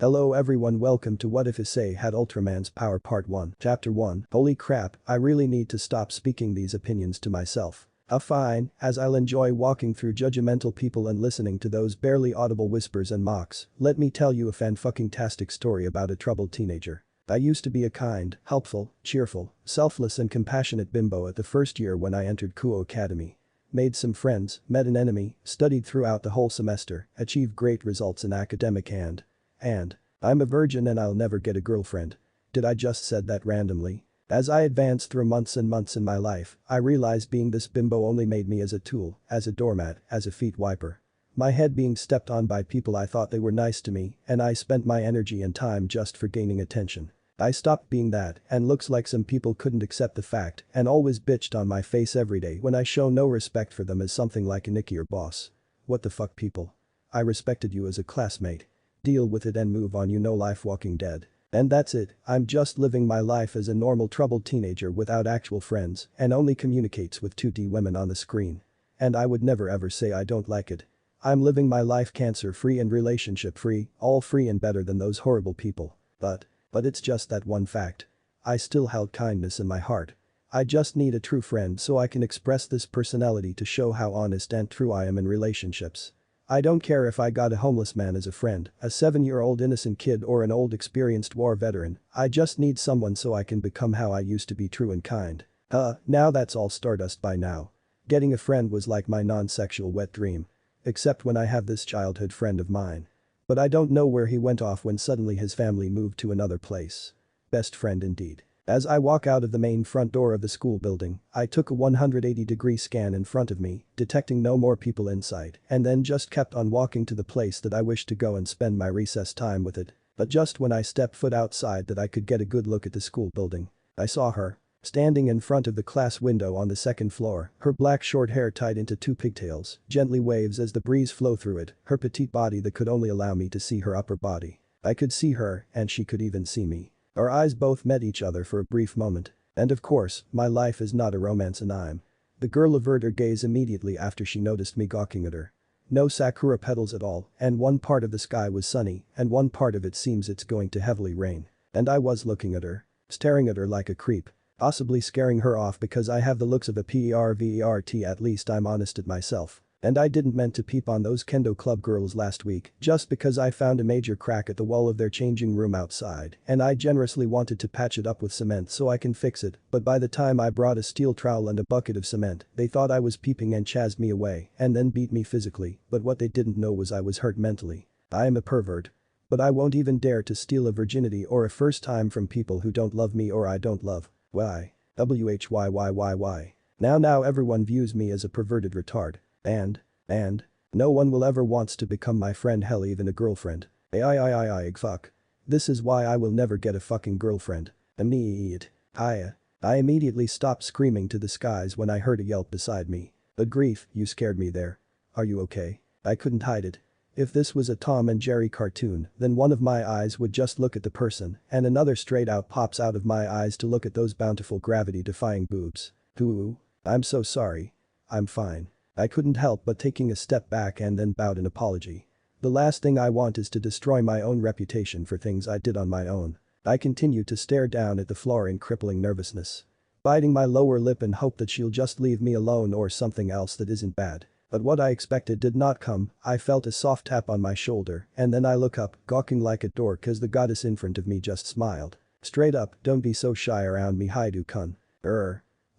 Hello everyone, welcome to What If Issei Had Ultraman's Power Part 1. Chapter 1. Holy crap, I really need to stop speaking these opinions to myself. Fine, as I'll enjoy walking through judgmental people and listening to those barely audible whispers and mocks, let me tell you a fan-fucking-tastic story about a troubled teenager. I used to be a kind, helpful, cheerful, selfless and compassionate bimbo at the first year when I entered Kuo Academy. Made some friends, met an enemy, studied throughout the whole semester, achieved great results in academic and I'm a virgin and I'll never get a girlfriend. Did I just said that randomly? As I advanced through months and months in my life, I realized being this bimbo only made me as a tool, as a doormat, as a feet wiper. My head being stepped on by people I thought they were nice to me, and I spent my energy and time just for gaining attention. I stopped being that, and looks like some people couldn't accept the fact, and always bitched on my face every day when I show no respect for them as something like a Nikki or boss. What the fuck, people? I respected you as a classmate. Deal with it and move on, you know, life walking dead. And that's it, I'm just living my life as a normal troubled teenager without actual friends and only communicates with 2D women on the screen. And I would never ever say I don't like it. I'm living my life cancer free and relationship free, all free and better than those horrible people. But it's just that one fact. I still held kindness in my heart. I just need a true friend so I can express this personality to show how honest and true I am in relationships. I don't care if I got a homeless man as a friend, a 7-year-old innocent kid or an old experienced war veteran, I just need someone so I can become how I used to be, true and kind. Now that's all stardust by now. Getting a friend was like my non-sexual wet dream. Except when I have this childhood friend of mine. But I don't know where he went off when suddenly his family moved to another place. Best friend indeed. As I walk out of the main front door of the school building, I took a 180-degree scan in front of me, detecting no more people inside, and then just kept on walking to the place that I wished to go and spend my recess time with it. But just when I stepped foot outside that I could get a good look at the school building, I saw her. Standing in front of the class window on the second floor, her black short hair tied into 2 pigtails, gently waves as the breeze flow through it, her petite body that could only allow me to see her upper body. I could see her, and she could even see me. Our eyes both met each other for a brief moment. And of course, my life is not a romance and the girl averted her gaze immediately after she noticed me gawking at her. No sakura petals at all, and one part of the sky was sunny, and one part of it seems it's going to heavily rain. And I was looking at her. Staring at her like a creep. Possibly scaring her off because I have the looks of a pervert, at least I'm honest at myself. And I didn't meant to peep on those kendo club girls last week just because I found a major crack at the wall of their changing room outside and I generously wanted to patch it up with cement so I can fix it, but by the time I brought a steel trowel and a bucket of cement, they thought I was peeping and chased me away and then beat me physically, but what they didn't know was I was hurt mentally. I am a pervert. But I won't even dare to steal a virginity or a first time from people who don't love me or I don't love. Why? Why? Now everyone views me as a perverted retard. And no one will ever wants to become my friend, hell even a girlfriend. Fuck. This is why I will never get a fucking girlfriend. I immediately stopped screaming to the skies when I heard a yelp beside me. But grief, you scared me there. Are you okay? I couldn't hide it. If this was a Tom and Jerry cartoon, then one of my eyes would just look at the person and another straight out pops out of my eyes to look at those bountiful gravity-defying boobs. Ooh. I'm so sorry. I'm fine. I couldn't help but taking a step back and then bowed in apology. The last thing I want is to destroy my own reputation for things I did on my own. I continue to stare down at the floor in crippling nervousness. Biting my lower lip and hope that she'll just leave me alone or something else that isn't bad. But what I expected did not come. I felt a soft tap on my shoulder and then I look up, gawking like a dork cause the goddess in front of me just smiled. Straight up, don't be so shy around me, Haidu-kun.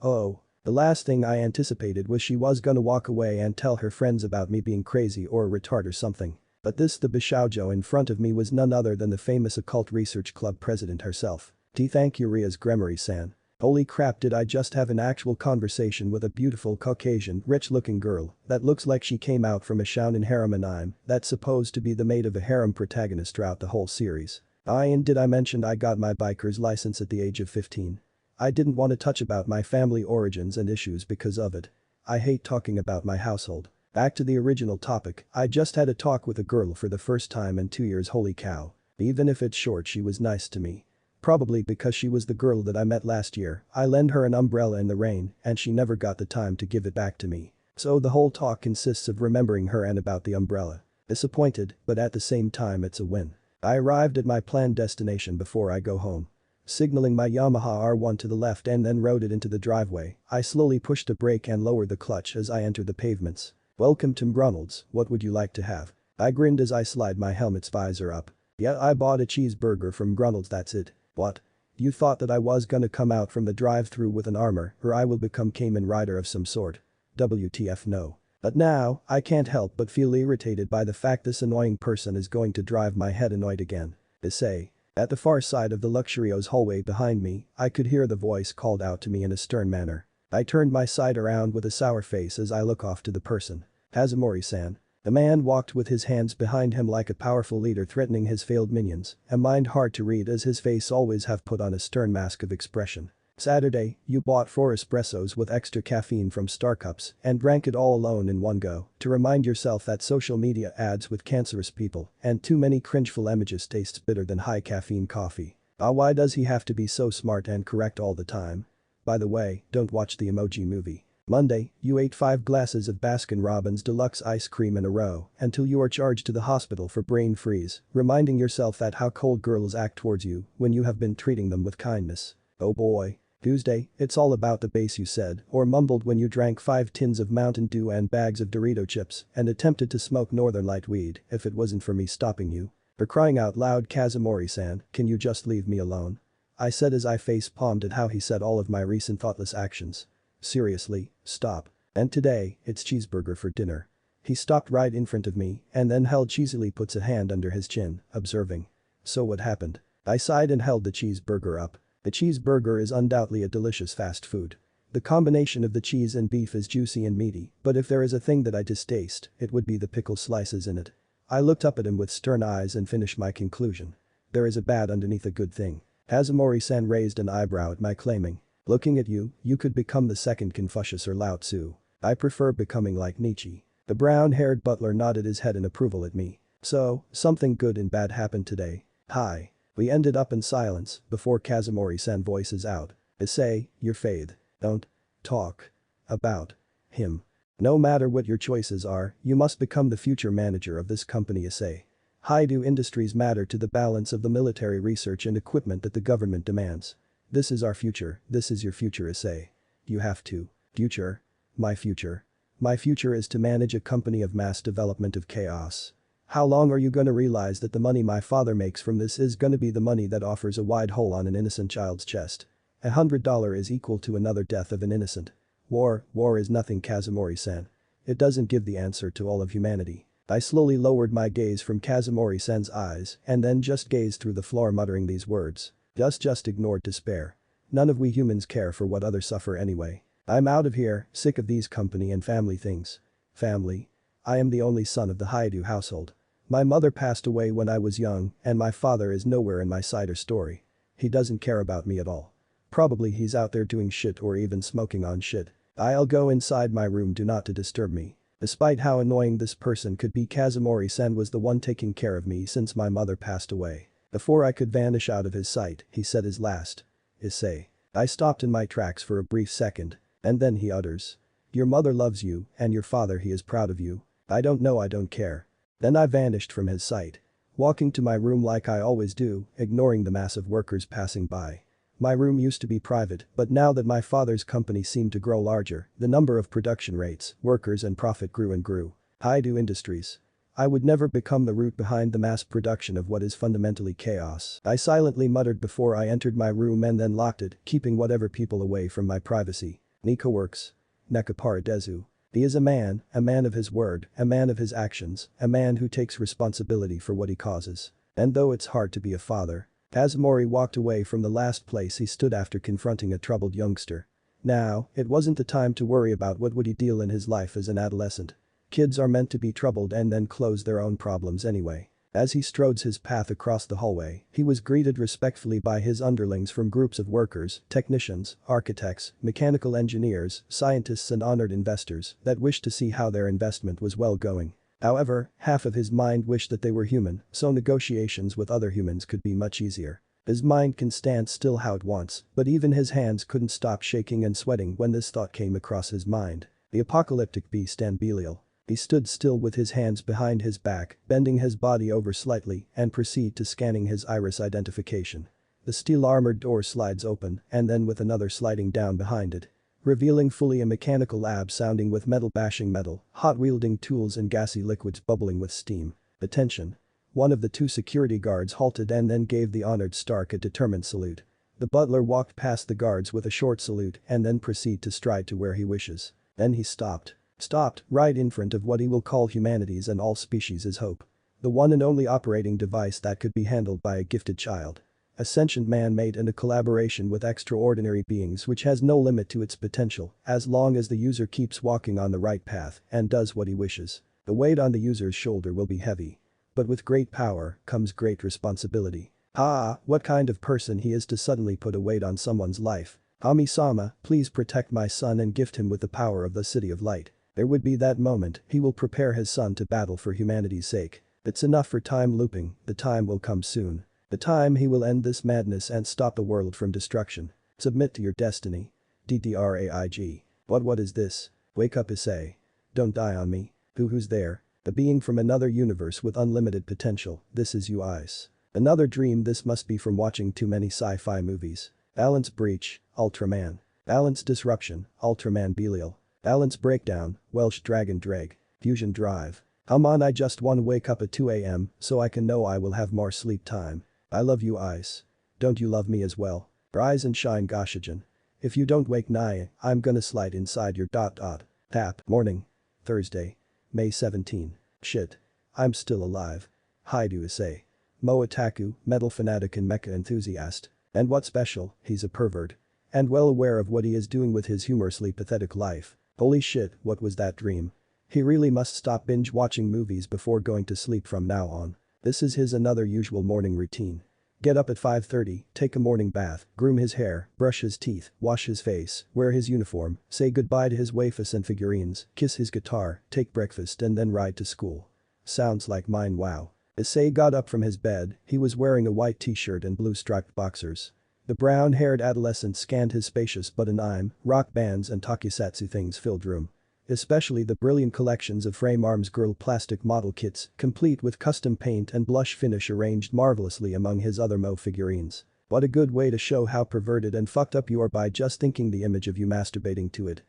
Oh. The last thing I anticipated was she was gonna walk away and tell her friends about me being crazy or a retard or something. But this the Bishoujo in front of me was none other than the famous occult research club president herself. Thank you, Ria's Gremory-san. Holy crap, did I just have an actual conversation with a beautiful Caucasian rich-looking girl that looks like she came out from a shounen harem anime that's supposed to be the mate of a harem protagonist throughout the whole series. And did I mention I got my biker's license at the age of 15? I didn't want to touch about my family origins and issues because of it. I hate talking about my household. Back to the original topic, I just had a talk with a girl for the first time in 2 years, holy cow. Even if it's short, she was nice to me. Probably because she was the girl that I met last year, I lent her an umbrella in the rain and she never got the time to give it back to me. So the whole talk consists of remembering her and about the umbrella. Disappointed, but at the same time it's a win. I arrived at my planned destination before I go home. Signaling my Yamaha R1 to the left and then rode it into the driveway, I slowly pushed a brake and lowered the clutch as I entered the pavements. "Welcome to McDonald's, what would you like to have?" I grinned as I slid my helmet's visor up. "Yeah, I bought a cheeseburger from McDonald's, that's it." "What? You thought that I was gonna come out from the drive-thru with an armor or I will become Kamen Rider of some sort? WTF no. But now, I can't help but feel irritated by the fact this annoying person is going to drive my head annoyed again." Issei. At the far side of the Luxurio's hallway behind me, I could hear the voice called out to me in a stern manner. I turned my side around with a sour face as I look off to the person. "Kazumori-san." The man walked with his hands behind him like a powerful leader threatening his failed minions, a mind hard to read as his face always have put on a stern mask of expression. "Saturday, you bought 4 espressos with extra caffeine from Star Cups and drank it all alone in one go to remind yourself that social media ads with cancerous people and too many cringeful images tastes bitter than high caffeine coffee. Why does he have to be so smart and correct all the time? By the way, don't watch the Emoji Movie." Monday, you ate 5 glasses of Baskin-Robbins deluxe ice cream in a row until you are charged to the hospital for brain freeze, reminding yourself that how cold girls act towards you when you have been treating them with kindness. Oh boy. Tuesday, it's all about the bass, you said or mumbled when you drank 5 tins of Mountain Dew and bags of Dorito chips and attempted to smoke Northern Light weed if it wasn't for me stopping you. For crying out loud, Kazumori-san, can you just leave me alone? I said as I face-palmed at how he said all of my recent thoughtless actions. Seriously, stop. And today, it's cheeseburger for dinner. He stopped right in front of me and then held cheesily puts a hand under his chin, observing. So what happened? I sighed and held the cheeseburger up. The cheeseburger is undoubtedly a delicious fast food. The combination of the cheese and beef is juicy and meaty, but if there is a thing that I distaste, it would be the pickle slices in it. I looked up at him with stern eyes and finished my conclusion. There is a bad underneath a good thing. Kazumori-san raised an eyebrow at my claiming. Looking at you, you could become the second Confucius or Lao Tzu. I prefer becoming like Nietzsche. The brown-haired butler nodded his head in approval at me. So, something good and bad happened today. Hi. We ended up in silence before Kazumori-san voices out. Issei, your fade. Don't talk about him. No matter what your choices are, you must become the future manager of this company, Issei. Haidu Industries matter to the balance of the military research and equipment that the government demands. This is our future, this is your future, Issei. You have to. Future? My future? My future is to manage a company of mass development of chaos. How long are you gonna realize that the money my father makes from this is gonna be the money that offers a wide hole on an innocent child's chest? $100 is equal to another death of an innocent. War is nothing, Kazumori-san. It doesn't give the answer to all of humanity. I slowly lowered my gaze from Kazumori-san's eyes and then just gazed through the floor muttering these words. Just ignored despair. None of we humans care for what others suffer anyway. I'm out of here, sick of these company and family things. Family? I am the only son of the Haidu household. My mother passed away when I was young and my father is nowhere in my side or story. He doesn't care about me at all. Probably he's out there doing shit or even smoking on shit. I'll go inside my room, do not to disturb me. Despite how annoying this person could be, Kazumori-san was the one taking care of me since my mother passed away. Before I could vanish out of his sight, he said his last. Issei. I stopped in my tracks for a brief second and then he utters. Your mother loves you and your father, he is proud of you. I don't know, I don't care. Then I vanished from his sight. Walking to my room like I always do, ignoring the mass of workers passing by. My room used to be private, but now that my father's company seemed to grow larger, the number of production rates, workers and profit grew and grew. Haidu Industries. I would never become the root behind the mass production of what is fundamentally chaos. I silently muttered before I entered my room and then locked it, keeping whatever people away from my privacy. Niko works. Nekapara Dezu. He is a man of his word, a man of his actions, a man who takes responsibility for what he causes. And though it's hard to be a father, Kazumori walked away from the last place he stood after confronting a troubled youngster. Now, it wasn't the time to worry about what would he deal in his life as an adolescent. Kids are meant to be troubled and then close their own problems anyway. As he strode his path across the hallway, he was greeted respectfully by his underlings from groups of workers, technicians, architects, mechanical engineers, scientists and honored investors that wished to see how their investment was well going. However, half of his mind wished that they were human, so negotiations with other humans could be much easier. His mind can stand still how it wants, but even his hands couldn't stop shaking and sweating when this thought came across his mind. The apocalyptic beast and Belial. He stood still with his hands behind his back, bending his body over slightly and proceed to scanning his iris identification. The steel-armored door slides open and then with another sliding down behind it, revealing fully a mechanical lab sounding with metal bashing metal, hot-wielding tools and gassy liquids bubbling with steam. Attention. One of the two security guards halted and then gave the honored Stark a determined salute. The butler walked past the guards with a short salute and then proceed to stride to where he wishes. Then he stopped. Stopped right in front of what he will call humanity's and all species' hope. The one and only operating device that could be handled by a gifted child. A sentient man-made in a collaboration with extraordinary beings which has no limit to its potential as long as the user keeps walking on the right path and does what he wishes. The weight on the user's shoulder will be heavy. But with great power comes great responsibility. What kind of person he is to suddenly put a weight on someone's life. Kami-sama, please protect my son and gift him with the power of the City of Light. There would be that moment he will prepare his son to battle for humanity's sake. It's enough for time looping, the time will come soon. The time he will end this madness and stop the world from destruction. Submit to your destiny. Ddraig. What is this? Wake up Issei. Don't die on me. Who's there? A being from another universe with unlimited potential, this is you eyes. Another dream this must be from watching too many sci-fi movies. Balance breach, Ultraman. Balance disruption, Ultraman Belial. Balance breakdown, Welsh Dragon Ddraig. Fusion drive. Come on, I just wanna wake up at 2 AM so I can know I will have more sleep time. I love you eyes. Don't you love me as well? Rise and shine Goshigen. If you don't wake Naya, I'm gonna slide inside your ... Tap. Morning. Thursday. May 17. Shit. I'm still alive. Hi to Issei. Moataku, metal fanatic and mecha enthusiast. And what's special, he's a pervert. And well aware of what he is doing with his humorously pathetic life. Holy shit, what was that dream? He really must stop binge watching movies before going to sleep from now on. This is his another usual morning routine. Get up at 5:30, take a morning bath, groom his hair, brush his teeth, wash his face, wear his uniform, say goodbye to his wafers and figurines, kiss his guitar, take breakfast and then ride to school. Sounds like mine, wow. Issei got up from his bed, he was wearing a white t-shirt and blue striped boxers. The brown-haired adolescent scanned his spacious but anime, rock bands and tokusatsu things filled room. Especially the brilliant collections of frame arms girl plastic model kits, complete with custom paint and blush finish arranged marvelously among his other Mo figurines. What a good way to show how perverted and fucked up you are by just thinking the image of you masturbating to it.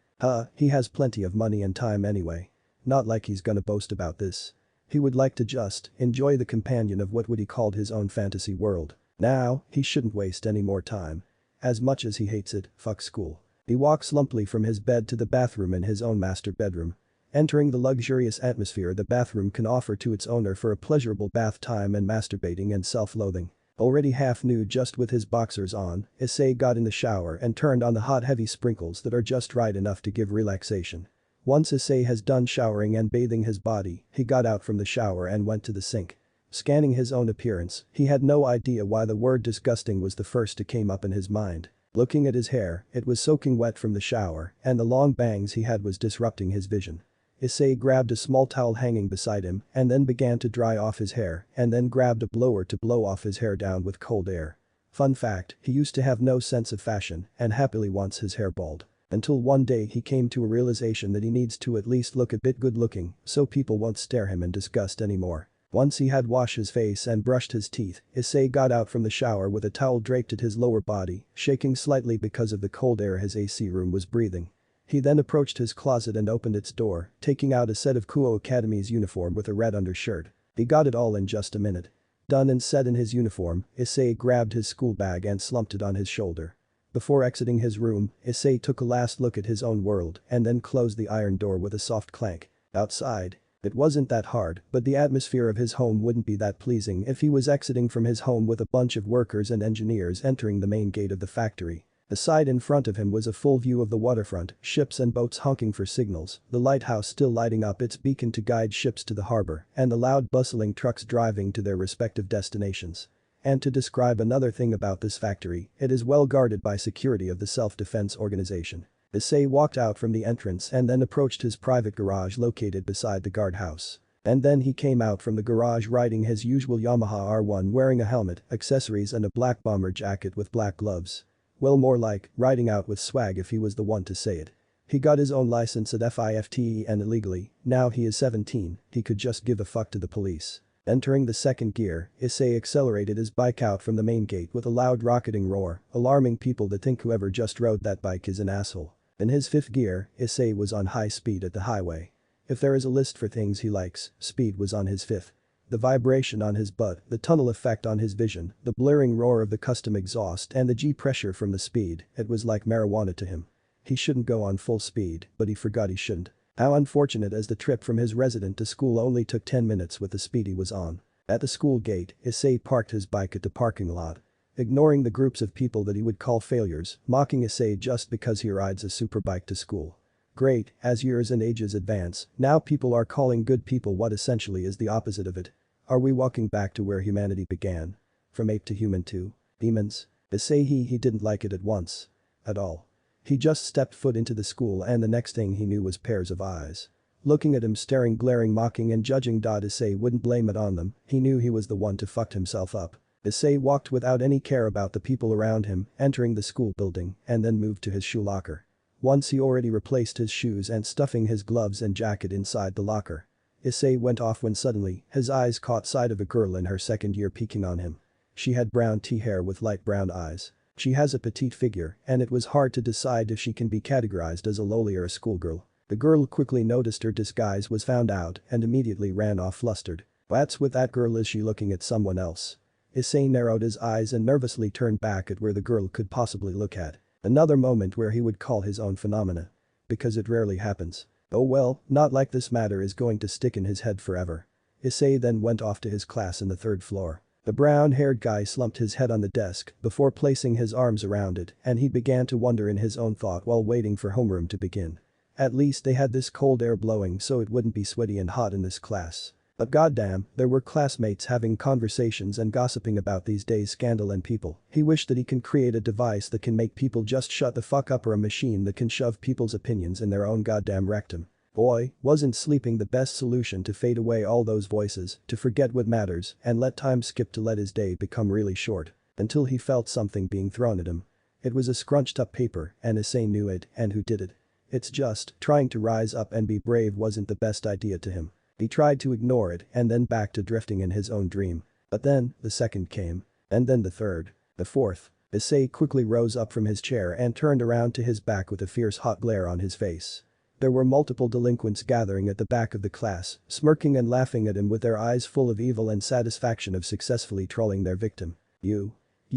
He has plenty of money and time anyway. Not like he's gonna boast about this. He would like to just enjoy the companion of what would he called his own fantasy world. Now, he shouldn't waste any more time. As much as he hates it, fuck school. He walks lumpily from his bed to the bathroom in his own master bedroom. Entering the luxurious atmosphere the bathroom can offer to its owner for a pleasurable bath time and masturbating and self-loathing. Already half nude just with his boxers on, Issei got in the shower and turned on the hot heavy sprinkles that are just right enough to give relaxation. Once Issei has done showering and bathing his body, he got out from the shower and went to the sink. Scanning his own appearance, he had no idea why the word disgusting was the first to came up in his mind. Looking at his hair, it was soaking wet from the shower, and the long bangs he had was disrupting his vision. Issei grabbed a small towel hanging beside him and then began to dry off his hair and then grabbed a blower to blow off his hair down with cold air. Fun fact, he used to have no sense of fashion and happily wants his hair bald. Until one day he came to a realization that he needs to at least look a bit good looking so people won't stare him in disgust anymore. Once he had washed his face and brushed his teeth, Issei got out from the shower with a towel draped at his lower body, shaking slightly because of the cold air his AC room was breathing. He then approached his closet and opened its door, taking out a set of Kuo Academy's uniform with a red undershirt. He got it all in just a minute. Done and set in his uniform, Issei grabbed his school bag and slumped it on his shoulder. Before exiting his room, Issei took a last look at his own world and then closed the iron door with a soft clank. Outside. It wasn't that hard, but the atmosphere of his home wouldn't be that pleasing if he was exiting from his home with a bunch of workers and engineers entering the main gate of the factory. The side in front of him was a full view of the waterfront, ships and boats honking for signals, the lighthouse still lighting up its beacon to guide ships to the harbor, and the loud bustling trucks driving to their respective destinations. And to describe another thing about this factory, it is well guarded by security of the self-defense organization. Issei walked out from the entrance and then approached his private garage located beside the guardhouse. And then he came out from the garage riding his usual Yamaha R1 wearing a helmet, accessories and a black bomber jacket with black gloves. Well, more like riding out with swag if he was the one to say it. He got his own license at FIFTE and illegally, now he is 17, he could just give a fuck to the police. Entering the second gear, Issei accelerated his bike out from the main gate with a loud rocketing roar, alarming people that think whoever just rode that bike is an asshole. In his fifth gear, Issei was on high speed at the highway. If there is a list for things he likes, speed was on his fifth. The vibration on his butt, the tunnel effect on his vision, the blaring roar of the custom exhaust and the G-pressure from the speed, it was like marijuana to him. He shouldn't go on full speed, but he forgot he shouldn't. How unfortunate as the trip from his residence to school only took 10 minutes with the speed he was on. At the school gate, Issei parked his bike at the parking lot. Ignoring the groups of people that he would call failures, mocking Issei just because he rides a superbike to school. Great, as years and ages advance, now people are calling good people what essentially is the opposite of it. Are we walking back to where humanity began? From ape to human to demons? Issei he didn't like it at once. At all. He just stepped foot into the school and the next thing he knew was pairs of eyes. Looking at him staring, glaring, mocking and judging. Issei wouldn't blame it on them, he knew he was the one to fuck himself up. Issei walked without any care about the people around him, entering the school building and then moved to his shoe locker. Once he already replaced his shoes and stuffing his gloves and jacket inside the locker. Issei went off when suddenly, his eyes caught sight of a girl in her second year peeking on him. She had brown tea hair with light brown eyes. She has a petite figure and it was hard to decide if she can be categorized as a loli or a schoolgirl. The girl quickly noticed her disguise was found out and immediately ran off flustered. What's with that girl, is she looking at someone else? Issei narrowed his eyes and nervously turned back at where the girl could possibly look at. Another moment where he would call his own phenomena. Because it rarely happens. Oh well, not like this matter is going to stick in his head forever. Issei then went off to his class in the third floor. The brown-haired guy slumped his head on the desk before placing his arms around it and he began to wonder in his own thought while waiting for homeroom to begin. At least they had this cold air blowing so it wouldn't be sweaty and hot in this class. But goddamn, there were classmates having conversations and gossiping about these days scandal and people. He wished that he can create a device that can make people just shut the fuck up or a machine that can shove people's opinions in their own goddamn rectum. Boy, wasn't sleeping the best solution to fade away all those voices, to forget what matters and let time skip to let his day become really short. Until he felt something being thrown at him. It was a scrunched up paper and Issei knew it and who did it. It's just, trying to rise up and be brave wasn't the best idea to him. He tried to ignore it and then back to drifting in his own dream. But then, the second came. And then the third. The fourth. Issei quickly rose up from his chair and turned around to his back with a fierce hot glare on his face. There were multiple delinquents gathering at the back of the class, smirking and laughing at him with their eyes full of evil and satisfaction of successfully trolling their victim. You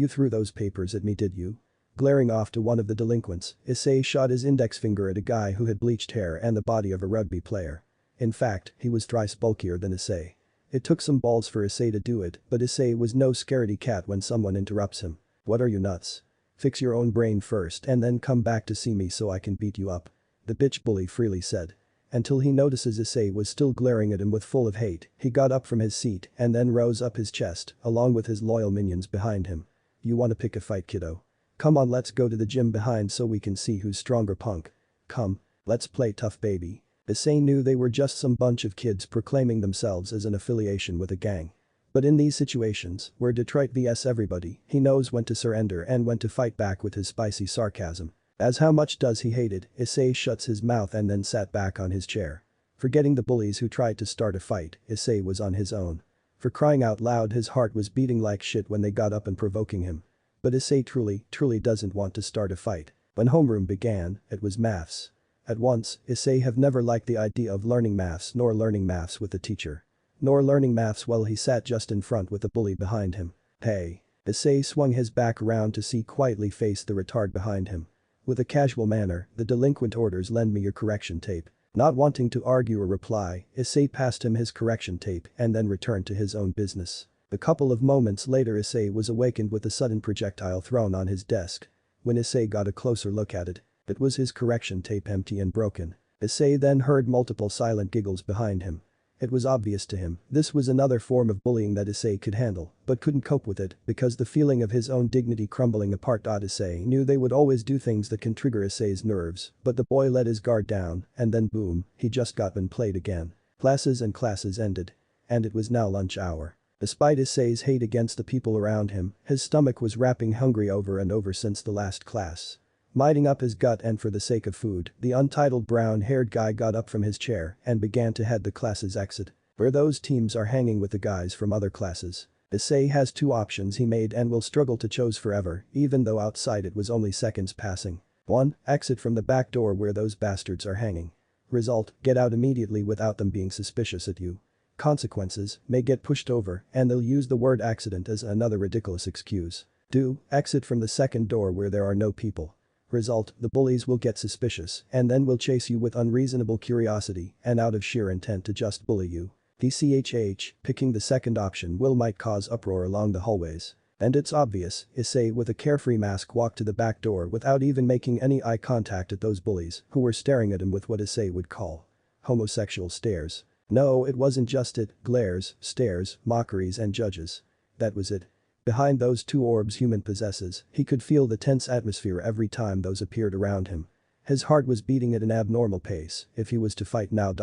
threw those papers at me, did you? Glaring off to one of the delinquents, Issei shot his index finger at a guy who had bleached hair and the body of a rugby player. In fact, he was thrice bulkier than Issei. It took some balls for Issei to do it, but Issei was no scaredy cat when someone interrupts him. What are you, nuts? Fix your own brain first and then come back to see me so I can beat you up. The bitch bully freely said. Until he notices Issei was still glaring at him with full of hate, he got up from his seat and then rose up his chest, along with his loyal minions behind him. You wanna pick a fight, kiddo? Come on, let's go to the gym behind so we can see who's stronger, punk. Come, let's play tough, baby. Issei knew they were just some bunch of kids proclaiming themselves as an affiliation with a gang. But in these situations, where Detroit vs everybody, he knows when to surrender and when to fight back with his spicy sarcasm. As how much does he hate it, Issei shuts his mouth and then sat back on his chair. Forgetting the bullies who tried to start a fight, Issei was on his own. For crying out loud, his heart was beating like shit when they got up and provoking him. But Issei truly doesn't want to start a fight. When homeroom began, it was maths. At once, Issei have never liked the idea of learning maths nor learning maths with a teacher. Nor learning maths while he sat just in front with a bully behind him. Hey. Issei swung his back around to see quietly face the retard behind him. With a casual manner, the delinquent orders, lend me your correction tape. Not wanting to argue or reply, Issei passed him his correction tape and then returned to his own business. A couple of moments later, Issei was awakened with a sudden projectile thrown on his desk. When Issei got a closer look at it, it was his correction tape, empty and broken. Issei then heard multiple silent giggles behind him. It was obvious to him, this was another form of bullying that Issei could handle, but couldn't cope with it because the feeling of his own dignity crumbling apart. Issei knew they would always do things that can trigger Issei's nerves, but the boy let his guard down, and then boom, he just got been played again. Classes and classes ended. And it was now lunch hour. Despite Issei's hate against the people around him, his stomach was rapping hungry over and over since the last class. Mighting up his gut and for the sake of food, the untitled brown-haired guy got up from his chair and began to head the class's exit. Where those teams are hanging with the guys from other classes. Issei has two options he made and will struggle to choose forever, even though outside it was only seconds passing. 1. Exit from the back door where those bastards are hanging. Result, get out immediately without them being suspicious at you. Consequences, may get pushed over and they'll use the word accident as another ridiculous excuse. 2. Exit from the second door where there are no people. Result, the bullies will get suspicious and then will chase you with unreasonable curiosity and out of sheer intent to just bully you. DCHH, picking the second option might cause uproar along the hallways. And it's obvious, Issei with a carefree mask walked to the back door without even making any eye contact at those bullies who were staring at him with what Issei would call homosexual stares. No, it wasn't just it, glares, stares, mockeries and judges. That was it. Behind those two orbs human possesses, he could feel the tense atmosphere every time those appeared around him. His heart was beating at an abnormal pace if he was to fight now.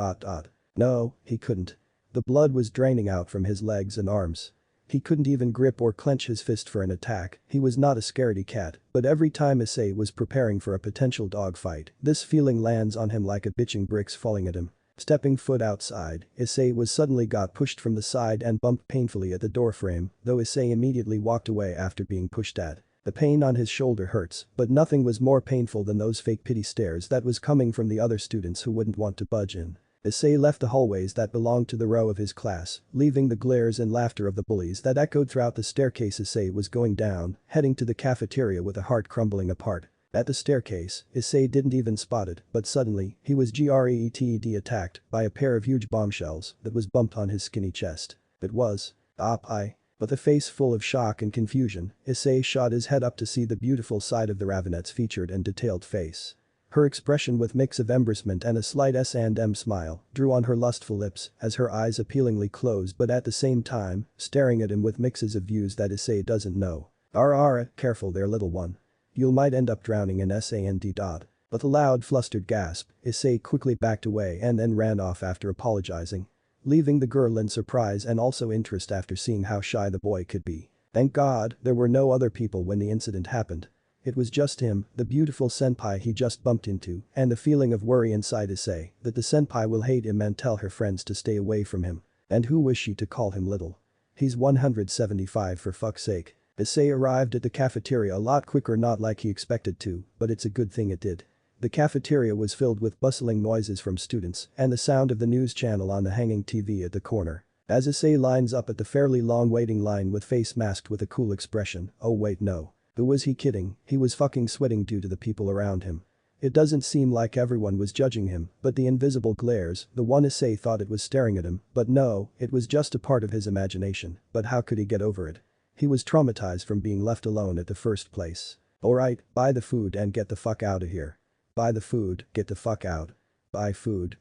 No, he couldn't. The blood was draining out from his legs and arms. He couldn't even grip or clench his fist for an attack, he was not a scaredy cat, but every time Issei was preparing for a potential dogfight, this feeling lands on him like a bitching bricks falling at him. Stepping foot outside, Issei was suddenly got pushed from the side and bumped painfully at the doorframe, though Issei immediately walked away after being pushed at. The pain on his shoulder hurts, but nothing was more painful than those fake pity stares that was coming from the other students who wouldn't want to budge in. Issei left the hallways that belonged to the row of his class, leaving the glares and laughter of the bullies that echoed throughout the staircase. Issei was going down, heading to the cafeteria with a heart crumbling apart. At the staircase, Issei didn't even spot it, but suddenly, he was greted attacked by a pair of huge bombshells that was bumped on his skinny chest. It was I. With a face full of shock and confusion, Issei shot his head up to see the beautiful side of the Ravenette's featured and detailed face. Her expression with mix of embarrassment and a slight S&M smile drew on her lustful lips as her eyes appealingly closed but at the same time, staring at him with mixes of views that Issei doesn't know. Careful there little one. You might end up drowning in sand. With a loud flustered gasp, Issei quickly backed away and then ran off after apologizing. Leaving the girl in surprise and also interest after seeing how shy the boy could be. Thank God, there were no other people when the incident happened. It was just him, the beautiful senpai he just bumped into, and the feeling of worry inside Issei that the senpai will hate him and tell her friends to stay away from him. And who was she to call him little? He's 175 for fuck's sake. Issei arrived at the cafeteria a lot quicker, not like he expected to, but it's a good thing it did. The cafeteria was filled with bustling noises from students and the sound of the news channel on the hanging TV at the corner. As Issei lines up at the fairly long waiting line with face masked with a cool expression, oh wait no. Who was he kidding, he was fucking sweating due to the people around him. It doesn't seem like everyone was judging him, but the invisible glares, the one Issei thought it was staring at him, but no, it was just a part of his imagination, but how could he get over it? He was traumatized from being left alone at the first place. Alright, buy the food and get the fuck out of here. Buy the food, get the fuck out. Buy food,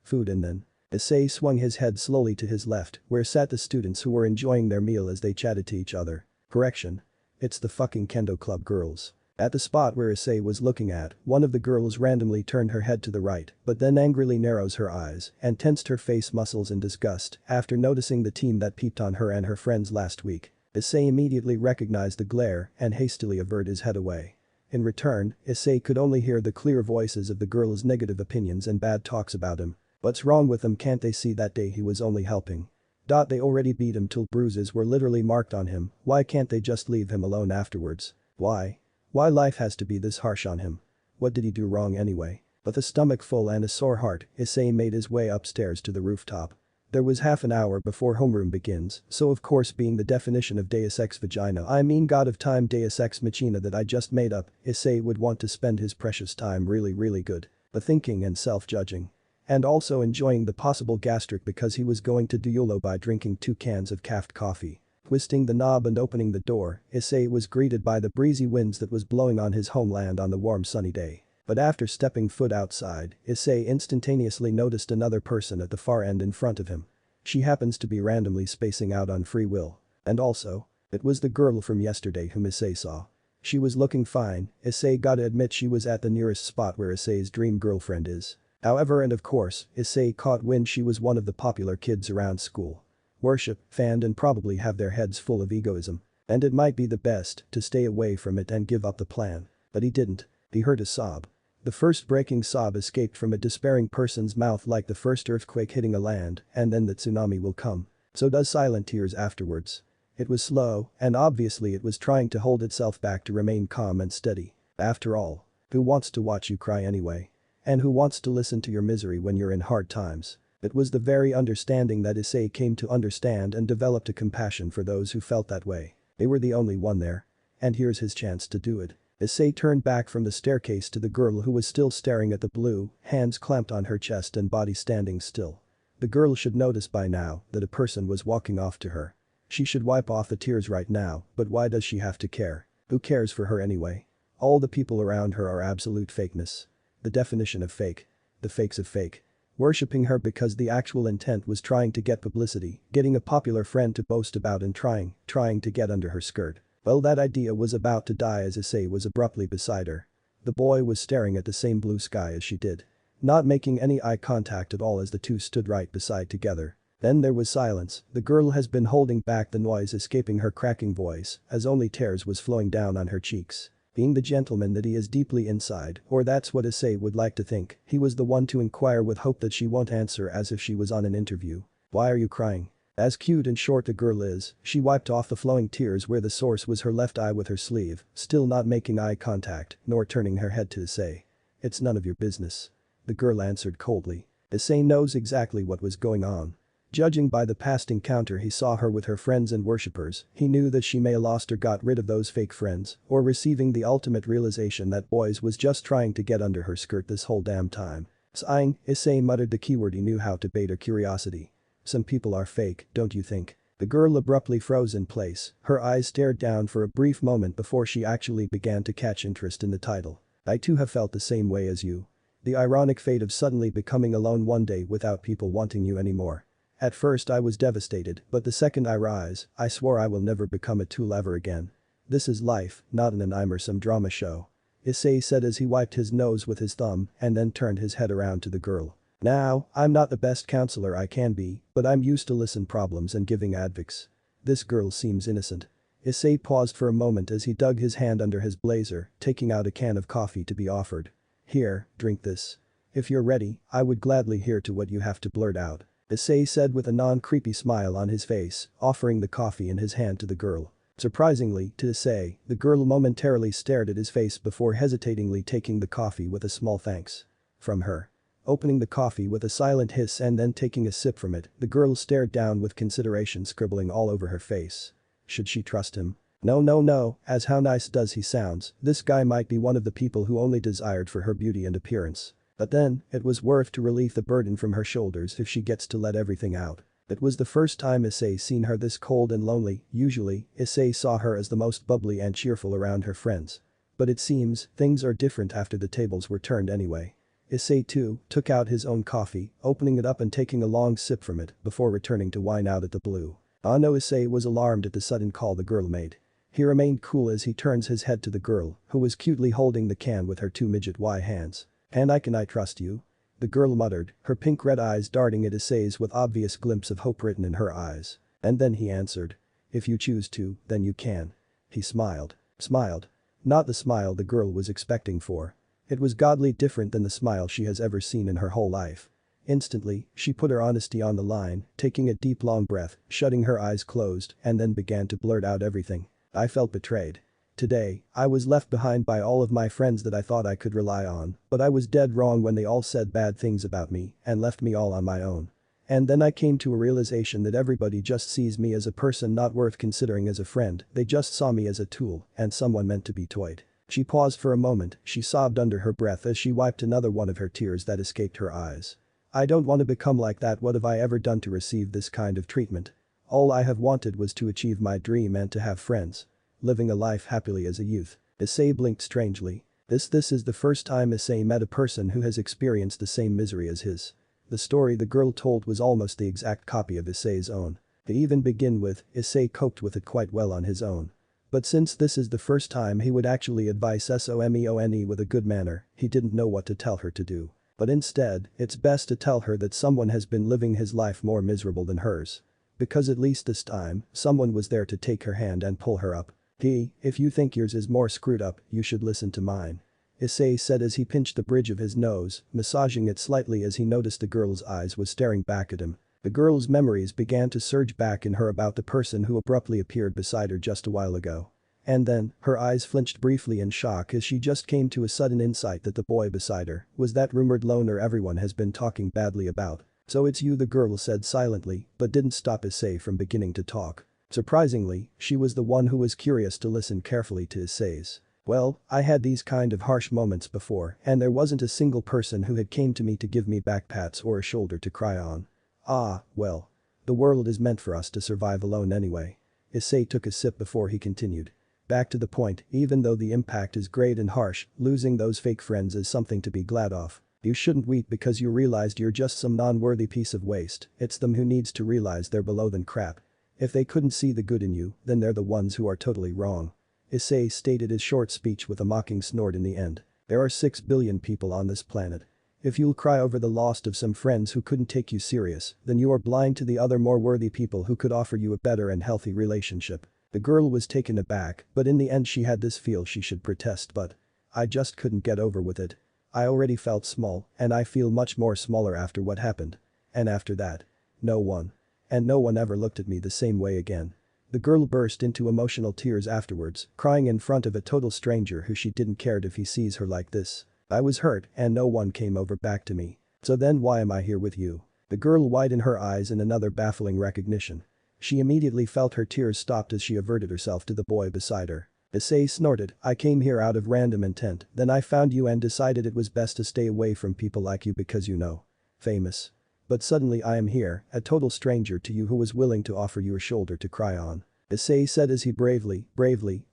food and then. Issei swung his head slowly to his left, where sat the students who were enjoying their meal as they chatted to each other. Correction. It's the fucking kendo club girls. At the spot where Issei was looking at, one of the girls randomly turned her head to the right, but then angrily narrows her eyes and tensed her face muscles in disgust after noticing the team that peeped on her and her friends last week. Issei immediately recognized the glare and hastily averted his head away. In return, Issei could only hear the clear voices of the girls' negative opinions and bad talks about him. What's wrong with them, can't they see that day he was only helping? They already beat him till bruises were literally marked on him, why can't they just leave him alone afterwards? Why? Why life has to be this harsh on him? What did he do wrong anyway? With a stomach full and a sore heart, Issei made his way upstairs to the rooftop. There was half an hour before homeroom begins, so of course being the definition of Deus Ex Vagina I mean God of Time Deus Ex Machina that I just made up, Issei would want to spend his precious time really good. But thinking and self-judging. And also enjoying the possible gastric because he was going to do YOLO by drinking 2 cans of caffed coffee. Twisting the knob and opening the door, Issei was greeted by the breezy winds that was blowing on his homeland on the warm sunny day. But after stepping foot outside, Issei instantaneously noticed another person at the far end in front of him. She happens to be randomly spacing out on free will. And also, it was the girl from yesterday whom Issei saw. She was looking fine, Issei gotta admit she was at the nearest spot where Issei's dream girlfriend is. However, and of course, Issei caught wind she was one of the popular kids around school. Worship, fanned and probably have their heads full of egoism. And it might be the best to stay away from it and give up the plan. But he didn't. He heard a sob. The first breaking sob escaped from a despairing person's mouth like the first earthquake hitting a land, and then the tsunami will come. So does silent tears afterwards. It was slow, and obviously it was trying to hold itself back to remain calm and steady. After all, who wants to watch you cry anyway? And who wants to listen to your misery when you're in hard times? It was the very understanding that Issei came to understand and developed a compassion for those who felt that way. They were the only one there. And here's his chance to do it. Issei turned back from the staircase to the girl who was still staring at the blue, hands clamped on her chest and body standing still. The girl should notice by now that a person was walking off to her. She should wipe off the tears right now, but why does she have to care? Who cares for her anyway? All the people around her are absolute fakeness. The definition of fake. The fakes of fake. Worshipping her because the actual intent was trying to get publicity, getting a popular friend to boast about and trying to get under her skirt. Well, that idea was about to die as Issei was abruptly beside her. The boy was staring at the same blue sky as she did. Not making any eye contact at all as the two stood right beside together. Then there was silence. The girl has been holding back the noise escaping her cracking voice as only tears was flowing down on her cheeks. Being the gentleman that he is deeply inside, or that's what Issei would like to think, he was the one to inquire with hope that she won't answer as if she was on an interview. Why are you crying? As cute and short the girl is, she wiped off the flowing tears where the source was her left eye with her sleeve, still not making eye contact, nor turning her head to Issei. It's none of your business. The girl answered coldly. Issei knows exactly what was going on. Judging by the past encounter he saw her with her friends and worshippers, he knew that she may have lost or got rid of those fake friends, or receiving the ultimate realization that boys was just trying to get under her skirt this whole damn time. Sighing, Issei muttered the keyword he knew how to bait her curiosity. Some people are fake, don't you think? The girl abruptly froze in place, her eyes stared down for a brief moment before she actually began to catch interest in the title. I too have felt the same way as you. The ironic fate of suddenly becoming alone one day without people wanting you anymore. At first I was devastated, but the second I rise, I swore I will never become a tool ever again. This is life, not an Imerson drama show. Issei said as he wiped his nose with his thumb and then turned his head around to the girl. Now, I'm not the best counselor I can be, but I'm used to listen problems and giving advice. This girl seems innocent. Issei paused for a moment as he dug his hand under his blazer, taking out a can of coffee to be offered. Here, drink this. If you're ready, I would gladly hear to what you have to blurt out. Issei said with a non-creepy smile on his face, offering the coffee in his hand to the girl. Surprisingly, to Issei, the girl momentarily stared at his face before hesitatingly taking the coffee with a small thanks. From her. Opening the coffee with a silent hiss and then taking a sip from it, the girl stared down with consideration scribbling all over her face. Should she trust him? No, as how nice does he sounds, this guy might be one of the people who only desired for her beauty and appearance. But then, it was worth to relieve the burden from her shoulders if she gets to let everything out. It was the first time Issei seen her this cold and lonely. Usually, Issei saw her as the most bubbly and cheerful around her friends. But it seems, things are different after the tables were turned anyway. Issei too, took out his own coffee, opening it up and taking a long sip from it before returning to whine out at the blue. Ah no, Issei was alarmed at the sudden call the girl made. He remained cool as he turns his head to the girl, who was cutely holding the can with her two midget Y hands. "And can I trust you?" The girl muttered, her pink-red eyes darting at Issei's with obvious glimpse of hope written in her eyes. And then he answered. "If you choose to, then you can." He smiled. Smiled. Not the smile the girl was expecting for. It was godly different than the smile she has ever seen in her whole life. Instantly, she put her honesty on the line, taking a deep long breath, shutting her eyes closed, and then began to blurt out everything. "I felt betrayed. Today, I was left behind by all of my friends that I thought I could rely on, but I was dead wrong when they all said bad things about me and left me all on my own. And then I came to a realization that everybody just sees me as a person not worth considering as a friend, they just saw me as a tool and someone meant to be toyed." She paused for a moment, she sobbed under her breath as she wiped another one of her tears that escaped her eyes. "I don't want to become like that. What have I ever done to receive this kind of treatment? All I have wanted was to achieve my dream and to have friends. Living a life happily as a youth." Issei blinked strangely. This is the first time Issei met a person who has experienced the same misery as his. The story the girl told was almost the exact copy of Issei's own. To even begin with, Issei coped with it quite well on his own. But since this is the first time he would actually advise Somone with a good manner, he didn't know what to tell her to do. But instead, it's best to tell her that someone has been living his life more miserable than hers. Because at least this time, someone was there to take her hand and pull her up. "If you think yours is more screwed up, you should listen to mine." Issei said as he pinched the bridge of his nose, massaging it slightly as he noticed the girl's eyes was staring back at him. The girl's memories began to surge back in her about the person who abruptly appeared beside her just a while ago. And then, her eyes flinched briefly in shock as she just came to a sudden insight that the boy beside her was that rumored loner everyone has been talking badly about. "So it's you," the girl said silently, but didn't stop Issei from beginning to talk. Surprisingly, she was the one who was curious to listen carefully to Issei's. "Well, I had these kind of harsh moments before and there wasn't a single person who had came to me to give me back pats or a shoulder to cry on. Ah, well. The world is meant for us to survive alone anyway." Issei took a sip before he continued. "Back to the point, even though the impact is great and harsh, losing those fake friends is something to be glad of. You shouldn't weep because you realized you're just some non-worthy piece of waste, it's them who needs to realize they're below than crap. If they couldn't see the good in you, then they're the ones who are totally wrong." Issei stated his short speech with a mocking snort in the end. "There are 6 billion people on this planet. If you'll cry over the loss of some friends who couldn't take you serious, then you are blind to the other more worthy people who could offer you a better and healthy relationship." The girl was taken aback, but in the end she had this feel she should protest but. "I just couldn't get over with it. I already felt small, and I feel much more smaller after what happened. And after that. No one. And no one ever looked at me the same way again." The girl burst into emotional tears afterwards, crying in front of a total stranger who she didn't care if he sees her like this. "I was hurt and no one came over back to me. So then why am I here with you?" The girl widened her eyes in another baffling recognition. She immediately felt her tears stopped as she averted herself to the boy beside her. Issei snorted, "I came here out of random intent, then I found you and decided it was best to stay away from people like you because you know. Famous. But suddenly I am here, a total stranger to you who was willing to offer you a shoulder to cry on." Issei said as he bravely,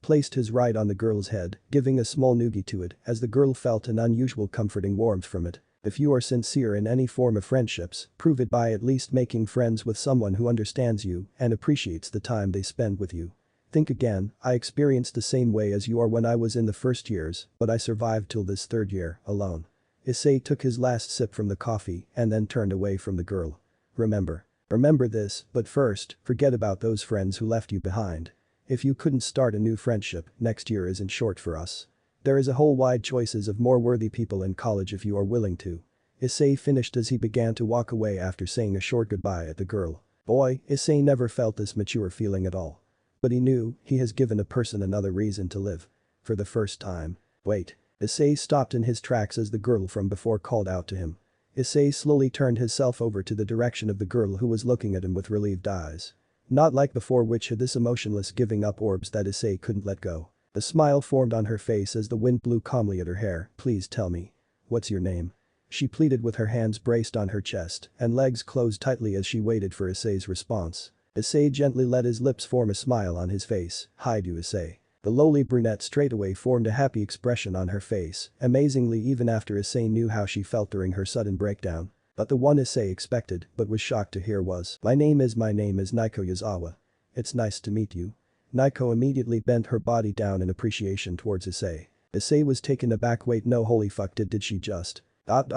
placed his right on the girl's head, giving a small noogie to it as the girl felt an unusual comforting warmth from it. "If you are sincere in any form of friendships, prove it by at least making friends with someone who understands you and appreciates the time they spend with you. Think again, I experienced the same way as you are when I was in the first years, but I survived till this third year, alone." Issei took his last sip from the coffee and then turned away from the girl. Remember this, but first, forget about those friends who left you behind. If you couldn't start a new friendship, next year isn't short for us. There is a whole wide choices of more worthy people in college if you are willing to." Issei finished as he began to walk away after saying a short goodbye at the girl. Boy, Issei never felt this mature feeling at all. But he knew, he has given a person another reason to live. For the first time. Wait. Issei stopped in his tracks as the girl from before called out to him. Issei slowly turned himself over to the direction of the girl who was looking at him with relieved eyes. Not like before, which had this emotionless giving up orbs that Issei couldn't let go. A smile formed on her face as the wind blew calmly at her hair. "Please tell me. What's your name?" She pleaded with her hands braced on her chest and legs closed tightly as she waited for Issei's response. Issei gently let his lips form a smile on his face. "Hi do Issei." The lowly brunette straightaway formed a happy expression on her face, amazingly even after Issei knew how she felt during her sudden breakdown. But the one Issei expected but was shocked to hear was, my name is Niko Yazawa. It's nice to meet you." Niko immediately bent her body down in appreciation towards Issei. Issei was taken aback. "Wait, no, holy fuck, did she just. It's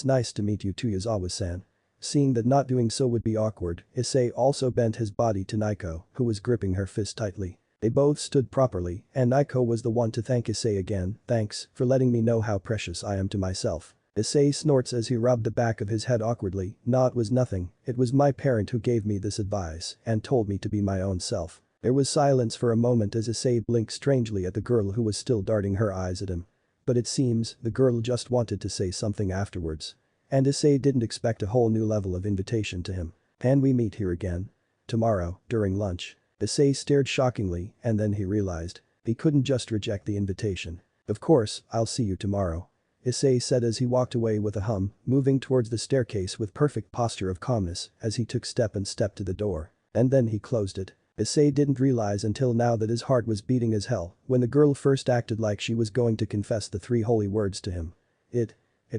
nice to meet you too, Yazawa-san." Seeing that not doing so would be awkward, Issei also bent his body to Niko, who was gripping her fist tightly. They both stood properly and Niko was the one to thank Issei again. "Thanks for letting me know how precious I am to myself." Issei snorts as he rubbed the back of his head awkwardly. "No, it was nothing, it was my parent who gave me this advice and told me to be my own self." There was silence for a moment as Issei blinked strangely at the girl who was still darting her eyes at him. But it seems the girl just wanted to say something afterwards. And Issei didn't expect a whole new level of invitation to him. "Can we meet here again? Tomorrow, during lunch?" Issei stared shockingly and then he realized. He couldn't just reject the invitation. "Of course, I'll see you tomorrow." Issei said as he walked away with a hum, moving towards the staircase with perfect posture of calmness as he took step to the door. And then he closed it. Issei didn't realize until now that his heart was beating as hell when the girl first acted like she was going to confess the 3 holy words to him. It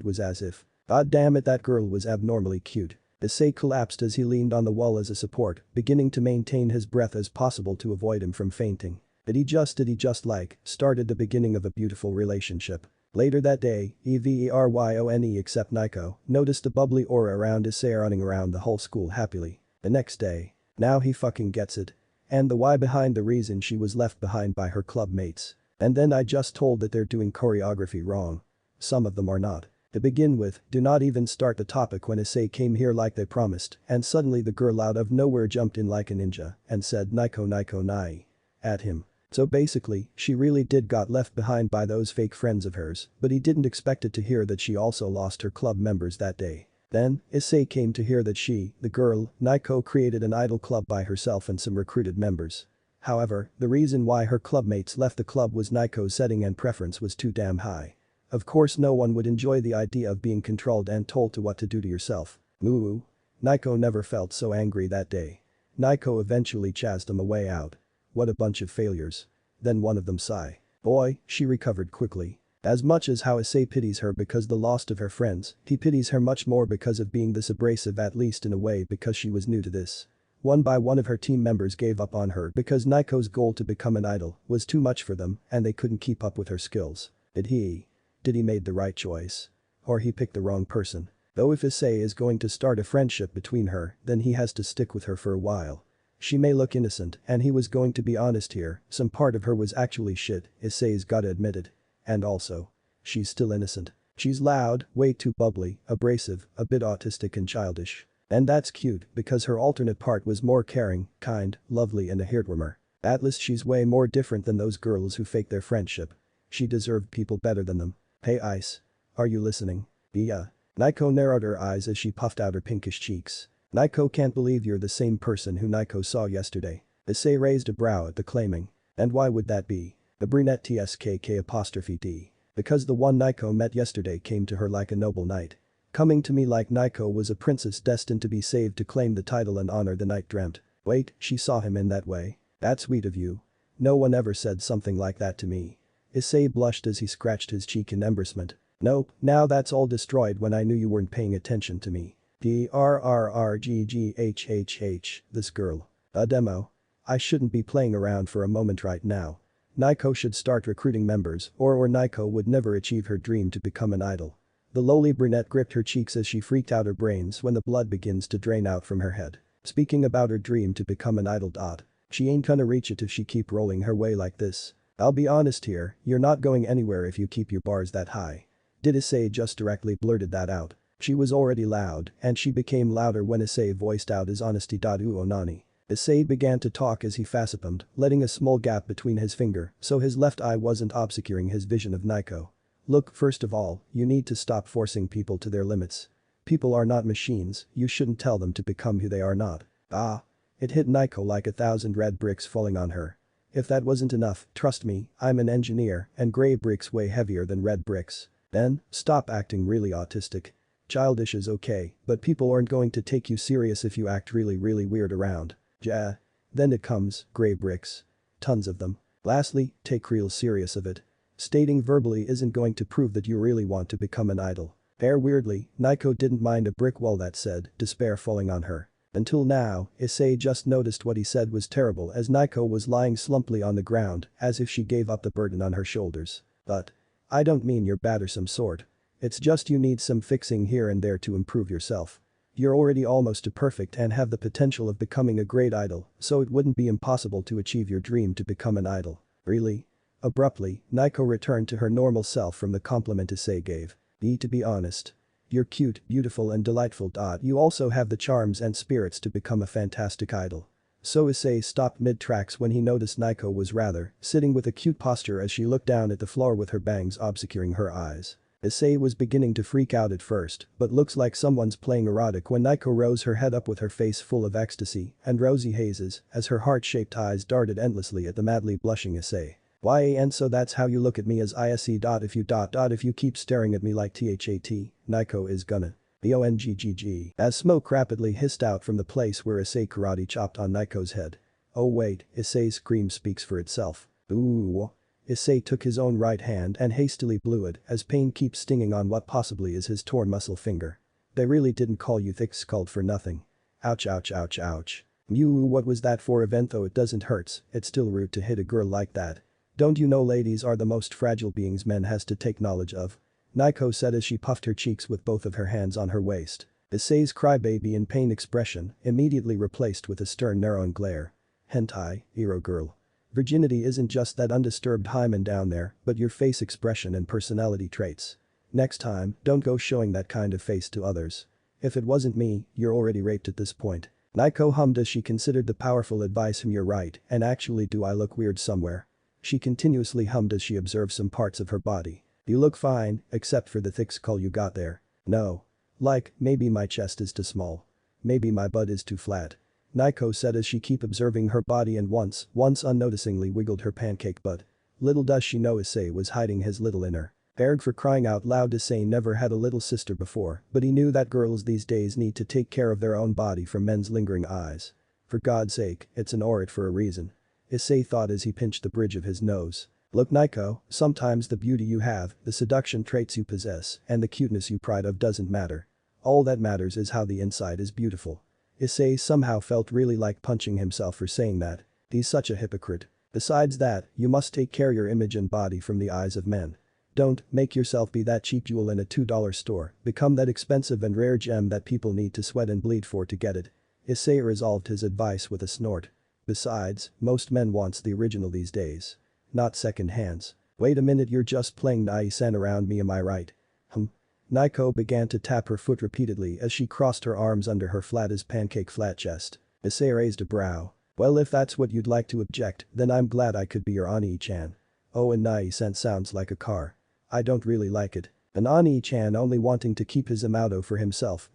was as if. God damn it, that girl was abnormally cute. Issei collapsed as he leaned on the wall as a support, beginning to maintain his breath as possible to avoid him from fainting. Did he just started the beginning of a beautiful relationship. Later that day, everyone except Niko noticed the bubbly aura around Issei running around the whole school happily. The next day. Now he fucking gets it. And the why behind the reason she was left behind by her club mates. And then I just told that they're doing choreography wrong. Some of them are not. To begin with, do not even start the topic when Issei came here like they promised, and suddenly the girl out of nowhere jumped in like a ninja and said Niko Niko Nai at him. So basically, she really did got left behind by those fake friends of hers, but he didn't expect it to hear that she also lost her club members that day. Then, Issei came to hear that she, the girl, Niko created an idol club by herself and some recruited members. However, the reason why her clubmates left the club was Niko's setting and preference was too damn high. Of course no one would enjoy the idea of being controlled and told to what to do to yourself. Moo. Niko never felt so angry that day. Niko eventually chased him a way out. What a bunch of failures. Then one of them sigh. Boy, she recovered quickly. As much as how Issei pities her because the loss of her friends, he pities her much more because of being this abrasive, at least in a way, because she was new to this. One by one of her team members gave up on her because Niko's goal to become an idol was too much for them and they couldn't keep up with her skills. Did he made the right choice? Or he picked the wrong person? Though if Issei is going to start a friendship between her, then he has to stick with her for a while. She may look innocent, and he was going to be honest here, some part of her was actually shit, Issei's gotta admit it. And also, she's still innocent. She's loud, way too bubbly, abrasive, a bit autistic and childish. And that's cute because her alternate part was more caring, kind, lovely and a heartwarmer. At least she's way more different than those girls who fake their friendship. She deserved people better than them. Hey Ice. Are you listening? Yeah. Niko narrowed her eyes as she puffed out her pinkish cheeks. Niko can't believe you're the same person who Niko saw yesterday. Issei raised a brow at the claiming. And why would that be? The brunette TSKK''D. Because the one Niko met yesterday came to her like a noble knight. Coming to me like Niko was a princess destined to be saved to claim the title and honor the knight dreamt. Wait, she saw him in that way? That's sweet of you. No one ever said something like that to me. Issei blushed as he scratched his cheek in embarrassment. Nope, now that's all destroyed when I knew you weren't paying attention to me. DRRRGGHHH, this girl. A demo. I shouldn't be playing around for a moment right now. Niko should start recruiting members or Niko would never achieve her dream to become an idol. The lowly brunette gripped her cheeks as she freaked out her brains when the blood begins to drain out from her head. Speaking about her dream to become an idol. She ain't gonna reach it if she keep rolling her way like this. I'll be honest here, you're not going anywhere if you keep your bars that high. Did Issei just directly blurted that out? She was already loud and she became louder when Issei voiced out his honesty. Onani. Issei began to talk as he facepalmed, letting a small gap between his finger so his left eye wasn't obscuring his vision of Niko. Look, first of all, you need to stop forcing people to their limits. People are not machines, you shouldn't tell them to become who they are not. Ah. It hit Niko like 1,000 red bricks falling on her. If that wasn't enough, trust me, I'm an engineer and gray bricks way heavier than red bricks. Then, stop acting really autistic. Childish is okay, but people aren't going to take you serious if you act really weird around. Ja. Then it comes, gray bricks. Tons of them. Lastly, take real serious of it. Stating verbally isn't going to prove that you really want to become an idol. Weirdly, Niko didn't mind a brick wall that said, despair falling on her. Until now, Issei just noticed what he said was terrible as Niko was lying slumply on the ground as if she gave up the burden on her shoulders. But. I don't mean you're bad or some sort. It's just you need some fixing here and there to improve yourself. You're already almost a perfect and have the potential of becoming a great idol, so it wouldn't be impossible to achieve your dream to become an idol. Really? Abruptly, Niko returned to her normal self from the compliment Issei gave. To be honest. You're cute, beautiful and delightful. You also have the charms and spirits to become a fantastic idol. So Issei stopped mid-tracks when he noticed Niko was rather sitting with a cute posture as she looked down at the floor with her bangs obscuring her eyes. Issei was beginning to freak out at first, but looks like someone's playing erotic when Niko rose her head up with her face full of ecstasy and rosy hazes as her heart-shaped eyes darted endlessly at the madly blushing Issei. Why and so that's how you look at me as Issei. If you keep staring at me like that, Niko is gonna. BONGGG. As smoke rapidly hissed out from the place where Issei karate chopped on Niko's head. Oh wait, Issei's scream speaks for itself. Ooh. Issei took his own right hand and hastily blew it as pain keeps stinging on what possibly is his torn muscle finger. They really didn't call you thick-skulled for nothing. Ouch ouch ouch ouch. Mew, what was that for? Even though it doesn't hurt, it's still rude to hit a girl like that. Don't you know ladies are the most fragile beings men has to take knowledge of? Niko said as she puffed her cheeks with both of her hands on her waist. Issei's crybaby in pain expression immediately replaced with a stern narrowing glare. Hentai, hero girl. Virginity isn't just that undisturbed hymen down there, but your face expression and personality traits. Next time, don't go showing that kind of face to others. If it wasn't me, you're already raped at this point. Niko hummed as she considered the powerful advice you're right, and actually do I look weird somewhere? She continuously hummed as she observed some parts of her body. You look fine, except for the thick skull you got there. No. Like, maybe my chest is too small. Maybe my butt is too flat. Niko said as she kept observing her body and once unnoticingly wiggled her pancake butt. Little does she know Issei was hiding his little inner. Erg, for crying out loud, Issei never had a little sister before, but he knew that girls these days need to take care of their own body from men's lingering eyes. For God's sake, it's an orit for a reason. Issei thought as he pinched the bridge of his nose. Look Niko, sometimes the beauty you have, the seduction traits you possess, and the cuteness you pride of doesn't matter. All that matters is how the inside is beautiful. Issei somehow felt really like punching himself for saying that. He's such a hypocrite. Besides that, you must take care your image and body from the eyes of men. Don't make yourself be that cheap jewel in a $2 store, become that expensive and rare gem that people need to sweat and bleed for to get it. Issei resolved his advice with a snort. Besides, most men wants the original these days. Not second hands. Wait a minute, you're just playing nice and around me, am I right? Niko began to tap her foot repeatedly as she crossed her arms under her flat as pancake flat chest. Issei raised a brow. Well, if that's what you'd like to object, then I'm glad I could be your Ani-chan. Oh, and Nai-san sounds like a car. I don't really like it. An Ani-chan only wanting to keep his Amato for himself,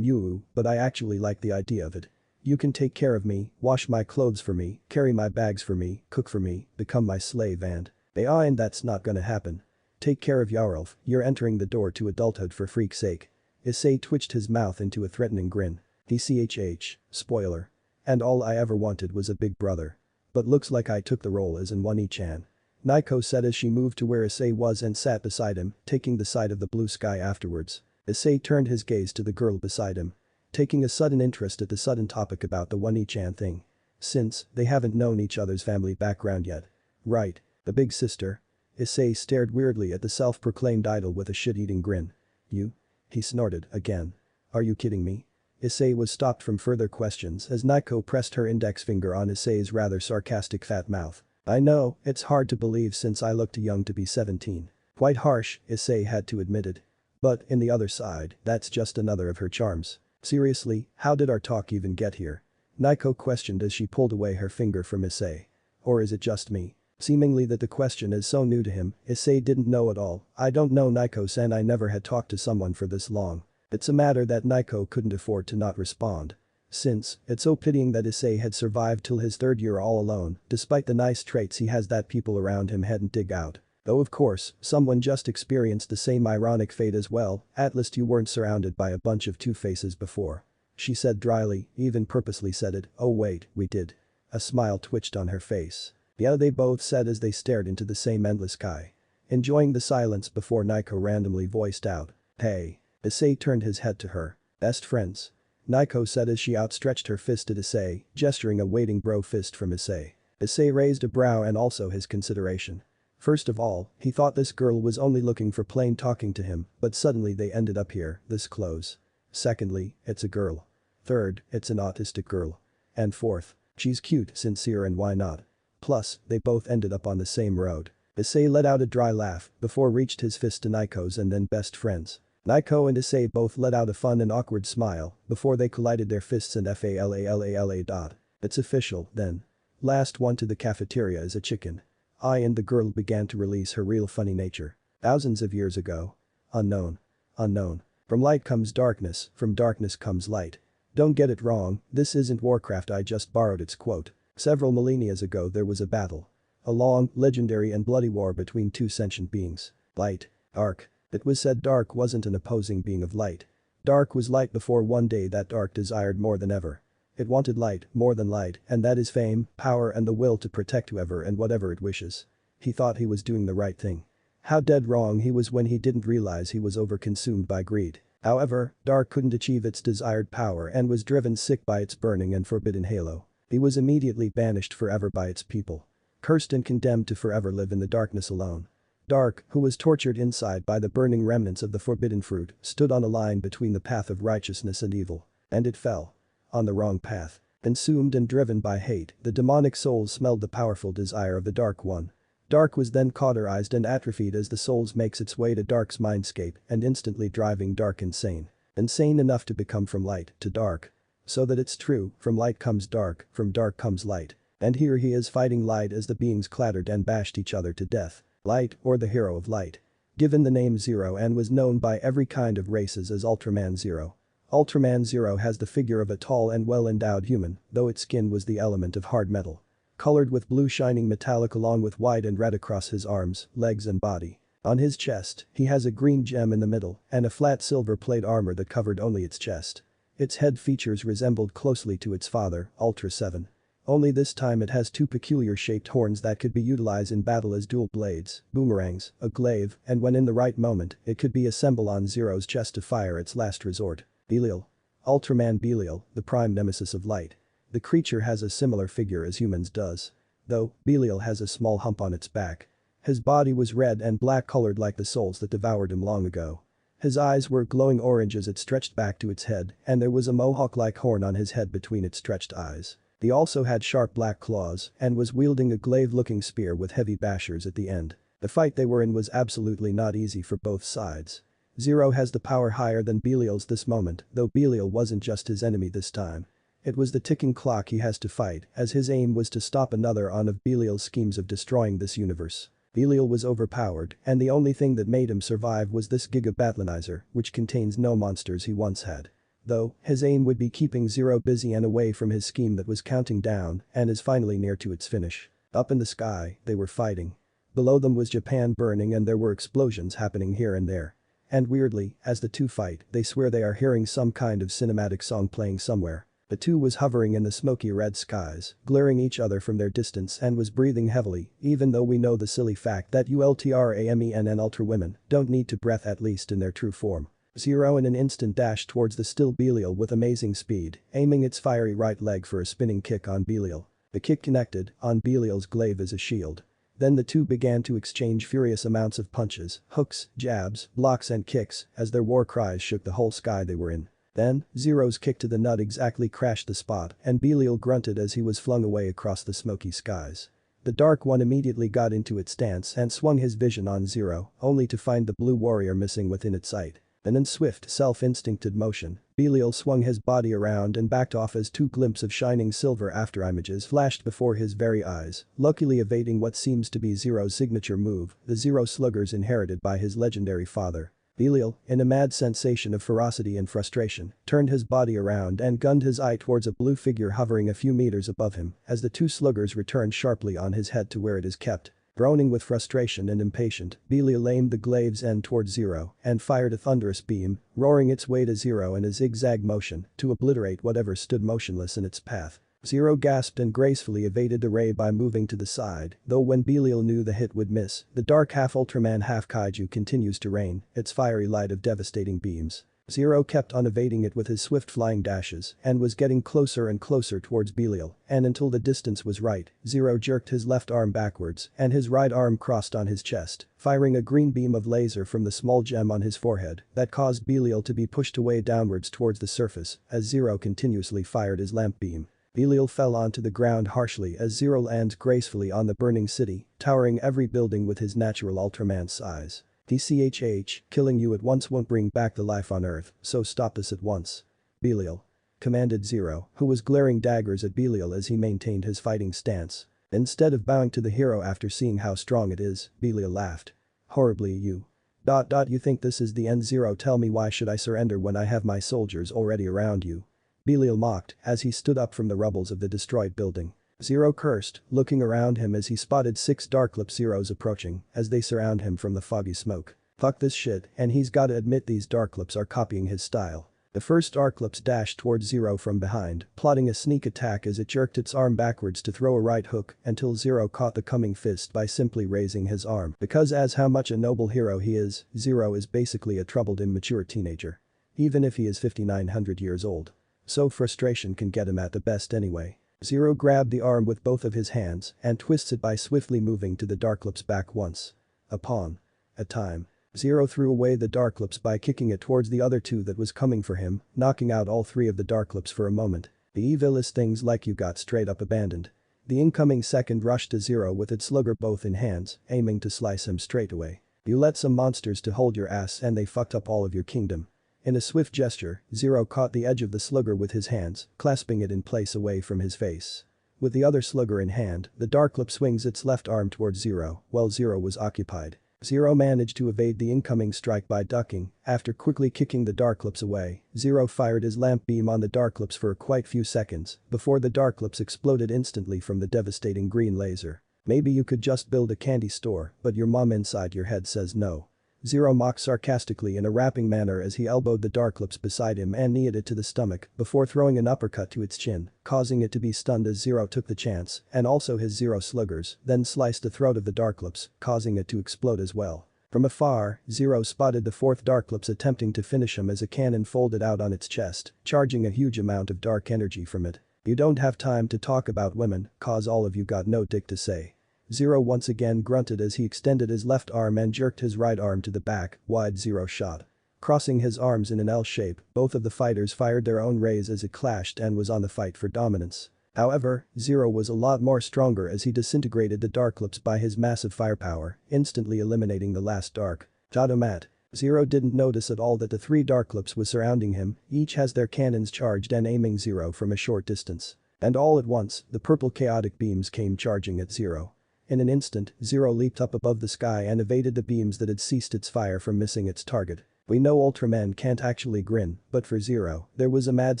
but I actually like the idea of it. You can take care of me, wash my clothes for me, carry my bags for me, cook for me, become my slave and that's not gonna happen. Take care of Yarulf, you're entering the door to adulthood for freak's sake. Issei twitched his mouth into a threatening grin. DCHH, spoiler. And all I ever wanted was a big brother. But looks like I took the role as an Wani-chan. Niko said as she moved to where Issei was and sat beside him, taking the side of the blue sky afterwards. Issei turned his gaze to the girl beside him. Taking a sudden interest at the sudden topic about the Wani-chan thing. Since, they haven't known each other's family background yet. Right, the big sister. Issei stared weirdly at the self-proclaimed idol with a shit-eating grin. You? He snorted again. Are you kidding me? Issei was stopped from further questions as Niko pressed her index finger on Issei's rather sarcastic fat mouth. I know, it's hard to believe since I look too young to be 17. Quite harsh, Issei had to admit it. But, in the other side, that's just another of her charms. Seriously, how did our talk even get here? Niko questioned as she pulled away her finger from Issei. Or is it just me? Seemingly that the question is so new to him, Issei didn't know at all. I don't know Niko-san, I never had talked to someone for this long. It's a matter that Niko couldn't afford to not respond. Since, it's so pitying that Issei had survived till his third year all alone, despite the nice traits he has that people around him hadn't dig out. Though of course, someone just experienced the same ironic fate as well, at least you weren't surrounded by a bunch of two-faces before. She said dryly, even purposely said it, oh wait, we did. A smile twitched on her face. Yeah, they both said as they stared into the same endless sky. Enjoying the silence before Niko randomly voiced out. Hey. Issei turned his head to her. Best friends. Niko said as she outstretched her fist at Issei, gesturing a waiting bro fist from Issei. Issei raised a brow and also his consideration. First of all, he thought this girl was only looking for plain talking to him, but suddenly they ended up here, this close. Secondly, it's a girl. Third, it's an autistic girl. And fourth, she's cute, sincere and why not? Plus, they both ended up on the same road. Issei let out a dry laugh before reached his fist to Niko's and then best friends. Niko and Issei both let out a fun and awkward smile before they collided their fists and FALALALA. It's official, then. Last one to the cafeteria is a chicken. And the girl began to release her real funny nature. Thousands of years ago. Unknown. Unknown. From light comes darkness, from darkness comes light. Don't get it wrong, this isn't Warcraft, I just borrowed its quote. Several millennia ago there was a battle. A long, legendary and bloody war between two sentient beings. Light. Dark. It was said dark wasn't an opposing being of light. Dark was light before one day that dark desired more than ever. It wanted light, more than light, and that is fame, power and the will to protect whoever and whatever it wishes. He thought he was doing the right thing. How dead wrong he was when he didn't realize he was overconsumed by greed. However, dark couldn't achieve its desired power and was driven sick by its burning and forbidden halo. He was immediately banished forever by its people. Cursed and condemned to forever live in the darkness alone. Dark, who was tortured inside by the burning remnants of the forbidden fruit, stood on a line between the path of righteousness and evil. And it fell. On the wrong path. Consumed and driven by hate, the demonic souls smelled the powerful desire of the Dark One. Dark was then cauterized and atrophied as the souls makes its way to Dark's mindscape and instantly driving Dark insane. Insane enough to become from light to dark. So that it's true, from light comes dark, from dark comes light. And here he is fighting light as the beings clattered and bashed each other to death. Light, or the hero of light. Given the name Zero and was known by every kind of races as Ultraman Zero. Ultraman Zero has the figure of a tall and well-endowed human, though its skin was the element of hard metal. Colored with blue shining metallic along with white and red across his arms, legs and body. On his chest, he has a green gem in the middle and a flat silver plate armor that covered only its chest. Its head features resembled closely to its father, Ultra 7. Only this time it has two peculiar shaped horns that could be utilized in battle as dual blades, boomerangs, a glaive, and when in the right moment, it could be assembled on Zero's chest to fire its last resort. Belial. Ultraman Belial, the prime nemesis of light. The creature has a similar figure as humans does. Though, Belial has a small hump on its back. His body was red and black colored like the souls that devoured him long ago. His eyes were glowing orange as it stretched back to its head, and there was a mohawk-like horn on his head between its stretched eyes. He also had sharp black claws and was wielding a glaive-looking spear with heavy bashers at the end. The fight they were in was absolutely not easy for both sides. Zero has the power higher than Belial's this moment, though Belial wasn't just his enemy this time. It was the ticking clock he has to fight, as his aim was to stop another on of Belial's schemes of destroying this universe. Belial was overpowered, and the only thing that made him survive was this Giga Battleanizer, which contains no monsters he once had. Though, his aim would be keeping Zero busy and away from his scheme that was counting down and is finally near to its finish. Up in the sky, they were fighting. Below them was Japan burning and there were explosions happening here and there. And weirdly, as the two fight, they swear they are hearing some kind of cinematic song playing somewhere. The two was hovering in the smoky red skies, glaring each other from their distance and was breathing heavily, even though we know the silly fact that Ultramen and Ultra women don't need to breath at least in their true form. Zero in an instant dashed towards the still Belial with amazing speed, aiming its fiery right leg for a spinning kick on Belial. The kick connected on Belial's glaive as a shield. Then the two began to exchange furious amounts of punches, hooks, jabs, blocks and kicks as their war cries shook the whole sky they were in. Then, Zero's kick to the nut exactly crashed the spot and Belial grunted as he was flung away across the smoky skies. The Dark One immediately got into its stance and swung his vision on Zero, only to find the blue warrior missing within its sight. Then in swift, self-instincted motion, Belial swung his body around and backed off as two glimpses of shining silver afterimages flashed before his very eyes, luckily evading what seems to be Zero's signature move, the Zero Sluggers inherited by his legendary father. Belial, in a mad sensation of ferocity and frustration, turned his body around and gunned his eye towards a blue figure hovering a few meters above him as the two sluggers returned sharply on his head to where it is kept. Groaning with frustration and impatient, Belial aimed the glaive's end towards Zero and fired a thunderous beam, roaring its way to Zero in a zigzag motion to obliterate whatever stood motionless in its path. Zero gasped and gracefully evaded the ray by moving to the side, though when Belial knew the hit would miss, the dark half-Ultraman half-kaiju continues to rain its fiery light of devastating beams. Zero kept on evading it with his swift flying dashes and was getting closer and closer towards Belial, and until the distance was right, Zero jerked his left arm backwards and his right arm crossed on his chest, firing a green beam of laser from the small gem on his forehead that caused Belial to be pushed away downwards towards the surface as Zero continuously fired his lamp beam. Belial fell onto the ground harshly as Zero lands gracefully on the burning city, towering every building with his natural Ultraman size. DCHH, killing you at once won't bring back the life on Earth, so stop this at once. Belial. Commanded Zero, who was glaring daggers at Belial as he maintained his fighting stance. Instead of bowing to the hero after seeing how strong it is, Belial laughed. Horribly you. You think this is the end? Zero, tell me why should I surrender when I have my soldiers already around you? Belial mocked as he stood up from the rubbles of the destroyed building. Zero cursed, looking around him as he spotted 6 Darklip Zeros approaching as they surround him from the foggy smoke. Fuck this shit, and he's gotta admit these Darklips are copying his style. The first Darklips dashed towards Zero from behind, plotting a sneak attack as it jerked its arm backwards to throw a right hook until Zero caught the coming fist by simply raising his arm. Because as how much a noble hero he is, Zero is basically a troubled immature teenager. Even if he is 5,900 years old. So frustration can get him at the best anyway. Zero grabbed the arm with both of his hands and twists it by swiftly moving to the Darklip's back once. Upon a time. Zero threw away the Darklips by kicking it towards the other two that was coming for him, knocking out all 3 of the Darklips for a moment. The evil is things like you got straight up abandoned. The incoming second rushed to Zero with its slugger both in hands, aiming to slice him straight away. You let some monsters to hold your ass and they fucked up all of your kingdom. In a swift gesture, Zero caught the edge of the slugger with his hands, clasping it in place away from his face. With the other slugger in hand, the Darklip swings its left arm towards Zero, while Zero was occupied. Zero managed to evade the incoming strike by ducking. After quickly kicking the Darklips away, Zero fired his lamp beam on the Darklips for quite few seconds before the Darklips exploded instantly from the devastating green laser. Maybe you could just build a candy store, but your mom inside your head says no. Zero mocked sarcastically in a rapping manner as he elbowed the Darklips beside him and kneed it to the stomach before throwing an uppercut to its chin, causing it to be stunned as Zero took the chance, and also his Zero sluggers, then sliced the throat of the Darklips, causing it to explode as well. From afar, Zero spotted the fourth Darklips attempting to finish him as a cannon folded out on its chest, charging a huge amount of dark energy from it. You don't have time to talk about women, cause all of you got no dick to say. Zero once again grunted as he extended his left arm and jerked his right arm to the back, wide Zero shot. Crossing his arms in an L shape, both of the fighters fired their own rays as it clashed and was on the fight for dominance. However, Zero was a lot more stronger as he disintegrated the Darklips by his massive firepower, instantly eliminating the last Dark. Automat. Zero didn't notice at all that the three Darklips was surrounding him, each has their cannons charged and aiming Zero from a short distance. And all at once, the purple chaotic beams came charging at Zero. In an instant, Zero leaped up above the sky and evaded the beams that had ceased its fire from missing its target. We know Ultraman can't actually grin, but for Zero, there was a mad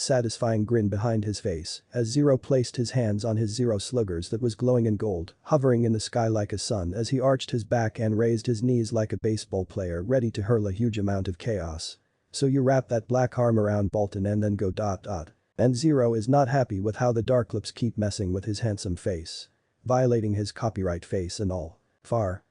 satisfying grin behind his face as Zero placed his hands on his Zero sluggers that was glowing in gold, hovering in the sky like a sun as he arched his back and raised his knees like a baseball player ready to hurl a huge amount of chaos. So you wrap that black arm around Bolton and then go ... And Zero is not happy with how the Darklips keep messing with his handsome face. Violating his copyright face and all. Far.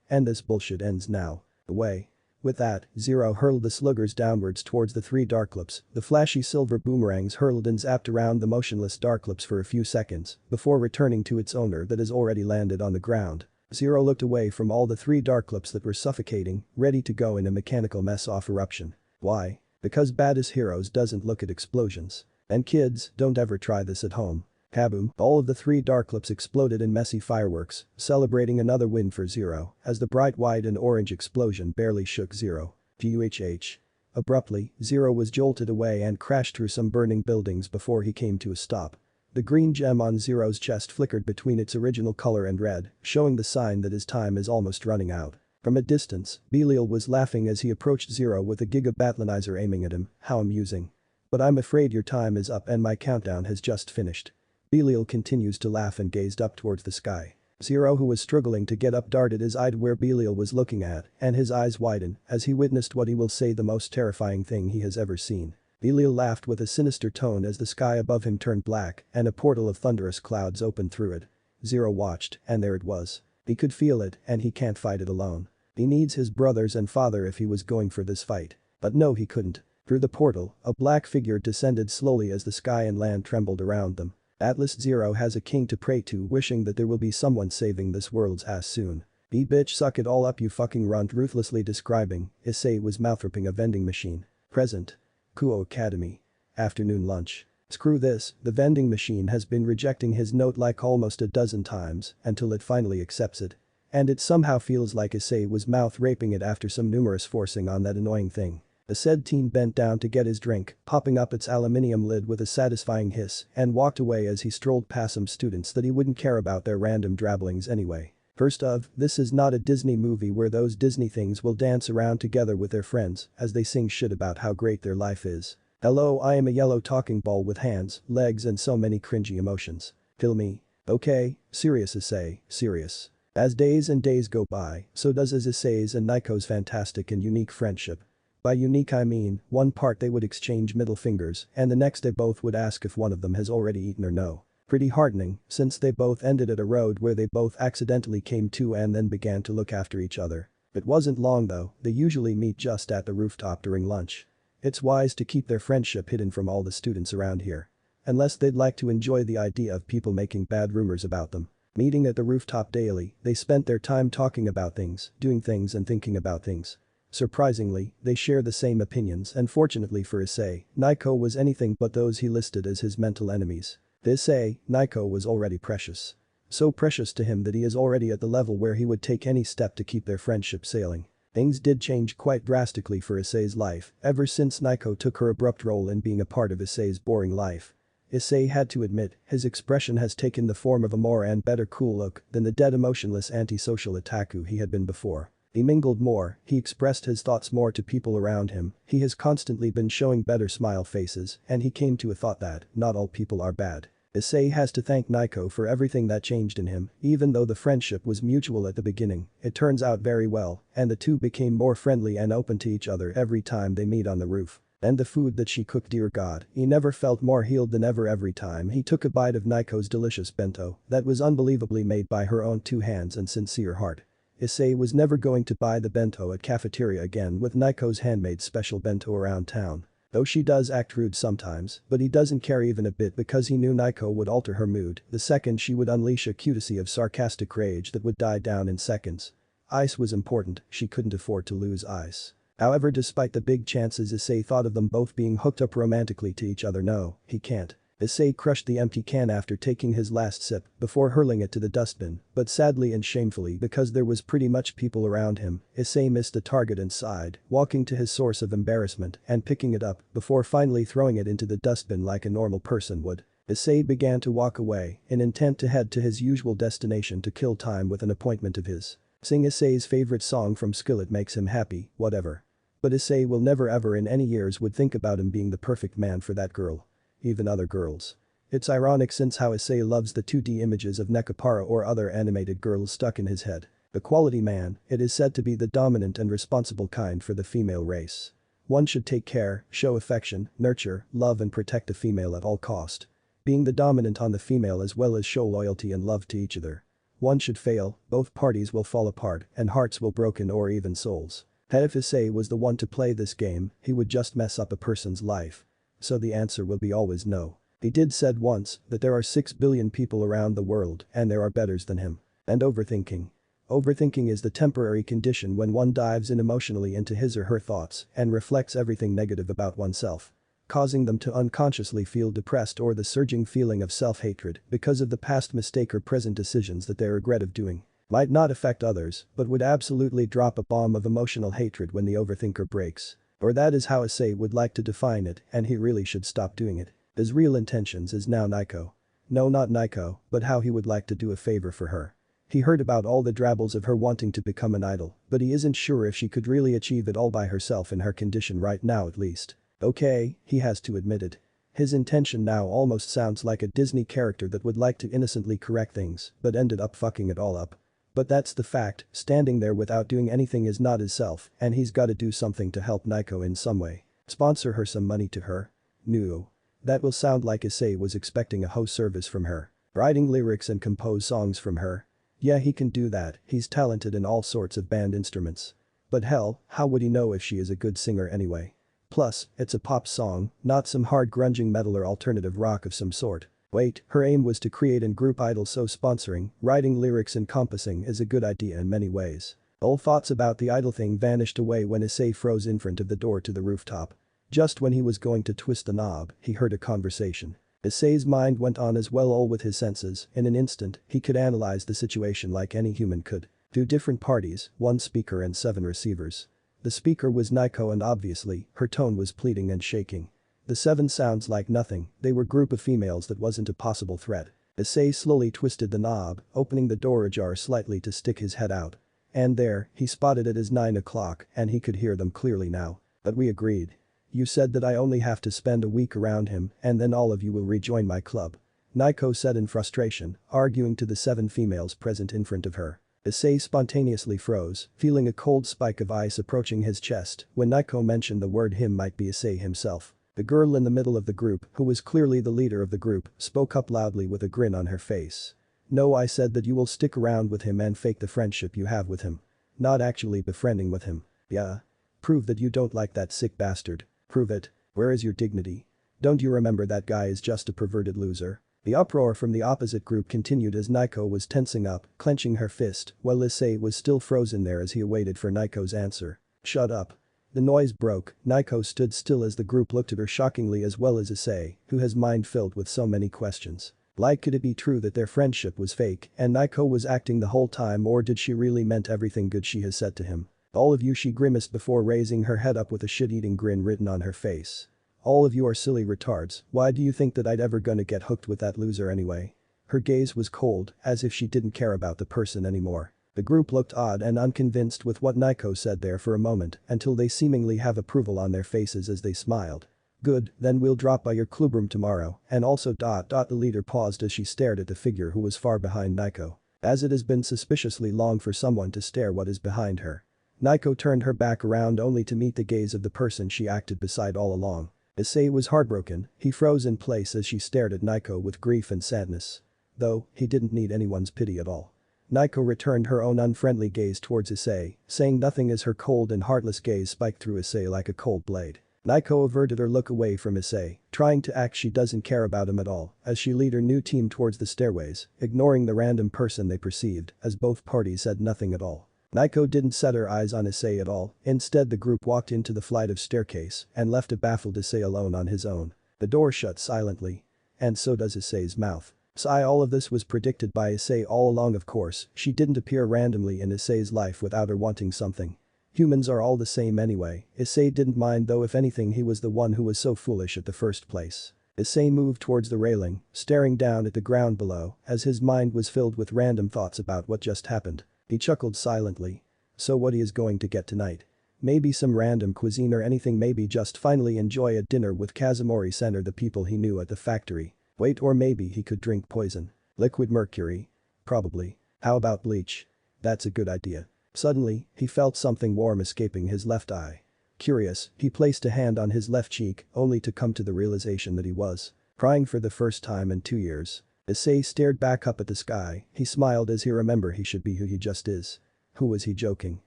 And this bullshit ends now. Away. With that, Zero hurled the sluggers downwards towards the three Darklips. The flashy silver boomerangs hurled and zapped around the motionless Darklips for a few seconds before returning to its owner that has already landed on the ground. Zero looked away from all the three Darklips that were suffocating, ready to go in a mechanical mess-off eruption. Why? Because baddest heroes doesn't look at explosions. And kids, don't ever try this at home. Kaboom, all of the three Darklips exploded in messy fireworks, celebrating another win for Zero as the bright white and orange explosion barely shook Zero. Puhh. Abruptly, Zero was jolted away and crashed through some burning buildings before he came to a stop. The green gem on Zero's chest flickered between its original color and red, showing the sign that his time is almost running out. From a distance, Belial was laughing as he approached Zero with a gigabatlanizer aiming at him. How amusing. But I'm afraid your time is up and my countdown has just finished. Belial continues to laugh and gazed up towards the sky. Zero, who was struggling to get up, darted his eye to where Belial was looking at, and his eyes widened as he witnessed what he will say the most terrifying thing he has ever seen. Belial laughed with a sinister tone as the sky above him turned black and a portal of thunderous clouds opened through it. Zero watched, and there it was. He could feel it, and he can't fight it alone. He needs his brothers and father if he was going for this fight. But no, he couldn't. Through the portal, a black figure descended slowly as the sky and land trembled around them. Atlas Zero has a king to pray to, wishing that there will be someone saving this world's ass soon. Bitch, suck it all up, you fucking runt, ruthlessly describing. Issei was mouth-ripping a vending machine. Present. Kuo Academy. Afternoon lunch. Screw this, the vending machine has been rejecting his note like almost a dozen times until it finally accepts it. And it somehow feels like Issei was mouth-raping it after some numerous forcing on that annoying thing. The said teen bent down to get his drink, popping up its aluminium lid with a satisfying hiss, and walked away as he strolled past some students that he wouldn't care about their random drabblings anyway. First of, this is not a Disney movie where those Disney things will dance around together with their friends as they sing shit about how great their life is. Hello, I am a yellow talking ball with hands, legs and so many cringy emotions. Feel me? Okay, serious Issei, serious. As days and days go by, so does Issei's and Niko's fantastic and unique friendship. By unique I mean, one part they would exchange middle fingers and the next they both would ask if one of them has already eaten or no. Pretty heartening, since they both ended at a road where they both accidentally came to and then began to look after each other. It wasn't long though, they usually meet just at the rooftop during lunch. It's wise to keep their friendship hidden from all the students around here. Unless they'd like to enjoy the idea of people making bad rumors about them. Meeting at the rooftop daily, they spent their time talking about things, doing things and thinking about things. Surprisingly, they share the same opinions and fortunately for Issei, Niko was anything but those he listed as his mental enemies. To Issei, Niko was already precious. So precious to him that he is already at the level where he would take any step to keep their friendship sailing. Things did change quite drastically for Issei's life ever since Niko took her abrupt role in being a part of Issei's boring life. Issei had to admit, his expression has taken the form of a more and better cool look than the dead emotionless antisocial otaku he had been before. He mingled more, he expressed his thoughts more to people around him, he has constantly been showing better smile faces, and he came to a thought that, not all people are bad. Issei has to thank Niko for everything that changed in him, even though the friendship was mutual at the beginning, it turns out very well, and the two became more friendly and open to each other every time they meet on the roof. And the food that she cooked, dear God, he never felt more healed than ever every time he took a bite of Niko's delicious bento that was unbelievably made by her own two hands and sincere heart. Issei was never going to buy the bento at cafeteria again with Niko's handmade special bento around town. Though she does act rude sometimes, but he doesn't care even a bit because he knew Niko would alter her mood the second she would unleash a cutesy of sarcastic rage that would die down in seconds. Ice was important, she couldn't afford to lose Ice. However, despite the big chances Issei thought of them both being hooked up romantically to each other, no, he can't. Issei crushed the empty can after taking his last sip before hurling it to the dustbin, but sadly and shamefully because there was pretty much people around him, Issei missed the target and sighed, walking to his source of embarrassment and picking it up before finally throwing it into the dustbin like a normal person would. Issei began to walk away, in intent to head to his usual destination to kill time with an appointment of his. Sing Issei's favorite song from Skillet makes him happy, whatever. But Issei will never ever in any years would think about him being the perfect man for that girl. Even other girls. It's ironic since how Issei loves the 2D images of Nekopara or other animated girls stuck in his head. The quality man, it is said to be the dominant and responsible kind for the female race. One should take care, show affection, nurture, love and protect a female at all cost. Being the dominant on the female as well as show loyalty and love to each other. One should fail, both parties will fall apart and hearts will broken or even souls. If Issei was the one to play this game, he would just mess up a person's life. So the answer will be always no. He did said once that there are 6 billion people around the world and there are betters than him. And overthinking. Overthinking is the temporary condition when one dives in emotionally into his or her thoughts and reflects everything negative about oneself. Causing them to unconsciously feel depressed or the surging feeling of self-hatred because of the past mistake or present decisions that they regret of doing. Might not affect others, but would absolutely drop a bomb of emotional hatred when the overthinker breaks. Or that is how Issei would like to define it and he really should stop doing it. His real intentions is now Niko. No, not Niko, but how he would like to do a favor for her. He heard about all the drabbles of her wanting to become an idol, but he isn't sure if she could really achieve it all by herself in her condition right now at least. Okay, he has to admit it. His intention now almost sounds like a Disney character that would like to innocently correct things, but ended up fucking it all up. But that's the fact, standing there without doing anything is not his self, and he's gotta do something to help Niko in some way. Sponsor her some money to her? No. That will sound like Issei was expecting a host service from her. Writing lyrics and compose songs from her? Yeah, he can do that, he's talented in all sorts of band instruments. But hell, how would he know if she is a good singer anyway? Plus, it's a pop song, not some hard grunging metal or alternative rock of some sort. Wait, her aim was to create a group idol, so sponsoring, writing lyrics encompassing is a good idea in many ways. All thoughts about the idol thing vanished away when Issei froze in front of the door to the rooftop. Just when he was going to twist the knob, he heard a conversation. Issei's mind went on as well, all with his senses, in an instant, he could analyze the situation like any human could. 2 different parties, 1 speaker and 7 receivers. The speaker was Niko and obviously, her tone was pleading and shaking. The 7 sounds like nothing, they were group of females that wasn't a possible threat. Issei slowly twisted the knob, opening the door ajar slightly to stick his head out. And there, he spotted it as 9 o'clock and he could hear them clearly now. But we agreed. You said that I only have to spend a week around him and then all of you will rejoin my club. Niko said in frustration, arguing to the 7 females present in front of her. Issei spontaneously froze, feeling a cold spike of ice approaching his chest when Niko mentioned the word him might be Issei himself. The girl in the middle of the group, who was clearly the leader of the group, spoke up loudly with a grin on her face. No, I said that you will stick around with him and fake the friendship you have with him. Not actually befriending with him. Yeah? Prove that you don't like that sick bastard. Prove it. Where is your dignity? Don't you remember that guy is just a perverted loser? The uproar from the opposite group continued as Niko was tensing up, clenching her fist, while Issei was still frozen there as he awaited for Niko's answer. Shut up. The noise broke. Niko stood still as the group looked at her shockingly, as well as Issei, who has mind filled with so many questions. Like, could it be true that their friendship was fake and Niko was acting the whole time, or did she really meant everything good she has said to him? All of you, she grimaced before raising her head up with a shit-eating grin written on her face. All of you are silly retards. Why do you think that I'd ever gonna get hooked with that loser anyway? Her gaze was cold, as if she didn't care about the person anymore. The group looked odd and unconvinced with what Niko said there for a moment until they seemingly have approval on their faces as they smiled. Good, then we'll drop by your clubroom tomorrow, and also ... The leader paused as she stared at the figure who was far behind Niko. As it has been suspiciously long for someone to stare what is behind her. Niko turned her back around only to meet the gaze of the person she acted beside all along. Issei was heartbroken, he froze in place as she stared at Niko with grief and sadness. Though, he didn't need anyone's pity at all. Niko returned her own unfriendly gaze towards Issei, saying nothing as her cold and heartless gaze spiked through Issei like a cold blade. Niko averted her look away from Issei, trying to act she doesn't care about him at all, as she led her new team towards the stairways, ignoring the random person they perceived, as both parties said nothing at all. Niko didn't set her eyes on Issei at all, instead the group walked into the flight of staircase and left a baffled Issei alone on his own. The door shut silently. And so does Issei's mouth. All of this was predicted by Issei all along, of course. She didn't appear randomly in Issei's life without her wanting something. Humans are all the same anyway. Issei didn't mind, though. If anything, he was the one who was so foolish at the first place. Issei moved towards the railing, staring down at the ground below as his mind was filled with random thoughts about what just happened. He chuckled silently. So what he is going to get tonight? Maybe some random cuisine or anything, maybe just finally enjoy a dinner with Kazumori-san or the people he knew at the factory. Wait, or maybe he could drink poison. Liquid mercury? Probably. How about bleach? That's a good idea. Suddenly, he felt something warm escaping his left eye. Curious, he placed a hand on his left cheek only to come to the realization that he was crying for the first time in 2 years. Issei stared back up at the sky. He smiled as he remembered he should be who he just is. Who was he joking?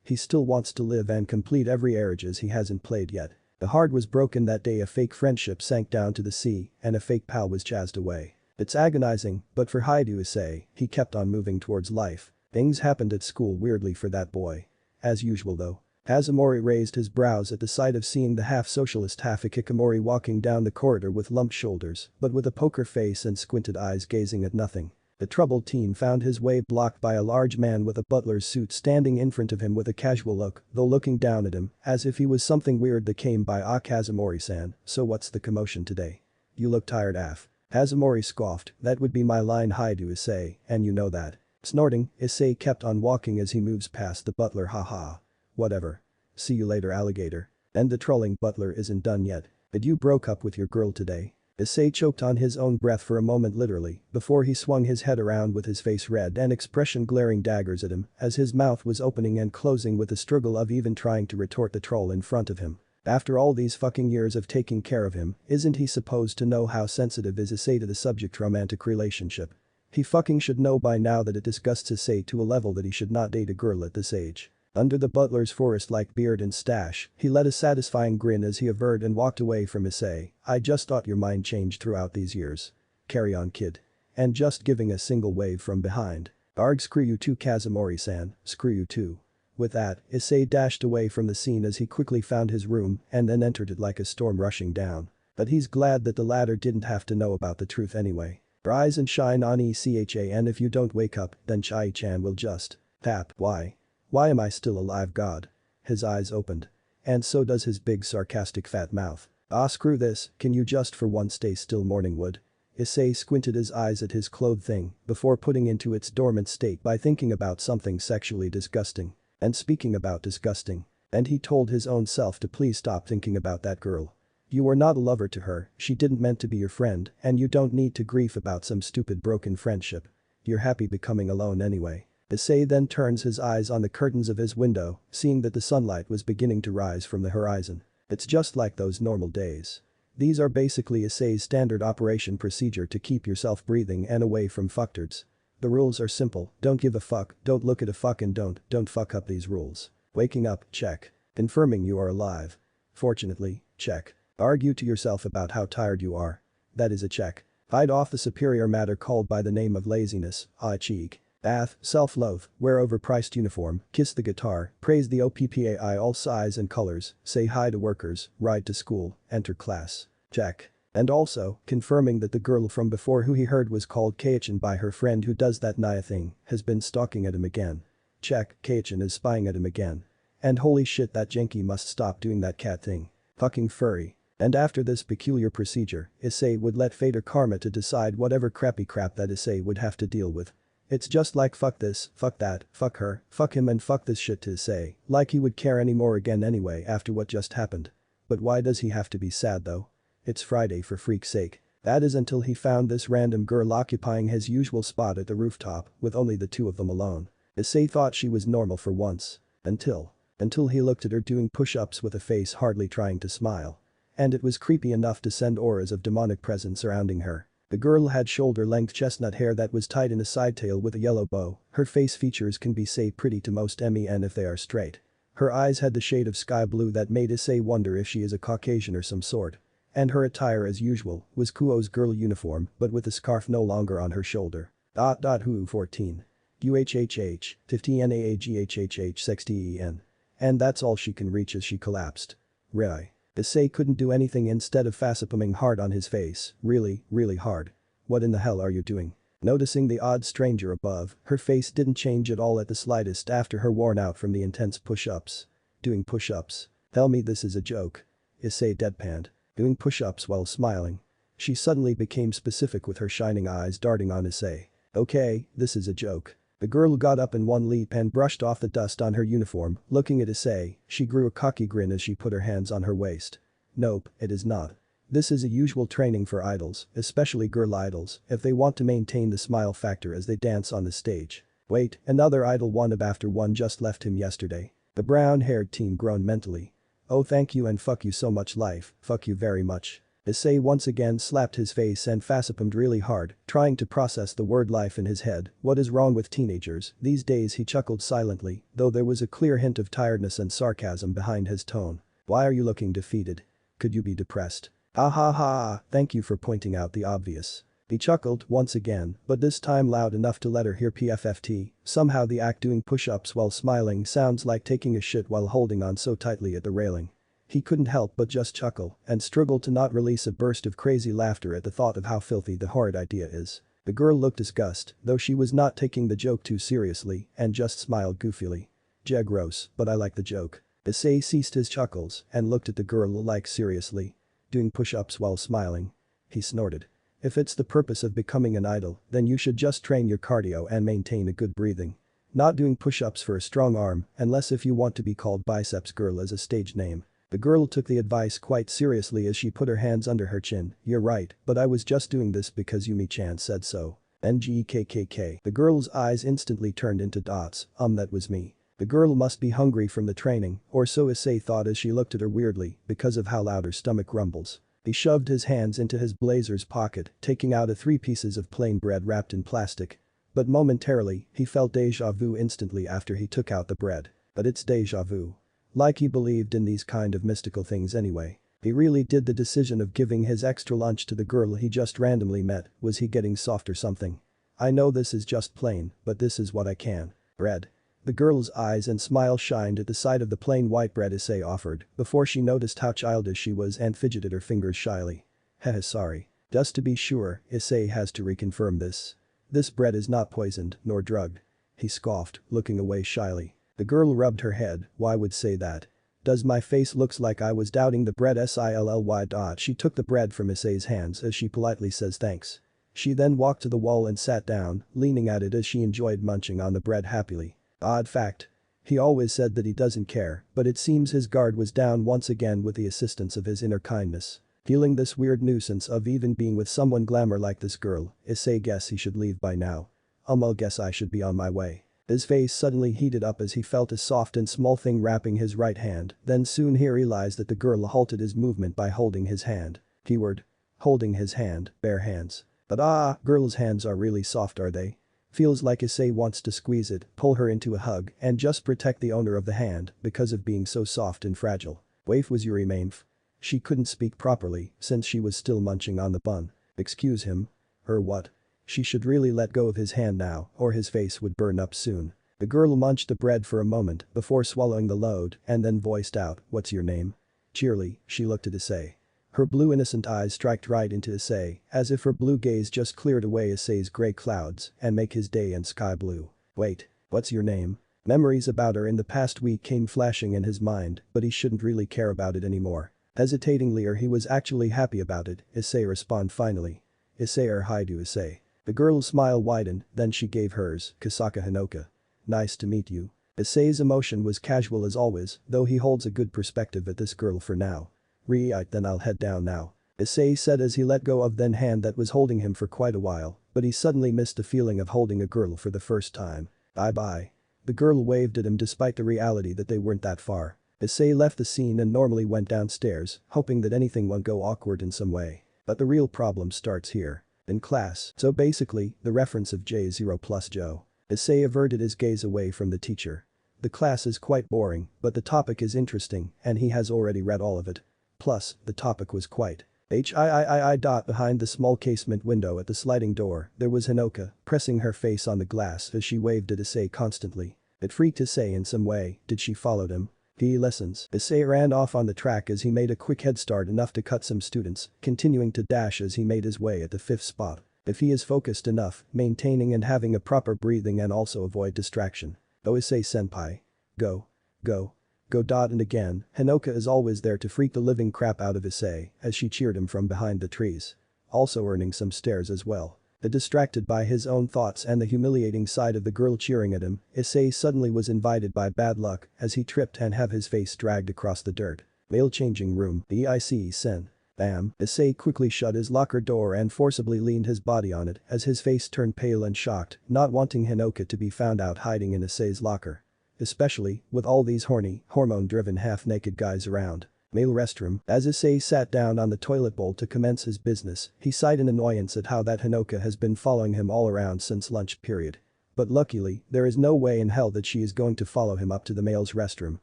He still wants to live and complete every Ages he hasn't played yet. The heart was broken that day. A fake friendship sank down to the sea and a fake pal was chased away. It's agonizing, but for Issei, he kept on moving towards life. Things happened at school weirdly for that boy. As usual though. Kazumori raised his brows at the sight of seeing the half-socialist half-hikikomori walking down the corridor with lumped shoulders but with a poker face and squinted eyes gazing at nothing. The troubled teen found his way blocked by a large man with a butler's suit standing in front of him with a casual look, though looking down at him as if he was something weird that came by. Kazumori-san, so what's the commotion today? You look tired, Af. Kazumori scoffed. That would be my line, hi to Issei, and you know that. Snorting, Issei kept on walking as he moves past the butler. Haha. Whatever. See you later, alligator. And the trolling butler isn't done yet. But you broke up with your girl today. Issei choked on his own breath for a moment literally before he swung his head around with his face red and expression glaring daggers at him as his mouth was opening and closing with the struggle of even trying to retort the troll in front of him. After all these fucking years of taking care of him, isn't he supposed to know how sensitive is Issei to the subject romantic relationship? He fucking should know by now that it disgusts Issei to a level that he should not date a girl at this age. Under the butler's forest-like beard and stash, he let a satisfying grin as he averred and walked away from Issei. I just thought your mind changed throughout these years. Carry on, kid. And just giving a single wave from behind. Arg, screw you too, Kazumori-san, screw you too. With that, Issei dashed away from the scene as he quickly found his room and then entered it like a storm rushing down. But he's glad that the latter didn't have to know about the truth anyway. Rise and shine on Issei, if you don't wake up, then Chai-chan will just tap. Why? Why am I still alive, God? His eyes opened. And so does his big sarcastic fat mouth. Ah, screw this, can you just for once stay still, Morningwood? Issei squinted his eyes at his clothed thing before putting into its dormant state by thinking about something sexually disgusting. And speaking about disgusting. And he told his own self to please stop thinking about that girl. You were not a lover to her, she didn't meant to be your friend, and you don't need to grieve about some stupid broken friendship. You're happy becoming alone anyway. Issei then turns his eyes on the curtains of his window, seeing that the sunlight was beginning to rise from the horizon. It's just like those normal days. These are basically Issei's standard operation procedure to keep yourself breathing and away from fucktards. The rules are simple, don't give a fuck, don't look at a fuck, and don't fuck up these rules. Waking up, check. Confirming you are alive. Fortunately, check. Argue to yourself about how tired you are. That is a check. Fight off the superior matter called by the name of laziness, cheek. Bath, self-loathe, wear overpriced uniform, kiss the guitar, praise the OPPAI all size and colors, say hi to workers, ride to school, enter class. Check. And also, confirming that the girl from before who he heard was called Kaichin by her friend who does that Naya thing, has been stalking at him again. Check, Kaichin is spying at him again. And holy shit that Genki must stop doing that cat thing. Fucking furry. And after this peculiar procedure, Issei would let fate or karma to decide whatever crappy crap that Issei would have to deal with. It's just like fuck this, fuck that, fuck her, fuck him and fuck this shit to Issei, like he would care anymore again anyway after what just happened. But why does he have to be sad though? It's Friday for freak's sake. That is until he found this random girl occupying his usual spot at the rooftop with only the two of them alone. Issei thought she was normal for once. Until he looked at her doing push-ups with a face hardly trying to smile. And it was creepy enough to send auras of demonic presence surrounding her. The girl had shoulder-length chestnut hair that was tied in a sidetail with a yellow bow. Her face features can be say pretty to most men if they are straight. Her eyes had the shade of sky blue that made Issei wonder if she is a Caucasian or some sort. And her attire as usual was Kuo's girl uniform but with the scarf no longer on her shoulder. Who 14. UHHH 50 NAAGHHH 60EN. And that's all she can reach as she collapsed. Really. Issei couldn't do anything instead of facepalming hard on his face, really, really hard. What in the hell are you doing? Noticing the odd stranger above, her face didn't change at all at the slightest after her worn out from the intense push-ups. Doing push-ups. Tell me this is a joke. Issei deadpanned. Doing push-ups while smiling. She suddenly became specific with her shining eyes darting on Issei. Okay, this is a joke. The girl got up in one leap and brushed off the dust on her uniform, looking at Issei, she grew a cocky grin as she put her hands on her waist. Nope, it is not. This is a usual training for idols, especially girl idols, if they want to maintain the smile factor as they dance on the stage. Wait, another idol wanted after one just left him yesterday. The brown-haired teen groaned mentally. Oh thank you and fuck you so much life, fuck you very much. Issei once again slapped his face and facepalmed really hard, trying to process the word life in his head. What is wrong with teenagers these days? He chuckled silently, though there was a clear hint of tiredness and sarcasm behind his tone. Why are you looking defeated? Could you be depressed? Ha ha ha, thank you for pointing out the obvious. He chuckled once again, but this time loud enough to let her hear PFFT. Somehow the act doing push-ups while smiling sounds like taking a shit while holding on so tightly at the railing. He couldn't help but just chuckle and struggled to not release a burst of crazy laughter at the thought of how filthy the horrid idea is. The girl looked disgusted, though she was not taking the joke too seriously and just smiled goofily. "Ja gross, but I like the joke." Issei ceased his chuckles and looked at the girl like seriously. Doing push-ups while smiling. He snorted. If it's the purpose of becoming an idol, then you should just train your cardio and maintain a good breathing. Not doing push-ups for a strong arm, unless if you want to be called Biceps Girl as a stage name. The girl took the advice quite seriously as she put her hands under her chin. You're right, but I was just doing this because Yumi-chan said so. NGKKK. The girl's eyes instantly turned into dots. That was me. The girl must be hungry from the training, or so Issei thought as she looked at her weirdly, because of how loud her stomach rumbles. He shoved his hands into his blazer's pocket, taking out 3 pieces of plain bread wrapped in plastic. But momentarily, he felt déjà vu instantly after he took out the bread. But it's déjà vu. Like he believed in these kind of mystical things anyway. He really did the decision of giving his extra lunch to the girl he just randomly met. Was he getting soft or something? I know this is just plain, but this is what I can. Bread. The girl's eyes and smile shined at the sight of the plain white bread Issei offered before she noticed how childish she was and fidgeted her fingers shyly. Heh sorry. Just to be sure, Issei has to reconfirm this. This bread is not poisoned nor drugged. He scoffed, looking away shyly. The girl rubbed her head. Why would say that? Does my face looks like I was doubting the bread silly. She took the bread from Issei's hands as she politely says thanks. She then walked to the wall and sat down, leaning at it as she enjoyed munching on the bread happily. Odd fact. He always said that he doesn't care, but it seems his guard was down once again with the assistance of his inner kindness. Feeling this weird nuisance of even being with someone glamour like this girl, Issei guess he should leave by now. I'll guess I should be on my way. His face suddenly heated up as he felt a soft and small thing wrapping his right hand, then soon he realized that the girl halted his movement by holding his hand. Keyword. Holding his hand, bare hands. But girls' hands are really soft are they? Feels like Issei wants to squeeze it, pull her into a hug, and just protect the owner of the hand because of being so soft and fragile. Waif was Yuri Mainf. She couldn't speak properly since she was still munching on the bun. Excuse him? Her what? She should really let go of his hand now or his face would burn up soon. The girl munched the bread for a moment before swallowing the load and then voiced out, "What's your name?" Cheerily, she looked at Issei. Her blue innocent eyes striked right into Issei, as if her blue gaze just cleared away Issei's grey clouds and make his day and sky blue. "Wait, what's your name?" Memories about her in the past week came flashing in his mind, but he shouldn't really care about it anymore. Hesitatingly or he was actually happy about it, Issei responded finally. "Issei or hi to Issei." The girl's smile widened, then she gave hers, "Kasaka Hinoka. Nice to meet you." Issei's emotion was casual as always, though he holds a good perspective at this girl for now. "Right, then I'll head down now," Issei said as he let go of the hand that was holding him for quite a while, but he suddenly missed the feeling of holding a girl for the first time. "Bye-bye." The girl waved at him despite the reality that they weren't that far. Issei left the scene and normally went downstairs, hoping that anything won't go awkward in some way. But the real problem starts here. In class, so basically, the reference of J0 plus Joe. Issei averted his gaze away from the teacher. The class is quite boring, but the topic is interesting and he has already read all of it. Plus, the topic was quite. Behind the small casement window at the sliding door, there was Hinoka, pressing her face on the glass as she waved at Issei constantly. It freaked Issei in some way. Did she follow him? He listens. Issei ran off on the track as he made a quick head start enough to cut some students, continuing to dash as he made his way at the 5th spot. If he is focused enough, maintaining and having a proper breathing and also avoid distraction. Oh Issei-senpai. Go. Go. Go. And again, Hinoka is always there to freak the living crap out of Issei as she cheered him from behind the trees. Also earning some stares as well. Distracted by his own thoughts and the humiliating side of the girl cheering at him, Issei suddenly was invited by bad luck as he tripped and have his face dragged across the dirt. Male changing room, the IC-sen. Bam. Issei quickly shut his locker door and forcibly leaned his body on it as his face turned pale and shocked, not wanting Hinoka to be found out hiding in Issei's locker. Especially, with all these horny, hormone-driven half-naked guys around. Male restroom. As Issei sat down on the toilet bowl to commence his business, he sighed in annoyance at how that Hinoka has been following him all around since lunch period. But luckily, there is no way in hell that she is going to follow him up to the male's restroom.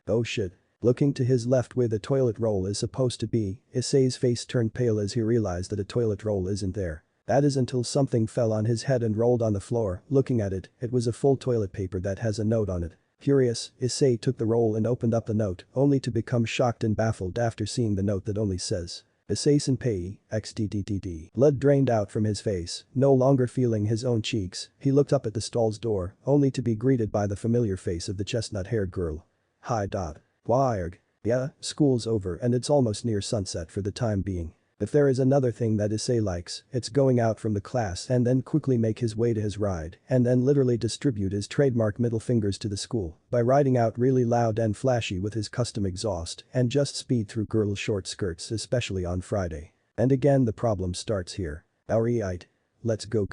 Oh shit. Looking to his left where the toilet roll is supposed to be, Issei's face turned pale as he realized that a toilet roll isn't there. That is until something fell on his head and rolled on the floor. Looking at it, it was a full toilet paper that has a note on it. Furious, Issei took the roll and opened up the note, only to become shocked and baffled after seeing the note that only says, "Issei-senpai, xddd." Blood drained out from his face, no longer feeling his own cheeks, he looked up at the stall's door, only to be greeted by the familiar face of the chestnut-haired girl. "Hi. Why? Yeah, school's over and it's almost near sunset for the time being. If there is another thing that Issei likes, it's going out from the class and then quickly make his way to his ride and then literally distribute his trademark middle fingers to the school by riding out really loud and flashy with his custom exhaust and just speed through girls' short skirts especially on Friday. And again the problem starts here. Alright. Let's go.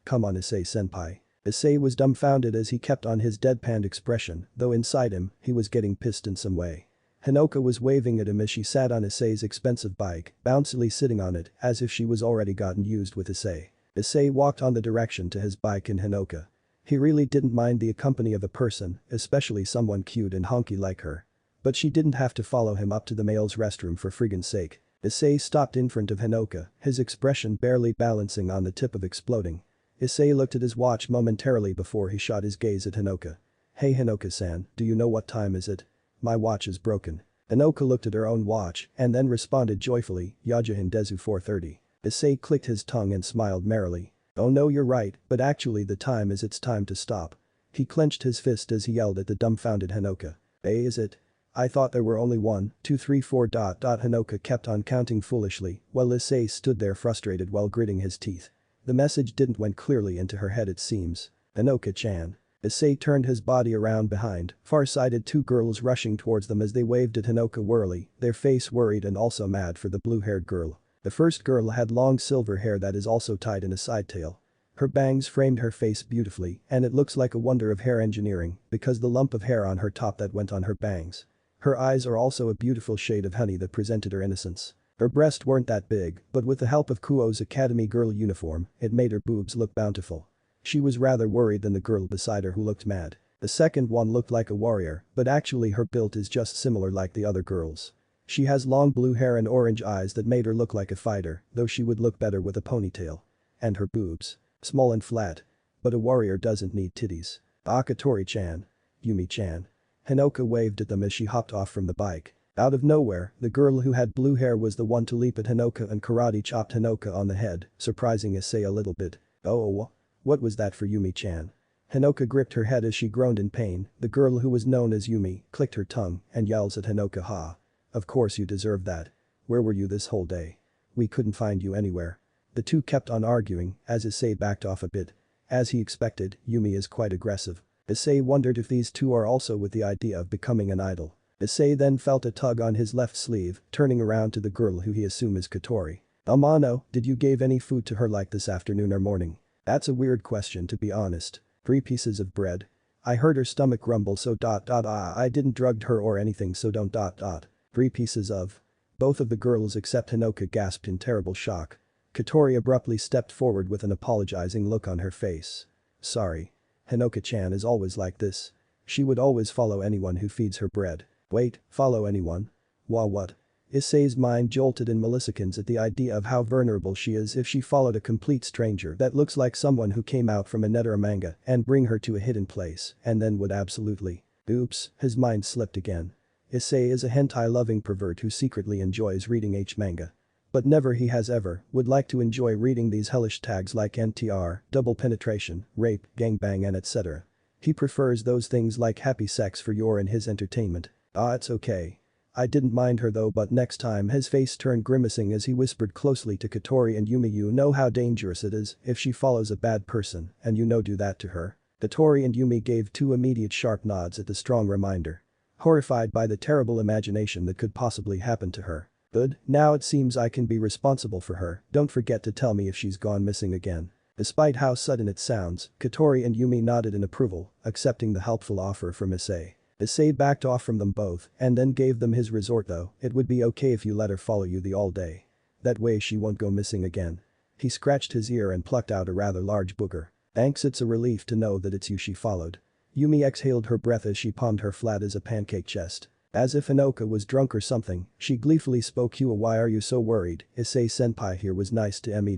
Come on Issei-senpai." Issei was dumbfounded as he kept on his deadpan expression, though inside him, he was getting pissed in some way. Hinoka was waving at him as she sat on Issei's expensive bike, bouncily sitting on it as if she was already gotten used with Issei. Issei walked on the direction to his bike and Hinoka. He really didn't mind the company of a person, especially someone cute and honky like her. But she didn't have to follow him up to the male's restroom for friggin' sake. Issei stopped in front of Hinoka, his expression barely balancing on the tip of exploding. Issei looked at his watch momentarily before he shot his gaze at Hinoka. "Hey Hinoka-san, do you know what time is it? My watch is broken." Hinoka looked at her own watch and then responded joyfully, "Yajahin Dezu 4:30. Issei clicked his tongue and smiled merrily. "Oh no, you're right, but actually the time is it's time to stop." He clenched his fist as he yelled at the dumbfounded Hinoka. Is it? I thought there were only 1, 2, 3, 4. Hinoka kept on counting foolishly while Issei stood there frustrated while gritting his teeth. The message didn't went clearly into her head it seems. "Hinoka-chan." Issei turned his body around behind, far-sighted two girls rushing towards them as they waved at Hinoka wearily, their face worried and also mad for the blue-haired girl. The first girl had long silver hair that is also tied in a side tail. Her bangs framed her face beautifully and it looks like a wonder of hair engineering because the lump of hair on her top that went on her bangs. Her eyes are also a beautiful shade of honey that presented her innocence. Her breasts weren't that big, but with the help of Kuo's academy girl uniform, it made her boobs look bountiful. She was rather worried than the girl beside her who looked mad. The second one looked like a warrior, but actually her build is just similar like the other girls. She has long blue hair and orange eyes that made her look like a fighter, though she would look better with a ponytail. And her boobs. Small and flat. But a warrior doesn't need titties. Akatori-chan. Yumi-chan. Hinoka waved at them as she hopped off from the bike. Out of nowhere, the girl who had blue hair was the one to leap at Hinoka and karate chopped Hinoka on the head, surprising Issei a little bit. Oh. What was that for Yumi-chan? Hinoka gripped her head as she groaned in pain. The girl who was known as Yumi clicked her tongue and yells at Hinoka, ha. Of course you deserve that. Where were you this whole day? We couldn't find you anywhere. The two kept on arguing as Issei backed off a bit. As he expected, Yumi is quite aggressive. Issei wondered if these two are also with the idea of becoming an idol. Issei then felt a tug on his left sleeve, turning around to the girl who he assumed is Katori. Amano, did you give any food to her like this afternoon or morning? That's a weird question to be honest. 3 pieces of bread. I heard her stomach rumble so I didn't drugged her or anything so don't 3 pieces of. Both of the girls except Hinoka gasped in terrible shock. Katori abruptly stepped forward with an apologizing look on her face. Sorry. Hinoka-chan is always like this. She would always follow anyone who feeds her bread. Wait, follow anyone? What? Issei's mind jolted in milliseconds at the idea of how vulnerable she is if she followed a complete stranger that looks like someone who came out from a Netara manga and bring her to a hidden place and then would absolutely. Oops, his mind slipped again. Issei is a hentai-loving pervert who secretly enjoys reading H-manga. But never he has ever would like to enjoy reading these hellish tags like NTR, double penetration, rape, gangbang and etc. He prefers those things like happy sex for your and his entertainment. It's okay. I didn't mind her though but next time his face turned grimacing as he whispered closely to Katori and Yumi you know how dangerous it is if she follows a bad person and you know do that to her. Katori and Yumi gave 2 immediate sharp nods at the strong reminder. Horrified by the terrible imagination that could possibly happen to her. Good, now it seems I can be responsible for her, don't forget to tell me if she's gone missing again. Despite how sudden it sounds, Katori and Yumi nodded in approval, accepting the helpful offer from Issei. Issei backed off from them both and then gave them his resort though, it would be okay if you let her follow you the all day. That way she won't go missing again. He scratched his ear and plucked out a rather large booger. Thanks, it's a relief to know that it's you she followed. Yumi exhaled her breath as she palmed her flat as a pancake chest. As if Hinoka was drunk or something, she gleefully spoke you why are you so worried, Issei-senpai here was nice to me.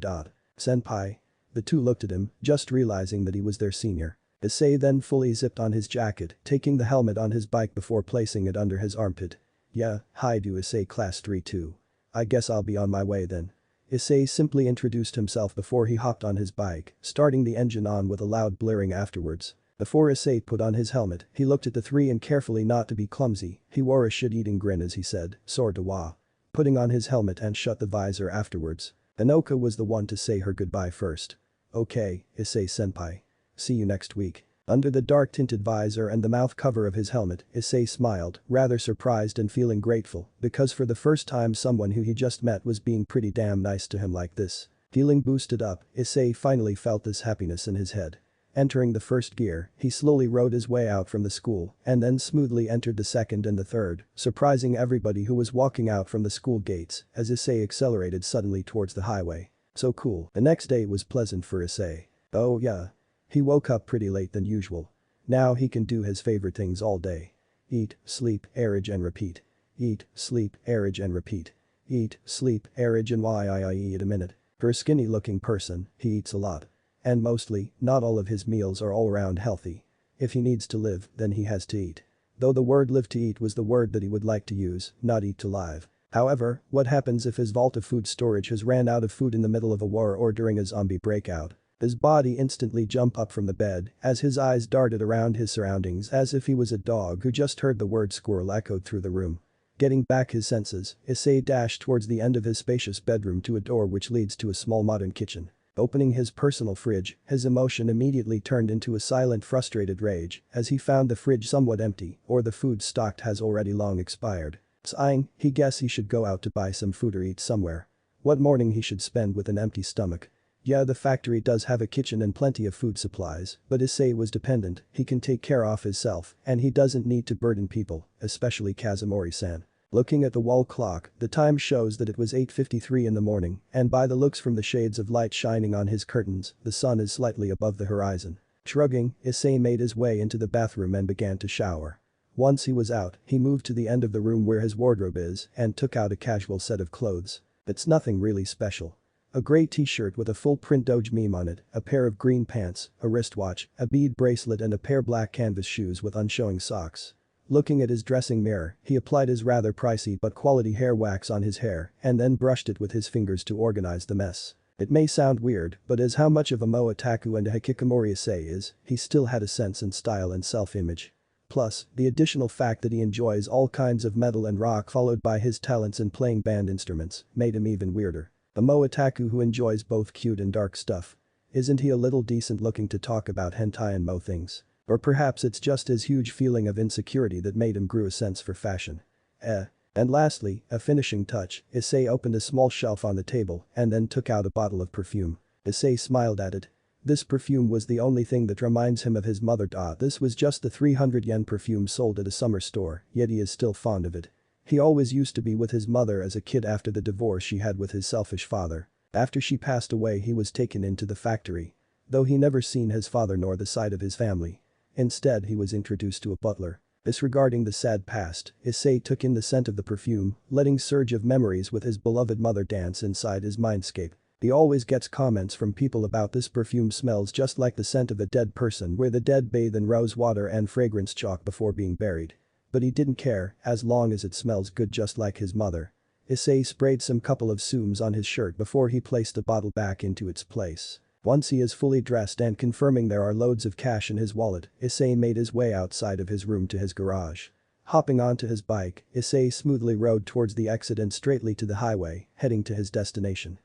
Senpai? The two looked at him, just realizing that he was their senior. Issei then fully zipped on his jacket, taking the helmet on his bike before placing it under his armpit. Yeah, hi do Issei class 3-2. I guess I'll be on my way then. Issei simply introduced himself before he hopped on his bike, starting the engine on with a loud blaring afterwards. Before Issei put on his helmet, he looked at the three and carefully not to be clumsy, he wore a shit-eating grin as he said, "Sort wa." Putting on his helmet and shut the visor afterwards. Hinoka was the one to say her goodbye first. Okay, Issei-senpai. See you next week. Under the dark-tinted visor and the mouth cover of his helmet, Issei smiled, rather surprised and feeling grateful, because for the first time someone who he just met was being pretty damn nice to him like this. Feeling boosted up, Issei finally felt this happiness in his head. Entering the first gear, he slowly rode his way out from the school and then smoothly entered the second and the third, surprising everybody who was walking out from the school gates as Issei accelerated suddenly towards the highway. So cool. The next day was pleasant for Issei. Oh yeah. He woke up pretty late than usual. Now he can do his favorite things all day. Eat, sleep, age and repeat. Eat, sleep, age and repeat. Eat, sleep, age and eat a minute. For a skinny looking person, he eats a lot. And mostly, not all of his meals are all around healthy. If he needs to live, then he has to eat. Though the word live to eat was the word that he would like to use, not eat to live. However, what happens if his vault of food storage has ran out of food in the middle of a war or during a zombie breakout? His body instantly jumped up from the bed as his eyes darted around his surroundings as if he was a dog who just heard the word squirrel echoed through the room. Getting back his senses, Issei dashed towards the end of his spacious bedroom to a door which leads to a small modern kitchen. Opening his personal fridge, his emotion immediately turned into a silent frustrated rage as he found the fridge somewhat empty or the food stocked has already long expired. Sighing, he guessed he should go out to buy some food or eat somewhere. What morning he should spend with an empty stomach. Yeah, the factory does have a kitchen and plenty of food supplies, but Issei was dependent, he can take care of himself and he doesn't need to burden people, especially Kazumori-san. Looking at the wall clock, the time shows that it was 8:53 in the morning and by the looks from the shades of light shining on his curtains, the sun is slightly above the horizon. Shrugging, Issei made his way into the bathroom and began to shower. Once he was out, he moved to the end of the room where his wardrobe is and took out a casual set of clothes. It's nothing really special. A gray t-shirt with a full print Doge meme on it, a pair of green pants, a wristwatch, a bead bracelet and a pair black canvas shoes with unshowing socks. Looking at his dressing mirror, he applied his rather pricey but quality hair wax on his hair and then brushed it with his fingers to organize the mess. It may sound weird, but as how much of a moe otaku and a hikikomori Issei is, he still had a sense and style and self-image. Plus, the additional fact that he enjoys all kinds of metal and rock followed by his talents in playing band instruments made him even weirder. A moe otaku who enjoys both cute and dark stuff. Isn't he a little decent looking to talk about hentai and moe things? Or perhaps it's just his huge feeling of insecurity that made him grew a sense for fashion. And lastly, a finishing touch, Issei opened a small shelf on the table and then took out a bottle of perfume. Issei smiled at it. This perfume was the only thing that reminds him of his mother. This was just the 300 yen perfume sold at a summer store, yet he is still fond of it. He always used to be with his mother as a kid after the divorce she had with his selfish father. After she passed away he was taken into the factory. Though he never seen his father nor the side of his family. Instead he was introduced to a butler. Disregarding the sad past, Issei took in the scent of the perfume, letting surge of memories with his beloved mother dance inside his mindscape. He always gets comments from people about this perfume smells just like the scent of a dead person where the dead bathe in rose water and fragrance chalk before being buried. But he didn't care, as long as it smells good just like his mother. Issei sprayed some couple of sums on his shirt before he placed the bottle back into its place. Once he is fully dressed and confirming there are loads of cash in his wallet, Issei made his way outside of his room to his garage. Hopping onto his bike, Issei smoothly rode towards the exit and straightly to the highway, heading to his destination.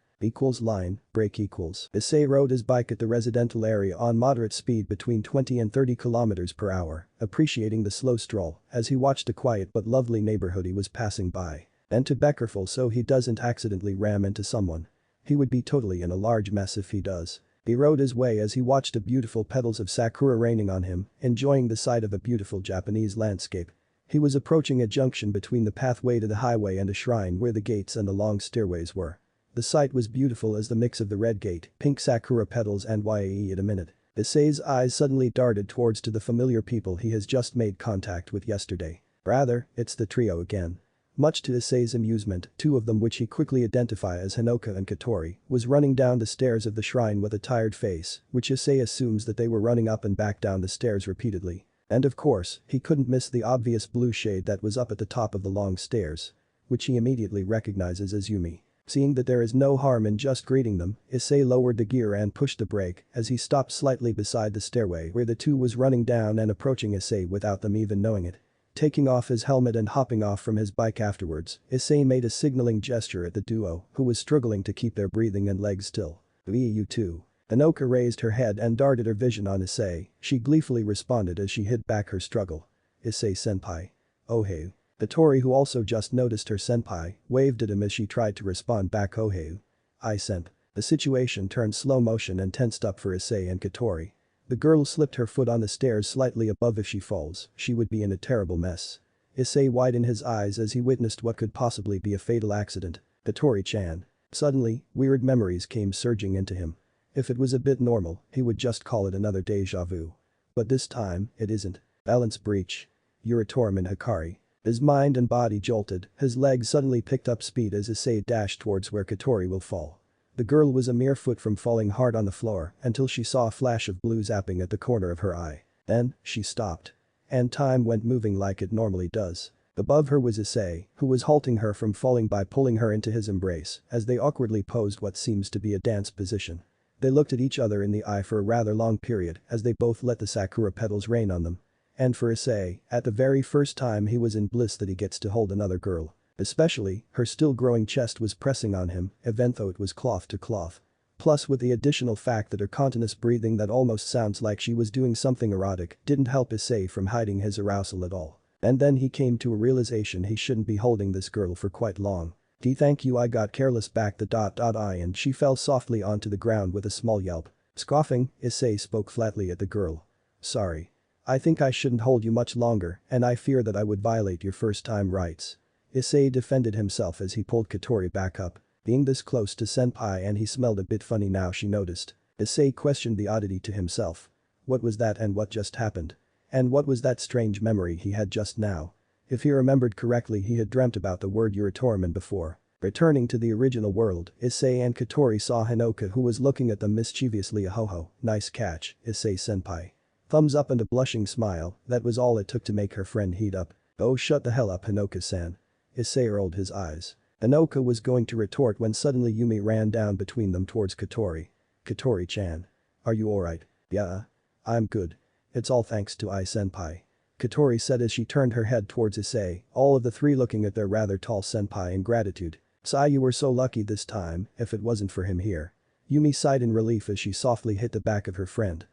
Line, brake equals. Issei rode his bike at the residential area on moderate speed between 20 and 30 km per hour, appreciating the slow stroll as he watched the quiet but lovely neighborhood he was passing by. And to be careful so he doesn't accidentally ram into someone. He would be totally in a large mess if he does. He rode his way as he watched the beautiful petals of sakura raining on him, enjoying the sight of a beautiful Japanese landscape. He was approaching a junction between the pathway to the highway and a shrine where the gates and the long stairways were. The sight was beautiful as the mix of the red gate, pink sakura petals and yae at a minute. Issei's eyes suddenly darted towards to the familiar people he has just made contact with yesterday. Rather, it's the trio again. Much to Issei's amusement, two of them which he quickly identified as Hinoka and Katori, was running down the stairs of the shrine with a tired face, which Issei assumes that they were running up and back down the stairs repeatedly. And of course, he couldn't miss the obvious blue shade that was up at the top of the long stairs. Which he immediately recognizes as Yumi. Seeing that there is no harm in just greeting them, Issei lowered the gear and pushed the brake as he stopped slightly beside the stairway where the two was running down and approaching Issei without them even knowing it. Taking off his helmet and hopping off from his bike afterwards, Issei made a signaling gesture at the duo who was struggling to keep their breathing and legs still. You too. Hinoka raised her head and darted her vision on Issei. She gleefully responded as she hid back her struggle. Issei-senpai. Oh hey. Katori, who also just noticed her senpai, waved at him as she tried to respond back. Oh hey. I senp. The situation turned slow motion and tensed up for Issei and Katori. The girl slipped her foot on the stairs slightly above. If she falls, she would be in a terrible mess. Issei widened his eyes as he witnessed what could possibly be a fatal accident. Katori-chan. Suddenly, weird memories came surging into him. If it was a bit normal, he would just call it another deja vu. But this time, it isn't. Balance breach. Ultraman Hikari. His mind and body jolted, his legs suddenly picked up speed as Issei dashed towards where Katori will fall. The girl was a mere foot from falling hard on the floor until she saw a flash of blue zapping at the corner of her eye. Then, she stopped. And time went moving like it normally does. Above her was Issei, who was halting her from falling by pulling her into his embrace as they awkwardly posed what seems to be a dance position. They looked at each other in the eye for a rather long period as they both let the sakura petals rain on them. And for Issei, at the very first time he was in bliss that he gets to hold another girl. Especially, her still growing chest was pressing on him, even though it was cloth to cloth. Plus with the additional fact that her continuous breathing that almost sounds like she was doing something erotic didn't help Issei from hiding his arousal at all. And then he came to a realization he shouldn't be holding this girl for quite long. Thank you, I got careless back the I and she fell softly onto the ground with a small yelp. Scoffing, Issei spoke flatly at the girl. Sorry. I think I shouldn't hold you much longer and I fear that I would violate your first time rights. Issei defended himself as he pulled Katori back up. Being this close to senpai and he smelled a bit funny now she noticed. Issei questioned the oddity to himself. What was that and what just happened? And what was that strange memory he had just now? If he remembered correctly he had dreamt about the word Ultraman before. Returning to the original world, Issei and Katori saw Hinoka who was looking at them mischievously. Ho, nice catch, Issei-senpai. Thumbs up and a blushing smile, that was all it took to make her friend heat up. Oh shut the hell up Hinoka-san. Issei rolled his eyes. Hinoka was going to retort when suddenly Yumi ran down between them towards Katori. Katori-chan. Are you alright? Yeah. I'm good. It's all thanks to Ai-senpai. Katori said as she turned her head towards Issei, all of the three looking at their rather tall senpai in gratitude. Sai, you were so lucky this time, if it wasn't for him here. Yumi sighed in relief as she softly hit the back of her friend.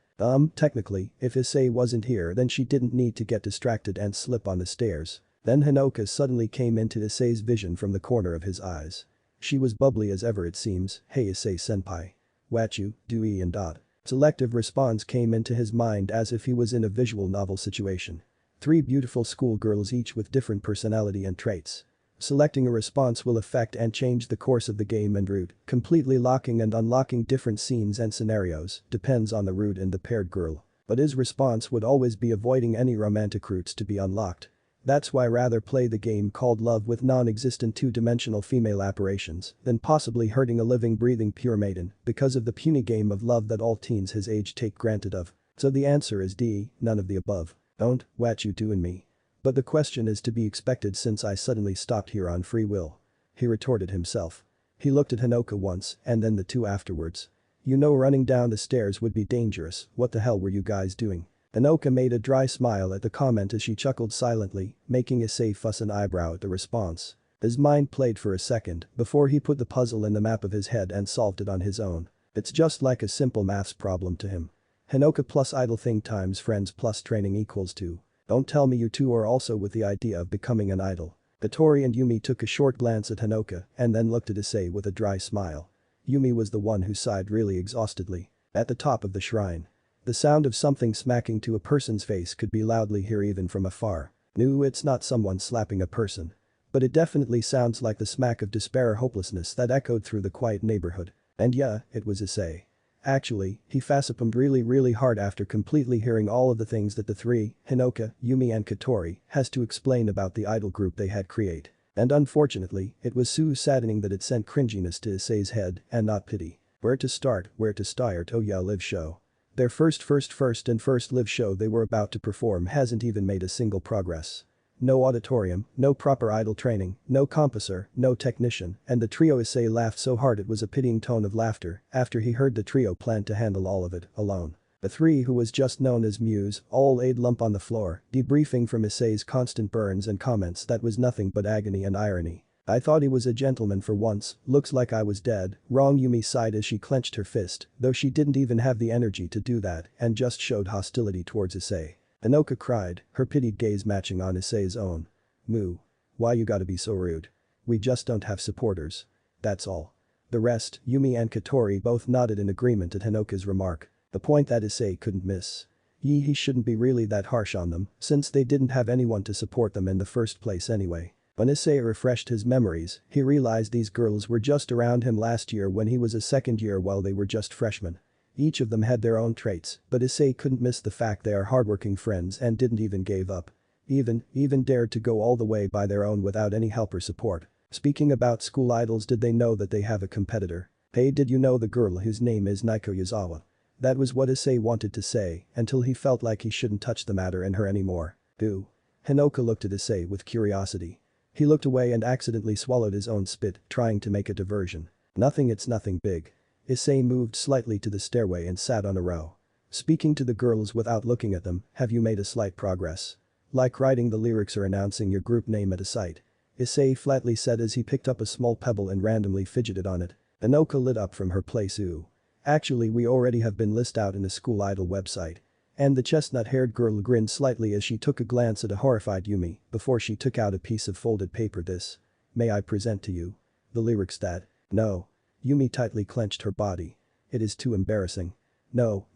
Technically, if Issei wasn't here then she didn't need to get distracted and slip on the stairs. Then Hinoka suddenly came into Issei's vision from the corner of his eyes. She was bubbly as ever it seems. Hey Issei-senpai. Wachu, Dewey and Dot. Selective response came into his mind as if he was in a visual novel situation. Three beautiful schoolgirls each with different personality and traits. Selecting a response will affect and change the course of the game and route, completely locking and unlocking different scenes and scenarios, depends on the route and the paired girl. But his response would always be avoiding any romantic routes to be unlocked. That's why rather play the game called love with non-existent two-dimensional female apparitions than possibly hurting a living breathing pure maiden because of the puny game of love that all teens his age take granted of. So the answer is D, none of the above. Don't, what you doing me. But the question is to be expected since I suddenly stopped here on free will. He retorted himself. He looked at Hinoka once and then the two afterwards. You know running down the stairs would be dangerous, what the hell were you guys doing? Hinoka made a dry smile at the comment as she chuckled silently, making Issei fuss an eyebrow at the response. His mind played for a second before he put the puzzle in the map of his head and solved it on his own. It's just like a simple maths problem to him. Hinoka plus idle thing times friends plus training equals 2. Don't tell me you two are also with the idea of becoming an idol. Katori and Yumi took a short glance at Hinoka and then looked at Issei with a dry smile. Yumi was the one who sighed really exhaustedly. At the top of the shrine. The sound of something smacking to a person's face could be loudly heard even from afar. No, it's not someone slapping a person. But it definitely sounds like the smack of despair or hopelessness that echoed through the quiet neighborhood. And yeah, it was Issei. Actually, he facepalmed really hard after completely hearing all of the things that the three, Hinoka, Yumi and Katori, has to explain about the idol group they had create. And unfortunately, it was so saddening that it sent cringiness to Issei's head and not pity. Where to start oh yeah live show. Their first live show they were about to perform hasn't even made a single progress. No auditorium, no proper idol training, no composer, no technician, and the trio Issei laughed so hard it was a pitying tone of laughter after he heard the trio planned to handle all of it alone. The three who was just known as Muse all laid lump on the floor, debriefing from Issei's constant burns and comments that was nothing but agony and irony. I thought he was a gentleman for once, looks like I was dead, wrong Yumi sighed as she clenched her fist, though she didn't even have the energy to do that and just showed hostility towards Issei. Hinoka cried, her pitied gaze matching on Issei's own. Moo. Why you gotta be so rude? We just don't have supporters. That's all. The rest, Yumi and Katori both nodded in agreement at Hinoka's remark. The point that Issei couldn't miss. He shouldn't be really that harsh on them, since they didn't have anyone to support them in the first place anyway. When Issei refreshed his memories, he realized these girls were just around him last year when he was a second year while they were just freshmen. Each of them had their own traits, but Issei couldn't miss the fact they are hardworking friends and didn't even give up. Even dared to go all the way by their own without any help or support. Speaking about school idols, did they know that they have a competitor? Hey, did you know the girl whose name is Niko Yazawa? That was what Issei wanted to say until he felt like he shouldn't touch the matter in her anymore. Boo. Hinoka looked at Issei with curiosity. He looked away and accidentally swallowed his own spit, trying to make a diversion. Nothing, it's nothing big. Issei moved slightly to the stairway and sat on a row. Speaking to the girls without looking at them, have you made a slight progress? Like writing the lyrics or announcing your group name at a site. Issei flatly said as he picked up a small pebble and randomly fidgeted on it. Hinoka lit up from her place. Ooh. Actually, we already have been listed out in the school idol website. And the chestnut-haired girl grinned slightly as she took a glance at a horrified Yumi before she took out a piece of folded paper. This. May I present to you? The lyrics that. No. Yumi tightly clenched her body. It is too embarrassing. No.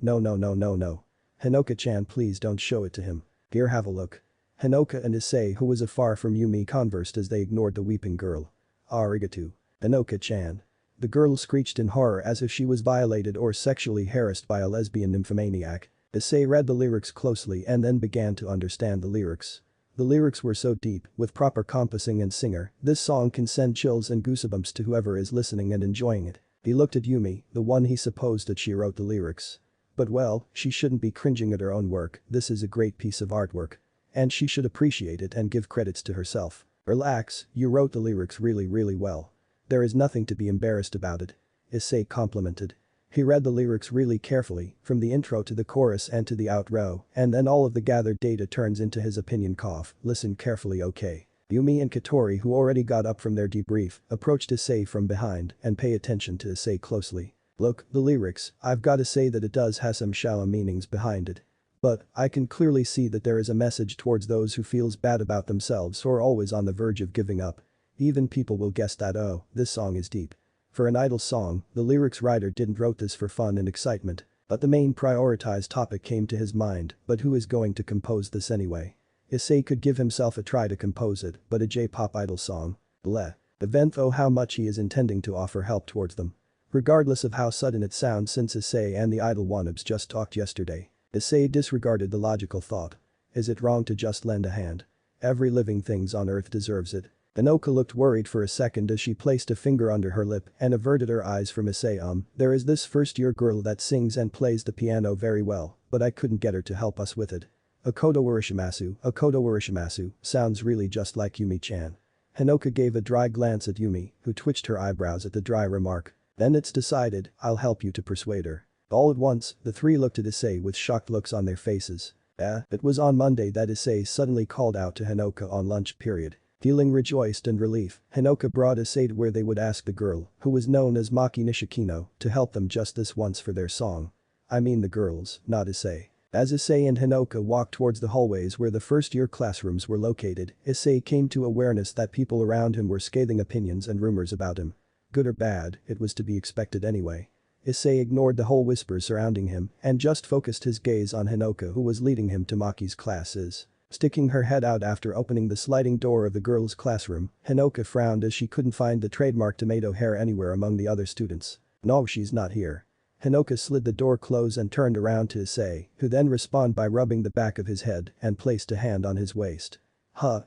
Hinoka-chan, please don't show it to him. Here, have a look. Hinoka and Issei, who was afar from Yumi, conversed as they ignored the weeping girl. Arigato. Hinoka-chan. The girl screeched in horror as if she was violated or sexually harassed by a lesbian nymphomaniac. Issei read the lyrics closely and then began to understand the lyrics. The lyrics were so deep, with proper compassing and singer, this song can send chills and goosebumps to whoever is listening and enjoying it. He looked at Yumi, the one he supposed that she wrote the lyrics. But well, she shouldn't be cringing at her own work, this is a great piece of artwork. And she should appreciate it and give credits to herself. Relax, you wrote the lyrics really well. There is nothing to be embarrassed about it. Issei complimented. He read the lyrics really carefully, from the intro to the chorus and to the outro, and then all of the gathered data turns into his opinion. Listen carefully, okay. Yumi and Katori, who already got up from their debrief, approached Issei from behind and pay attention to Issei closely. Look, the lyrics, I've gotta say that it does have some shallow meanings behind it. But, I can clearly see that there is a message towards those who feels bad about themselves or always on the verge of giving up. Even people will guess that oh, this song is deep. For an idol song, the lyrics writer didn't wrote this for fun and excitement. But the main prioritized topic came to his mind, but who is going to compose this anyway? Issei could give himself a try to compose it, but a J-pop idol song? Bleh. Event though how much he is intending to offer help towards them. Regardless of how sudden it sounds since Issei and the idol wannabe just talked yesterday. Issei disregarded the logical thought. Is it wrong to just lend a hand? Every living things on earth deserves it. Niko looked worried for a second as she placed a finger under her lip and averted her eyes from Issei. There is this first-year girl that sings and plays the piano very well, but I couldn't get her to help us with it. Akoto Warishimasu, sounds really just like Yumi-chan. Hinoka gave a dry glance at Yumi, who twitched her eyebrows at the dry remark. Then it's decided, I'll help you to persuade her. All at once, the three looked at Issei with shocked looks on their faces. It was on Monday that Issei suddenly called out to Hinoka on lunch period. Feeling rejoiced and relief, Hinoka brought Issei to where they would ask the girl, who was known as Maki Nishikino, to help them just this once for their song. I mean the girls, not Issei. As Issei and Hinoka walked towards the hallways where the first-year classrooms were located, Issei came to awareness that people around him were scathing opinions and rumors about him. Good or bad, it was to be expected anyway. Issei ignored the whole whispers surrounding him and just focused his gaze on Hinoka, who was leading him to Maki's classes. Sticking her head out after opening the sliding door of the girls' classroom, Hinoka frowned as she couldn't find the trademark tomato hair anywhere among the other students. No, she's not here. Hinoka slid the door close and turned around to Issei, who then responded by rubbing the back of his head and placed a hand on his waist.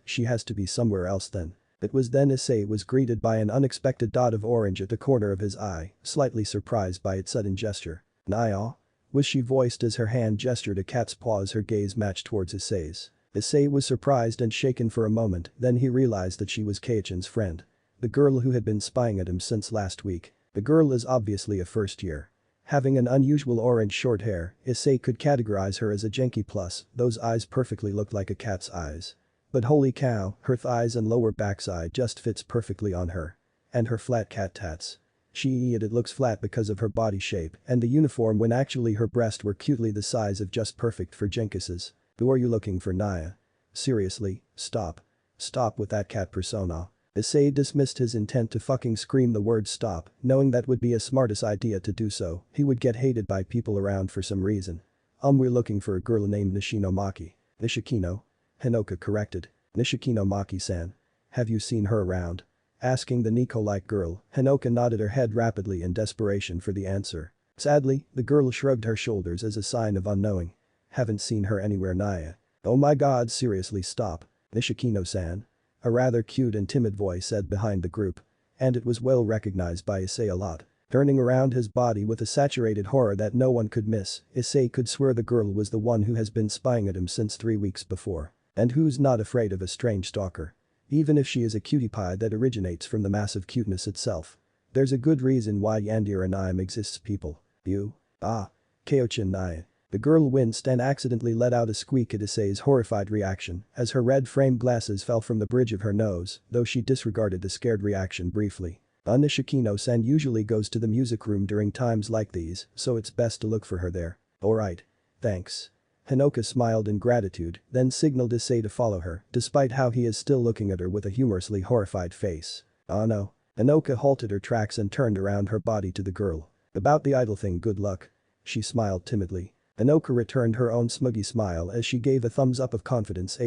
She has to be somewhere else then. It was then Issei was greeted by an unexpected dot of orange at the corner of his eye, slightly surprised by its sudden gesture. Naya? Was she voiced as her hand gestured a cat's paw as her gaze matched towards Issei's. Issei was surprised and shaken for a moment, then he realized that she was Keichan's friend. The girl who had been spying at him since last week. The girl is obviously a first year. Having an unusual orange short hair, Issei could categorize her as a Genki plus, those eyes perfectly looked like a cat's eyes. But holy cow, her thighs and lower backside just fits perfectly on her. And her flat cat tats. It looks flat because of her body shape and the uniform when actually her breasts were cutely the size of just perfect for Genkis's. Who are you looking for, Naya? Seriously, stop. Stop with that cat persona. Issei dismissed his intent to fucking scream the word stop, knowing that would be a smartest idea to do so, he would get hated by people around for some reason. We're looking for a girl named Nishino Maki. Nishikino? Hinoka corrected. Nishikino Maki-san. Have you seen her around? Asking the Niko-like girl, Hinoka nodded her head rapidly in desperation for the answer. Sadly, the girl shrugged her shoulders as a sign of unknowing. Haven't seen her anywhere, Naya. Oh my god, seriously stop. Nishikino-san. A rather cute and timid voice said behind the group. And it was well recognized by Issei a lot. Turning around his body with a saturated horror that no one could miss, Issei could swear the girl was the one who has been spying at him since 3 weeks before. And who's not afraid of a strange stalker? Even if she is a cutie pie that originates from the massive cuteness itself. There's a good reason why Yandere and I exists, people. You? Keichan Naya. The girl winced and accidentally let out a squeak at Issei's horrified reaction as her red-framed glasses fell from the bridge of her nose, though she disregarded the scared reaction briefly. Nishikino-san usually goes to the music room during times like these, so it's best to look for her there. Alright. Thanks. Hinoka smiled in gratitude, then signaled Issei to follow her, despite how he is still looking at her with a humorously horrified face. Oh no. Hinoka halted her tracks and turned around her body to the girl. About the idol thing, good luck. She smiled timidly. Hinoka returned her own smuggy smile as she gave a thumbs up of confidence.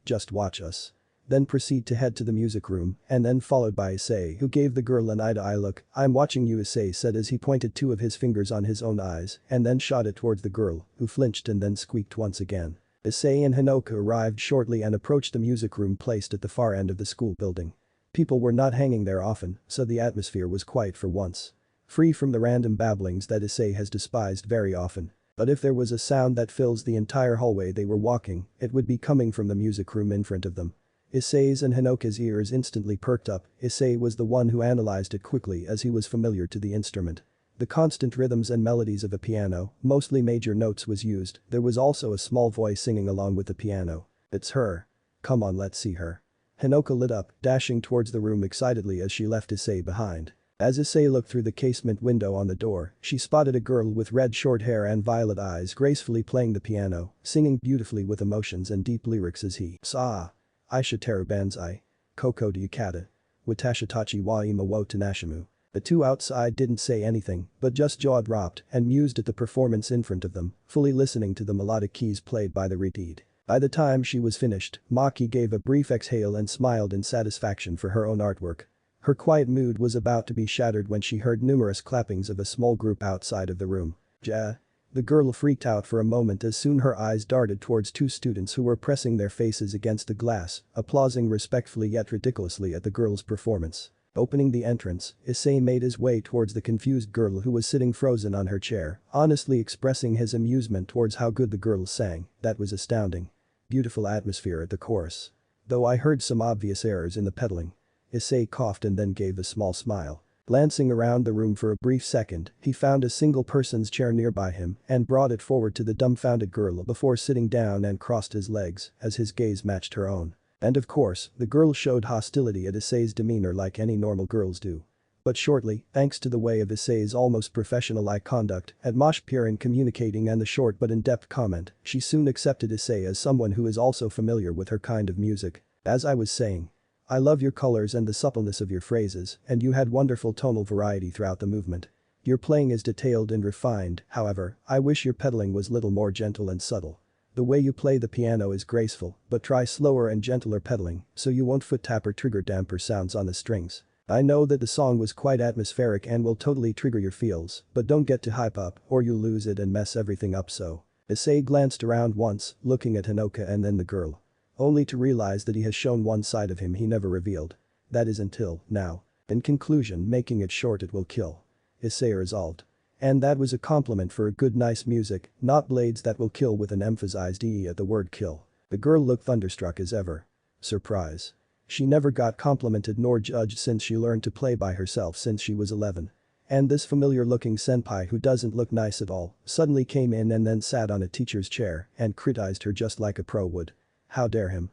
Just watch us. Then proceed to head to the music room, and then followed by Issei, who gave the girl an eye-to-eye look. I'm watching you, Issei said as he pointed 2 of his fingers on his own eyes and then shot it towards the girl, who flinched and then squeaked once again. Issei and Hinoka arrived shortly and approached the music room placed at the far end of the school building. People were not hanging there often, so the atmosphere was quiet for once. Free from the random babblings that Issei has despised very often. But if there was a sound that fills the entire hallway they were walking, it would be coming from the music room in front of them. Issei's and Hinoka's ears instantly perked up. Issei was the one who analyzed it quickly as he was familiar to the instrument. The constant rhythms and melodies of a piano, mostly major notes was used. There was also a small voice singing along with the piano. It's her. Come on, let's see her. Hinoka lit up, dashing towards the room excitedly as she left Issei behind. As Issei looked through the casement window on the door, she spotted a girl with red short hair and violet eyes gracefully playing the piano, singing beautifully with emotions and deep lyrics as he saw. Aisha teru banzai. Koko to yukata. Watashitachi wa ima wo tanashimu. The two outside didn't say anything, but just jaw dropped and mused at the performance in front of them, fully listening to the melodic keys played by the reed. By the time she was finished, Maki gave a brief exhale and smiled in satisfaction for her own artwork. Her quiet mood was about to be shattered when she heard numerous clappings of a small group outside of the room. Ja. The girl freaked out for a moment as soon her eyes darted towards two students who were pressing their faces against the glass, applauding respectfully yet ridiculously at the girl's performance. Opening the entrance, Issei made his way towards the confused girl who was sitting frozen on her chair, honestly expressing his amusement towards how good the girl sang. That was astounding. Beautiful atmosphere at the chorus. Though I heard some obvious errors in the pedaling. Issei coughed and then gave a small smile. Glancing around the room for a brief second, he found a single person's chair nearby him and brought it forward to the dumbfounded girl before sitting down and crossed his legs as his gaze matched her own. And of course, the girl showed hostility at Issei's demeanor like any normal girls do. But shortly, thanks to the way of Issei's almost professional-like conduct, atmosphere in communicating and the short but in-depth comment, she soon accepted Issei as someone who is also familiar with her kind of music. As I was saying. I love your colors and the suppleness of your phrases, and you had wonderful tonal variety throughout the movement. Your playing is detailed and refined, however, I wish your pedaling was little more gentle and subtle. The way you play the piano is graceful, but try slower and gentler pedaling so you won't foot tap or trigger damper sounds on the strings. I know that the song was quite atmospheric and will totally trigger your feels, but don't get too hype up or you'll lose it and mess everything up so. Issei glanced around once, looking at Hinoka and then the girl. Only to realize that he has shown one side of him he never revealed. That is until now. In conclusion, making it short, it will kill. Issei resolved. And that was a compliment for a good nice music, not blades that will kill with an emphasized E at the word kill. The girl looked thunderstruck as ever. Surprise. She never got complimented nor judged since she learned to play by herself since she was 11. And this familiar looking senpai who doesn't look nice at all suddenly came in and then sat on a teacher's chair and criticized her just like a pro would. How dare him.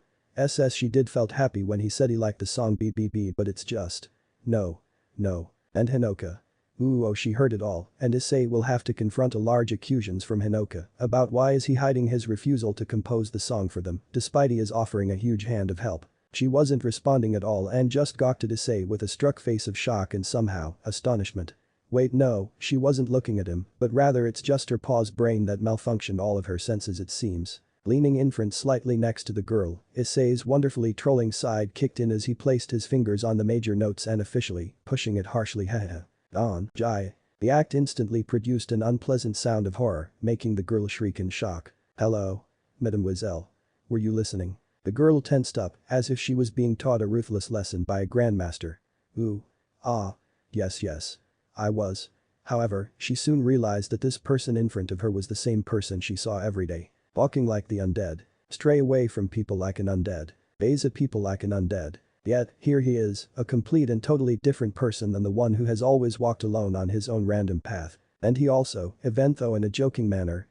She did felt happy when he said he liked the song BBB, but it's just. No. And Hinoka. Oh, she heard it all, and Issei will have to confront a large accusations from Hinoka about why is he hiding his refusal to compose the song for them despite he is offering a huge hand of help. She wasn't responding at all and just gawked at Issei with a struck face of shock and somehow, astonishment. Wait, no, she wasn't looking at him, but rather it's just her paused brain that malfunctioned all of her senses it seems. Leaning in front slightly next to the girl, Issei's wonderfully trolling side kicked in as he placed his fingers on the major notes and officially, pushing it harshly haha. On, Jai. The act instantly produced an unpleasant sound of horror, making the girl shriek in shock. Hello? Mademoiselle. Were you listening? The girl tensed up, as if she was being taught a ruthless lesson by a grandmaster. Ooh. Ah. Yes. I was. However, she soon realized that this person in front of her was the same person she saw every day. Walking like the undead. Stray away from people like an undead. Gaze at people like an undead. Yet, here he is, a complete and totally different person than the one who has always walked alone on his own random path. And he also, even though in a joking manner,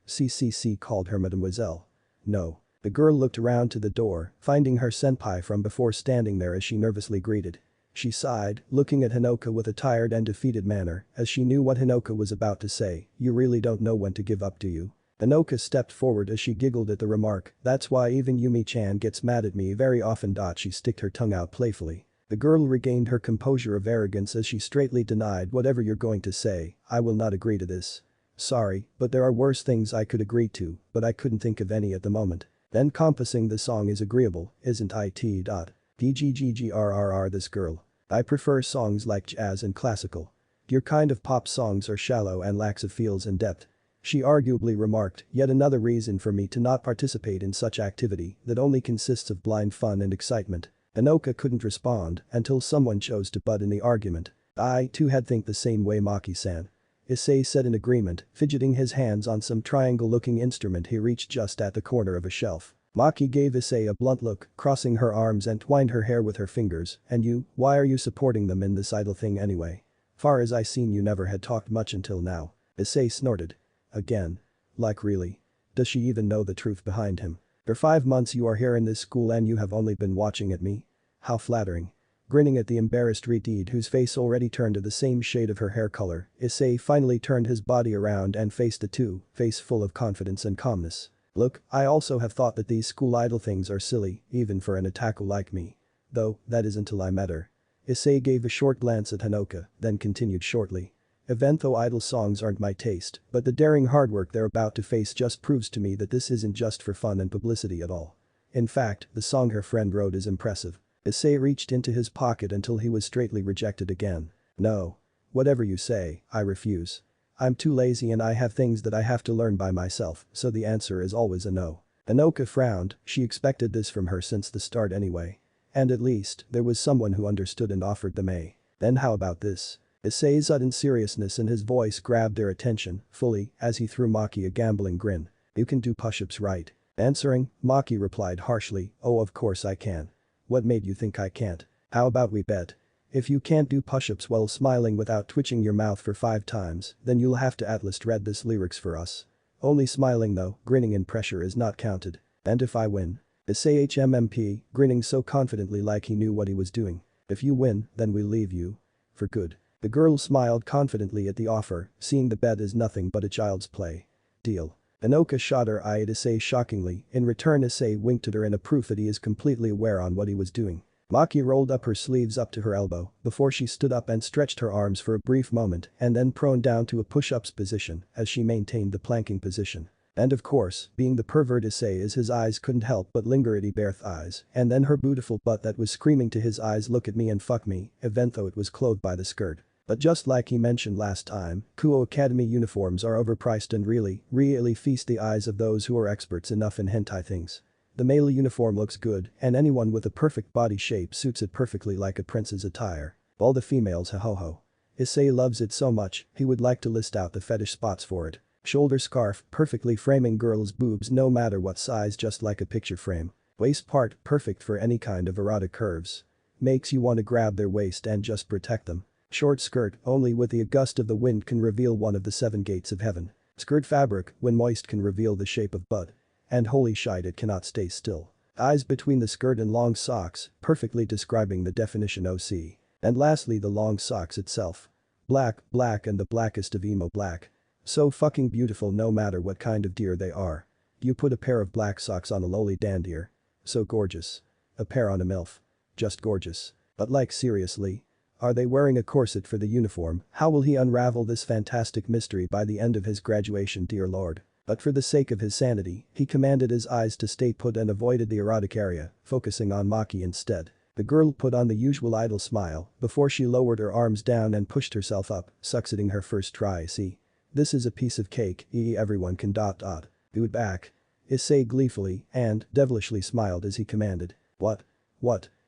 called her Mademoiselle. No. The girl looked around to the door, finding her senpai from before standing there as she nervously greeted. She sighed, looking at Hinoka with a tired and defeated manner, as she knew what Hinoka was about to say. You really don't know when to give up, do you? Hinoka stepped forward as she giggled at the remark. That's why even Yumi-chan gets mad at me very often. She sticked her tongue out playfully. The girl regained her composure of arrogance as she straightly denied whatever you're going to say, I will not agree to this. Sorry, but there are worse things I could agree to, but I couldn't think of any at the moment. Then compassing the song is agreeable, isn't it? DGGGRRR this girl. I prefer songs like jazz and classical. Your kind of pop songs are shallow and lacks of feels and depth. She arguably remarked, yet another reason for me to not participate in such activity that only consists of blind fun and excitement. Hinoka couldn't respond until someone chose to butt in the argument. I too had think the same way, Maki-san. Issei said in agreement, fidgeting his hands on some triangle-looking instrument he reached just at the corner of a shelf. Maki gave Issei a blunt look, crossing her arms and twined her hair with her fingers. And you, why are you supporting them in this idle thing anyway? Far as I seen you never had talked much until now. Issei snorted. Again. Like really? Does she even know the truth behind him? For 5 months you are here in this school and you have only been watching at me? How flattering. Grinning at the embarrassed Reed whose face already turned to the same shade of her hair color, Issei finally turned his body around and faced the two, face full of confidence and calmness. Look, I also have thought that these school idle things are silly, even for an otaku like me. Though, that isn't till I met her. Issei gave a short glance at Hinoka, then continued shortly. Even though idle songs aren't my taste, but the daring hard work they're about to face just proves to me that this isn't just for fun and publicity at all. In fact, the song her friend wrote is impressive. Issei reached into his pocket until he was straightly rejected again. No. Whatever you say, I refuse. I'm too lazy and I have things that I have to learn by myself, so the answer is always a no. Hinoka frowned, she expected this from her since the start anyway. And at least, there was someone who understood and offered them a. Then how about this? Issei's sudden seriousness in his voice grabbed their attention, fully, as he threw Maki a gambling grin. You can do push-ups, right? Answering, Maki replied harshly, oh of course I can. What made you think I can't? How about we bet? If you can't do push-ups while smiling without twitching your mouth for 5 times, then you'll have to at least read this lyrics for us. Only smiling though, grinning in pressure is not counted. And if I win? Issei HMMP, grinning so confidently like he knew what he was doing. If you win, then we'll leave you. For good. The girl smiled confidently at the offer, seeing the bet is nothing but a child's play. Deal. Hinoka shot her eye at Issei shockingly, in return Issei winked at her in a proof that he is completely aware on what he was doing. Maki rolled up her sleeves up to her elbow, before she stood up and stretched her arms for a brief moment and then prone down to a push-ups position as she maintained the planking position. And of course, being the pervert Issei is his eyes couldn't help but linger at Iberth's eyes, and then her beautiful butt that was screaming to his eyes look at me and fuck me, even though it was clothed by the skirt. But just like he mentioned last time, Kuo Academy uniforms are overpriced and really feast the eyes of those who are experts enough in hentai things. The male uniform looks good, and anyone with a perfect body shape suits it perfectly like a prince's attire. All the females ho. Issei loves it so much, he would like to list out the fetish spots for it. Shoulder scarf, perfectly framing girls' boobs no matter what size just like a picture frame. Waist part, perfect for any kind of erotic curves. Makes you want to grab their waist and just protect them. Short skirt, only with the gust of the wind can reveal one of the 7 gates of heaven. Skirt fabric, when moist can reveal the shape of butt. And holy shite it cannot stay still. Eyes between the skirt and long socks, perfectly describing the definition OC. And lastly the long socks itself. Black and the blackest of emo black. So fucking beautiful no matter what kind of deer they are. You put a pair of black socks on a lowly dandier. So gorgeous. A pair on a MILF. Just gorgeous. But like seriously? Are they wearing a corset for the uniform? How will he unravel this fantastic mystery by the end of his graduation, dear lord? But for the sake of his sanity, he commanded his eyes to stay put and avoided the erotic area, focusing on Maki instead. The girl put on the usual idle smile before she lowered her arms down and pushed herself up, succeeding her first try. See? This is a piece of cake, everyone can ... Do it back. Issei gleefully and devilishly smiled as he commanded. What?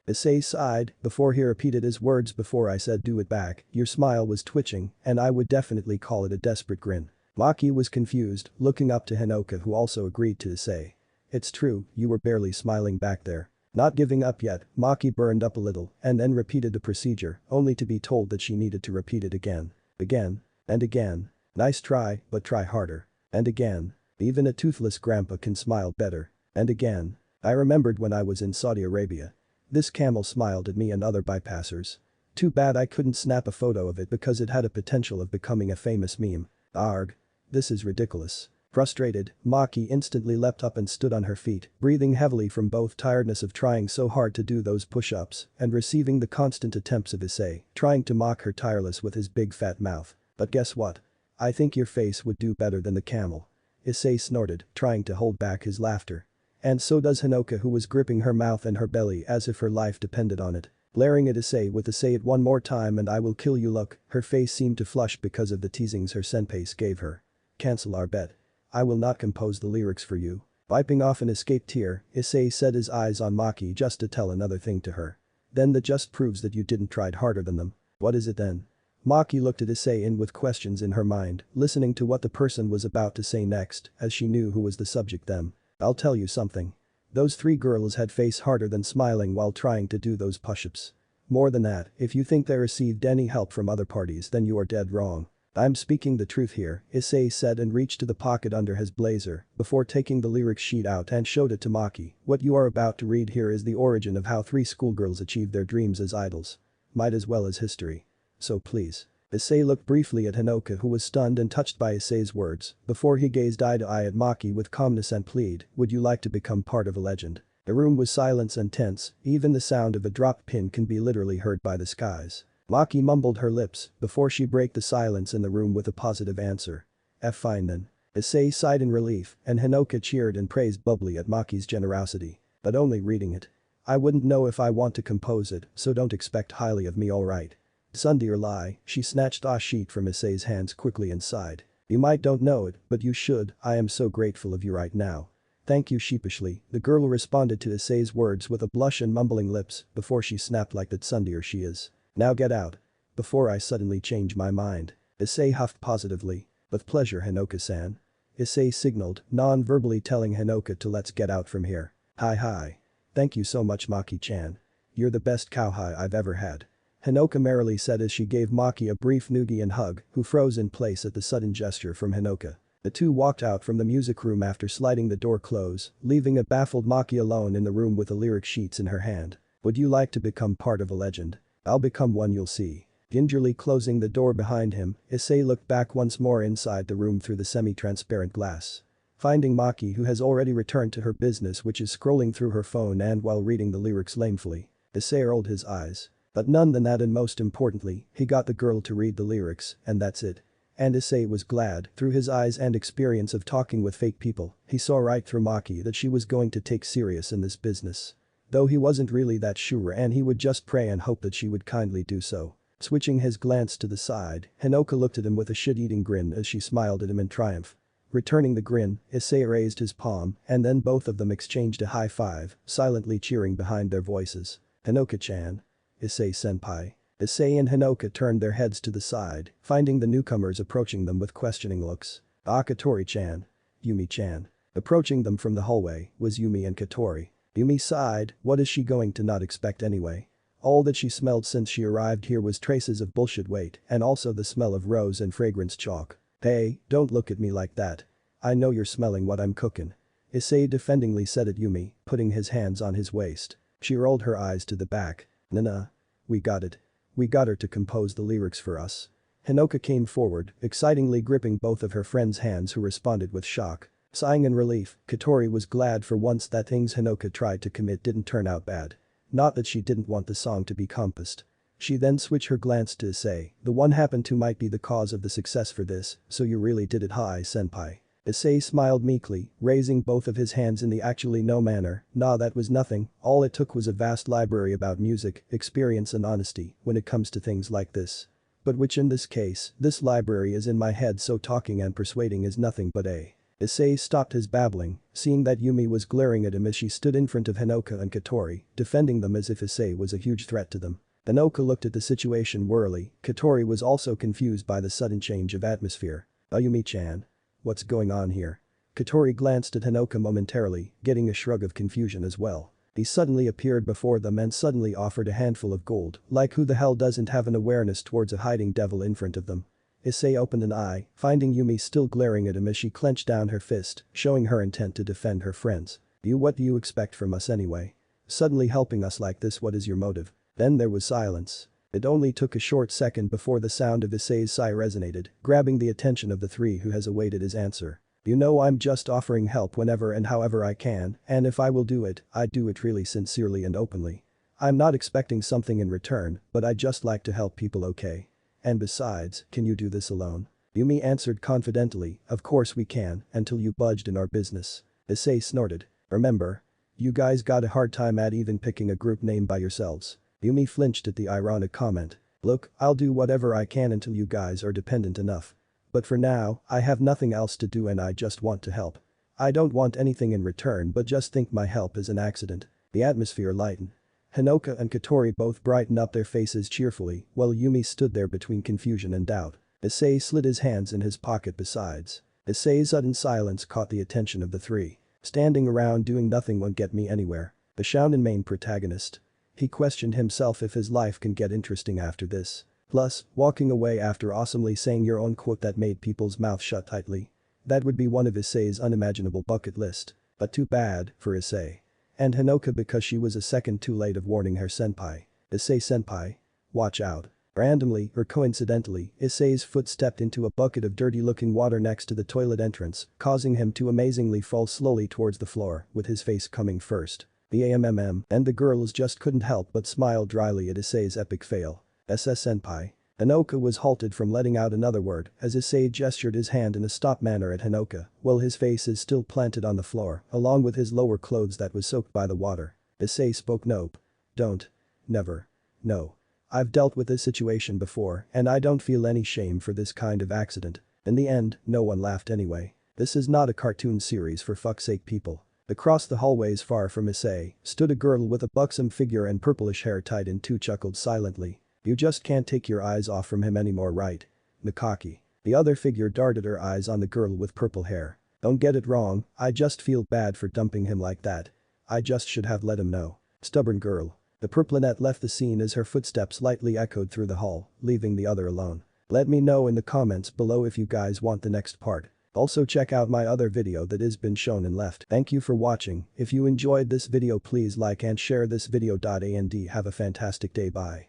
Issei sighed before he repeated his words. Before I said do it back, your smile was twitching and I would definitely call it a desperate grin. Maki was confused, looking up to Hinoka who also agreed to Issei. It's true, you were barely smiling back there. Not giving up yet, Maki burned up a little and then repeated the procedure, only to be told that she needed to repeat it again. Again. And again. Nice try, but try harder. And again. Even a toothless grandpa can smile better. And again. I remembered when I was in Saudi Arabia. This camel smiled at me and other bypassers. Too bad I couldn't snap a photo of it because it had a potential of becoming a famous meme. Arg. This is ridiculous. Frustrated, Maki instantly leapt up and stood on her feet, breathing heavily from both tiredness of trying so hard to do those push-ups and receiving the constant attempts of Issei, trying to mock her tireless with his big fat mouth. But guess what? I think your face would do better than the camel. Issei snorted, trying to hold back his laughter. And so does Hinoka who was gripping her mouth and her belly as if her life depended on it. Glaring at Issei with the "say it one more time and I will kill you" look, her face seemed to flush because of the teasings her senpais gave her. cancel our bet. I will not compose the lyrics for you. Wiping off an escaped tear, Issei set his eyes on Maki just to tell another thing to her. Then that just proves that you didn't try harder than them. What is it then? Maki looked at Issei with questions in her mind, listening to what the person was about to say next, as she knew who was the subject them. I'll tell you something. Those three girls had face harder than smiling while trying to do those push-ups. More than that, if you think they received any help from other parties then you are dead wrong. I'm speaking the truth here, Issei said and reached to the pocket under his blazer before taking the lyrics sheet out and showed it to Maki. What you are about to read here is the origin of how three schoolgirls achieved their dreams as idols. Might as well as history. So please. Issei looked briefly at Hinoka who was stunned and touched by Issei's words before he gazed eye to eye at Maki with calmness and plead, would you like to become part of a legend? The room was silent and tense, even the sound of a dropped pin can be literally heard by the skies. Maki mumbled her lips before she broke the silence in the room with a positive answer. Fine then. Issei sighed in relief and Hinoka cheered and praised bubbly at Maki's generosity. But only reading it. I wouldn't know if I want to compose it, so don't expect highly of me alright. Sunday or lie, she snatched a sheet from Issei's hands quickly and sighed. You might don't know it, but you should, I am so grateful of you right now. Thank you sheepishly, the girl responded to Issei's words with a blush and mumbling lips before she snapped like that Sunday or she is. Now get out. Before I suddenly change my mind. Issei huffed positively. With pleasure Hinoka-san. Issei signaled, non-verbally telling Hinoka to let's get out from here. Hi. Thank you so much Maki-chan. You're the best cowhide I've ever had. Hinoka merrily said as she gave Maki a brief Nugian hug, who froze in place at the sudden gesture from Hinoka. The two walked out from the music room after sliding the door close, leaving a baffled Maki alone in the room with the lyric sheets in her hand. Would you like to become part of a legend? I'll become one you'll see. Gingerly closing the door behind him, Issei looked back once more inside the room through the semi-transparent glass. Finding Maki who has already returned to her business which is scrolling through her phone and while reading the lyrics lamely. Issei rolled his eyes. But none than that and most importantly, he got the girl to read the lyrics, and that's it. And Issei was glad, through his eyes and experience of talking with fake people, he saw right through Maki that she was going to take serious in this business. Though he wasn't really that sure and he would just pray and hope that she would kindly do so. Switching his glance to the side, Hinoka looked at him with a shit-eating grin as she smiled at him in triumph. Returning the grin, Issei raised his palm and then both of them exchanged a high five, silently cheering behind their voices. Hinoka-chan. Issei-senpai. Issei and Hinoka turned their heads to the side, finding the newcomers approaching them with questioning looks. Katori-chan. Yumi-chan. Approaching them from the hallway was Yumi and Katori. Yumi sighed, what is she going to not expect anyway? All that she smelled since she arrived here was traces of bullshit weight and also the smell of rose and fragrance chalk. Hey, don't look at me like that. I know you're smelling what I'm cooking. Issei defendingly said at Yumi, putting his hands on his waist. She rolled her eyes to the back. Nah. We got it. We got her to compose the lyrics for us. Hinoka came forward, excitingly gripping both of her friend's hands who responded with shock. Sighing in relief, Katori was glad for once that things Hinoka tried to commit didn't turn out bad. Not that she didn't want the song to be composed. She then switched her glance to Issei, the one happened to might be the cause of the success for this, so you really did it senpai. Issei smiled meekly, raising both of his hands in the actually no manner, nah that was nothing, all it took was a vast library about music, experience and honesty when it comes to things like this. But which in this case, this library is in my head so talking and persuading is nothing but a. Issei stopped his babbling, seeing that Yumi was glaring at him as she stood in front of Hinoka and Katori, defending them as if Issei was a huge threat to them. Hinoka looked at the situation wearily, Katori was also confused by the sudden change of atmosphere. Yumi-chan. What's going on here? Katori glanced at Hinoka momentarily, getting a shrug of confusion as well. He suddenly appeared before them and suddenly offered a handful of gold, like who the hell doesn't have an awareness towards a hiding devil in front of them. Issei opened an eye, finding Yumi still glaring at him as she clenched down her fist, showing her intent to defend her friends. What do you expect from us anyway? Suddenly helping us like this, what is your motive? Then there was silence. It only took a short second before the sound of Issei's sigh resonated, grabbing the attention of the three who has awaited his answer. You know I'm just offering help whenever and however I can, and if I will do it, I'd do it really sincerely and openly. I'm not expecting something in return, but I'd just like to help people, okay? And besides, can you do this alone? Yumi answered confidently, of course we can, until you budged in our business. Issei snorted. Remember? You guys got a hard time at even picking a group name by yourselves. Yumi flinched at the ironic comment. Look, I'll do whatever I can until you guys are dependent enough. But for now, I have nothing else to do and I just want to help. I don't want anything in return but just think my help is an accident. The atmosphere lightened. Hinoka and Katori both brightened up their faces cheerfully while Yumi stood there between confusion and doubt. Issei slid his hands in his pocket besides. Issei's sudden silence caught the attention of the three. Standing around doing nothing won't get me anywhere. The shounen main protagonist. He questioned himself if his life can get interesting after this. Plus, walking away after awesomely saying your own quote that made people's mouth shut tightly. That would be one of Issei's unimaginable bucket list. But too bad for Issei. And Hinoka because she was a second too late of warning her senpai. Issei senpai. Watch out. Randomly or coincidentally, Issei's foot stepped into a bucket of dirty-looking water next to the toilet entrance, causing him to amazingly fall slowly towards the floor, with his face coming first. The AMMM and the girls just couldn't help but smile dryly at Issei's epic fail. SS senpai. Hinoka was halted from letting out another word as Issei gestured his hand in a stop manner at Hinoka, while his face is still planted on the floor, along with his lower clothes that was soaked by the water. Issei spoke nope. Don't. Never. No. I've dealt with this situation before and I don't feel any shame for this kind of accident. In the end, no one laughed anyway. This is not a cartoon series for fuck's sake people. Across the hallways far from Issei, stood a girl with a buxom figure and purplish hair tied in two chuckled silently. You just can't take your eyes off from him anymore, right? Nikaki. The other figure darted her eyes on the girl with purple hair. Don't get it wrong, I just feel bad for dumping him like that. I just should have let him know. Stubborn girl. The purplinette left the scene as her footsteps lightly echoed through the hall, leaving the other alone. Let me know in the comments below if you guys want the next part. Also check out my other video that has been shown and left. Thank you for watching. If you enjoyed this video please like and share this video. And have a fantastic day. Bye.